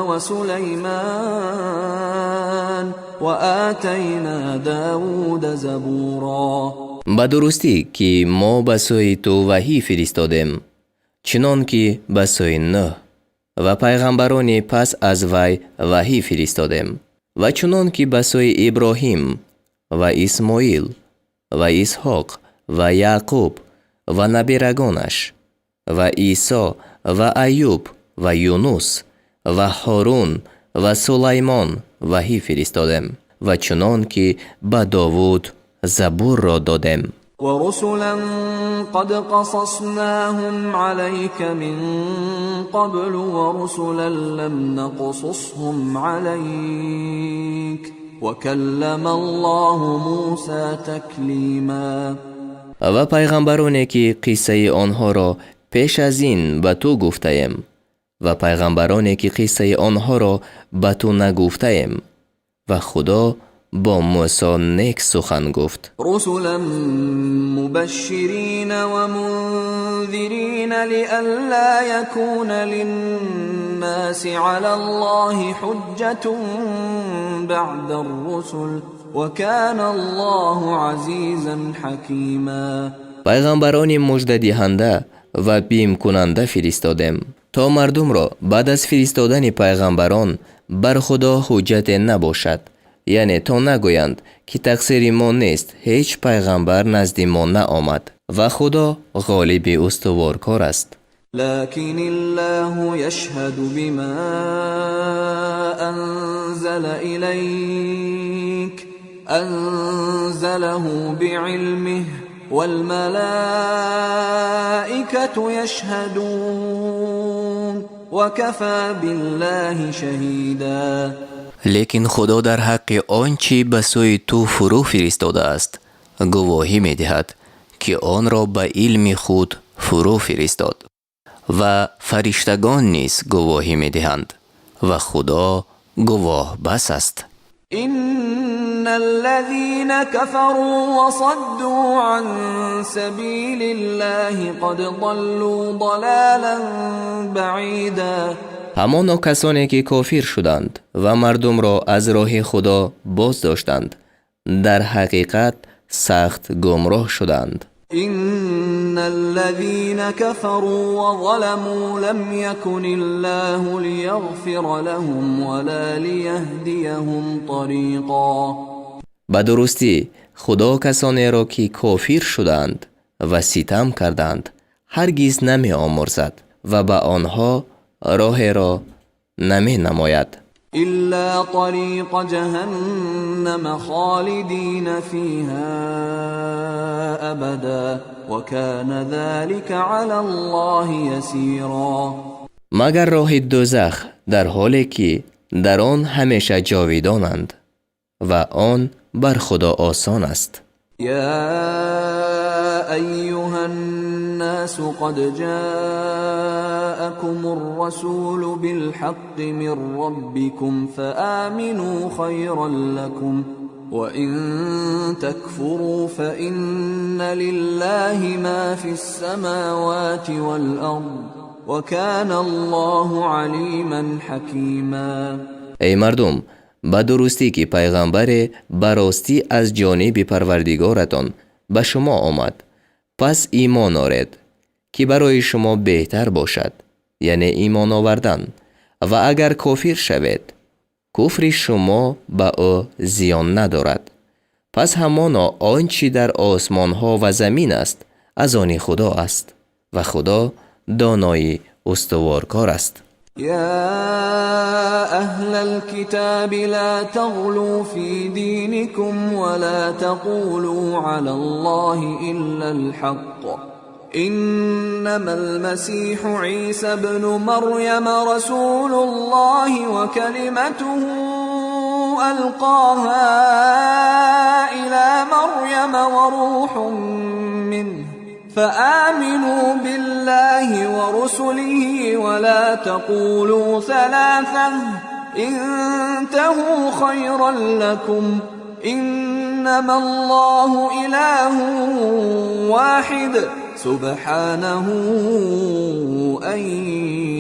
وسليمان وآتينا داود زبورا. به درستی که ما به سوی تو وحی فرستادیم، چنان که به سوی نوح و پیغمبران پس از وی وحی فرستادیم و چنان که به سوی ابراهیم و اسماعیل و اسحاق و یعقوب و نبیرگانش و عیسی و ایوب و یونس و هارون و سلیمان وحی فرستادیم و چنان که به داوود زبور را دادیم. ورسلا قد قصصناهم عليك من قبل ورسلا لم نقصصهم عليك وكلم الله موسى تكليما. و پیغمبرانی که قصه آنها را پیش از این به تو گفتیم و پیغمبرانی که قصه آنها را به تو نگفتیم و خدا با موسی نیک سخن گفت. رسلا مبشرین و منذرین لئلا یکون للناس علی الله حجة بعد الرسل وكان الله عزیزا حکیما. پیغمبران مژده دهنده و بیم کننده فرستادیم تا مردم را بعد از فرستادن پیغمبران بر خدا حجت نباشد، یعنی تا نگویند که تقصیر ما نیست، هیچ پیغمبر نزد ما نآمد و خدا غالب استوارکار است. لكن الله يشهد بما أنزل إليك أنزله بعلمه والملائكة يشهدون وكفى بالله شهيدا. لیکن خدا در حق آنچه به سوی تو فرو فرستاده است گواهی می دهد که آن را به علم خود فرو فرستاد و فرشتگان نیز گواهی می دهند و خدا گواه بس است. إن الذين كفروا وصدوا عن سبيل الله قد ضلوا ضلالا بعيدا. همان کسانی که کافر شدند و مردم را از راه خدا باز داشتند در حقیقت سخت گمراه شدند. إن الذين كفروا وظلموا لم يكن الله ليغفر لهم ولا ليهديهم طريقا. به درستی خدا کسانی را که کافر شدند و ستم کردند هرگز نمی آمرزد و به آنها راه را نمی نماید. إلا طريق جهنم خالدين فيها أبدا وكان ذلك على الله يسيرا. مگر راه دوزخ در حالی که در آن همیشه جاویدانند و آن بر خدا آسان است. يا أيها الناس قد جاءكم الرسول بالحق من ربكم فآمنوا خيرا لكم وإن تكفروا فإن لله ما في السماوات والأرض وكان الله عليما حكيما. ای مردم، به درستی که پیغمبر براستی از جانب پروردگارتان به شما آمد، پس ایمان آورید که برای شما بهتر باشد، یعنی ایمان آوردن، و اگر کافر شوید کفر شما به او زیان ندارد. پس همانا آنچه در آسمان ها و زمین است از آن خدا است و خدا دانای استوارکار است. يا أهل الكتاب لا تغلوا في دينكم ولا تقولوا على الله إلا الحق إنما المسيح عيسى ابن مريم رسول الله وكلمته ألقاها إلى مريم وروح منه فآمنوا بالله ورسله ولا تقولوا ثلاثة انتهوا خيرا لكم إنما الله إله واحد سبحانه أن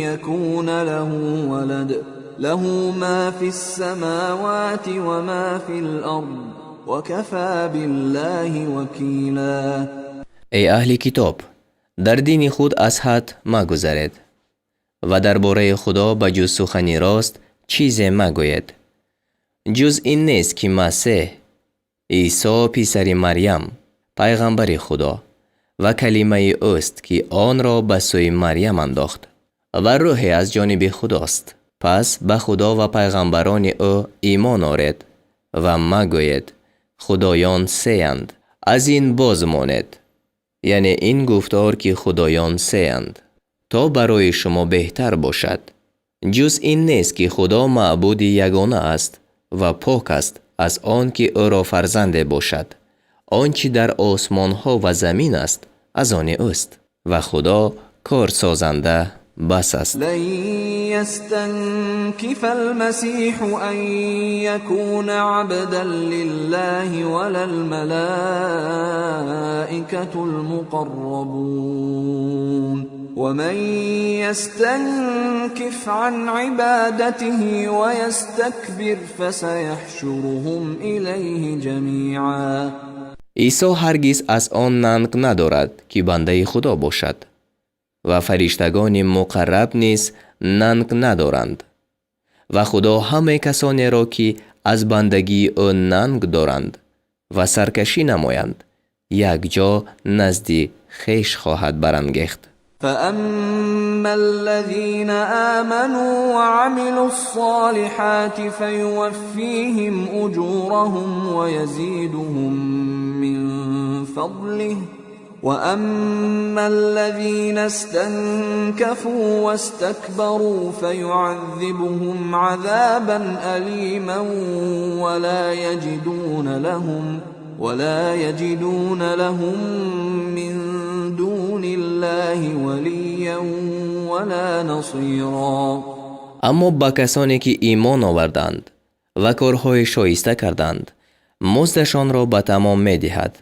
يكون له ولد له ما في السماوات وما في الأرض وكفى بالله وكيلا. ای اهل کتاب، در دین خود از حد مگذرید و درباره خدا به جز سخنی راست چیزی مگوید، جز این نیست که مسیح عیسی پسر مریم پیغمبر خدا و کلمه اوست که آن را به سوی مریم انداخت و روح از جانب خداست. پس به خدا و پیغمبران او ایمان آورید و مگوید خدایان سه‌اند. از این باز مانید، یعنی این گفتار که خدایان سه‌اند، تا برای شما بهتر باشد. جز این نیست که خدا معبود یگانه است و پاک است از آن که او را فرزند باشد. آنچه در آسمان ها و زمین است از آن اوست و خدا کار سازنده بس است. لن يستنكف المسيح أن يكون عبدا لله ولا الملائكة المقربون ومن يستنكف عن عبادته ويستكبر فسيحشرهم إليه جميعا. عیسی هرگز از آن ننگ ندارد که بنده خدا باشد و فرشتگان مقرب نیز ننگ ندارند و خدا همه کسانی را که از بندگی او ننگ دارند و سرکشی نمایند یک جا نزد خویش خواهد برانگیخت. فأما الذين آمنوا وعملوا الصالحات فيوفيهم أجورهم ويزيدهم من فضله وأما الذين استنكفوا واستكبروا فيعذبهم عذابا أليما ولا يجدون لهم من دون الله وليا ولا نصيرا. اما با کسانی که ایمان آوردند و کارهای شایسته کردند مزدشان را به تمام می دهد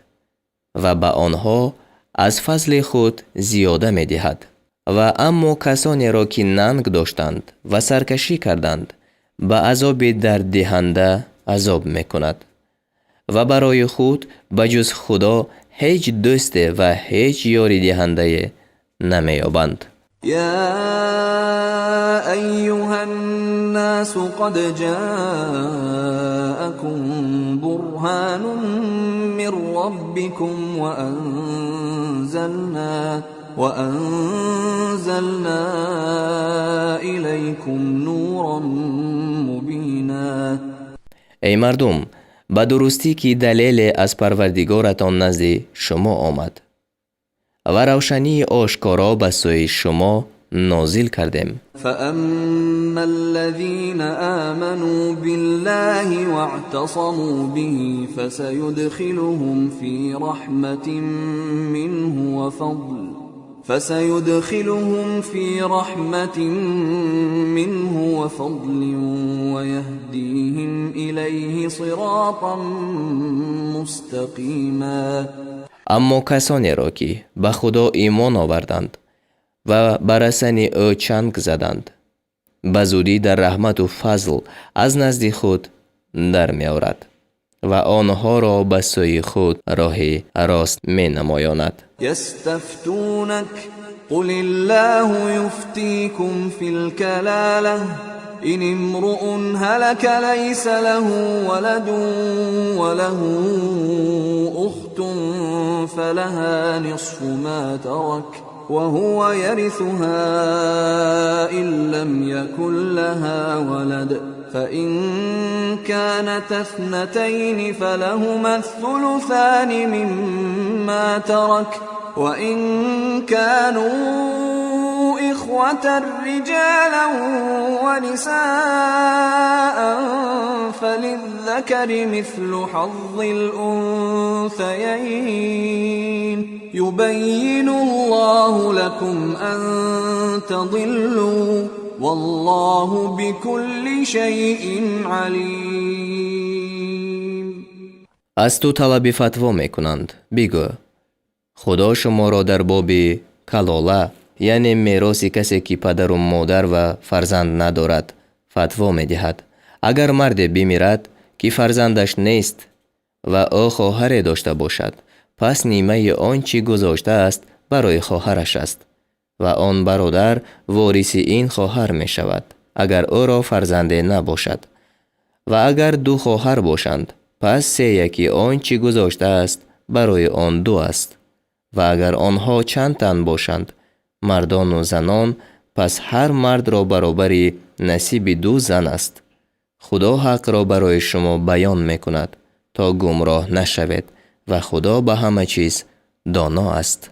و به آنها از فضل خود زیاده می دهد. و اما کسانی را که ننگ داشتند و سرکشی کردند به عذاب درد دهنده عذاب می کند و برای خود بجز خدا هیچ دوست و هیچ یاری دهنده نمی یابند. يا أيها الناس قد جاءكم برهان من ربكم وأنزلنا إليكم نورا مبينا. ای مردم، به درستی که دلیل از پروردگارتان نزد شما آمد و روشنی آشکارا به سوی شما نازل کردیم. فأما الذين آمنوا بالله واعتصموا به فسيدخلهم في رحمة منه وفضل ويهديهم إليه صراطا مستقيما. اما کسانی را که به خدا ایمان آوردند و بر سن او چنگ زدند به زودی در رحمت و فضل از نزد خود در می آورد و آنها را به سوی خود راه راست می نمایاند. يستفتونك قل الله يفتيكم في الكلالة إن امرؤ هلك ليس له ولد وله أخت فلها نصف ما ترك وهو يرثها إن لم يكن لها ولد فإن كانت اثنتين فلهما الثلثان مما ترك وإن كانوا إخوة رجالا ونساء فللذكر مثل حظ الأنثيين يبين الله لكم أن تضلوا والله بكل شيء عليم. از تو طلب فتوا میکنند. بگو خدا شما را در باب کلاله یعنی میراث کسی که پدر و مادر و فرزند ندارد فتوا میدهد. اگر مرد بمیرد که فرزندش نیست و او خواهر داشته باشد پس نیمه آنچه گذاشته است برای خواهرش است و آن برادر وارث این خواهر می شود اگر او را فرزنده نباشد و اگر دو خواهر باشند پس 3/1 آنچه گذاشته است برای آن 2 است و اگر آنها چند تن باشند مردان و زنان پس هر مرد را برابر نصیب 2 زن است. خدا حق را برای شما بیان می کند تا گمراه نشوید و خدا به همه چیز دانا است.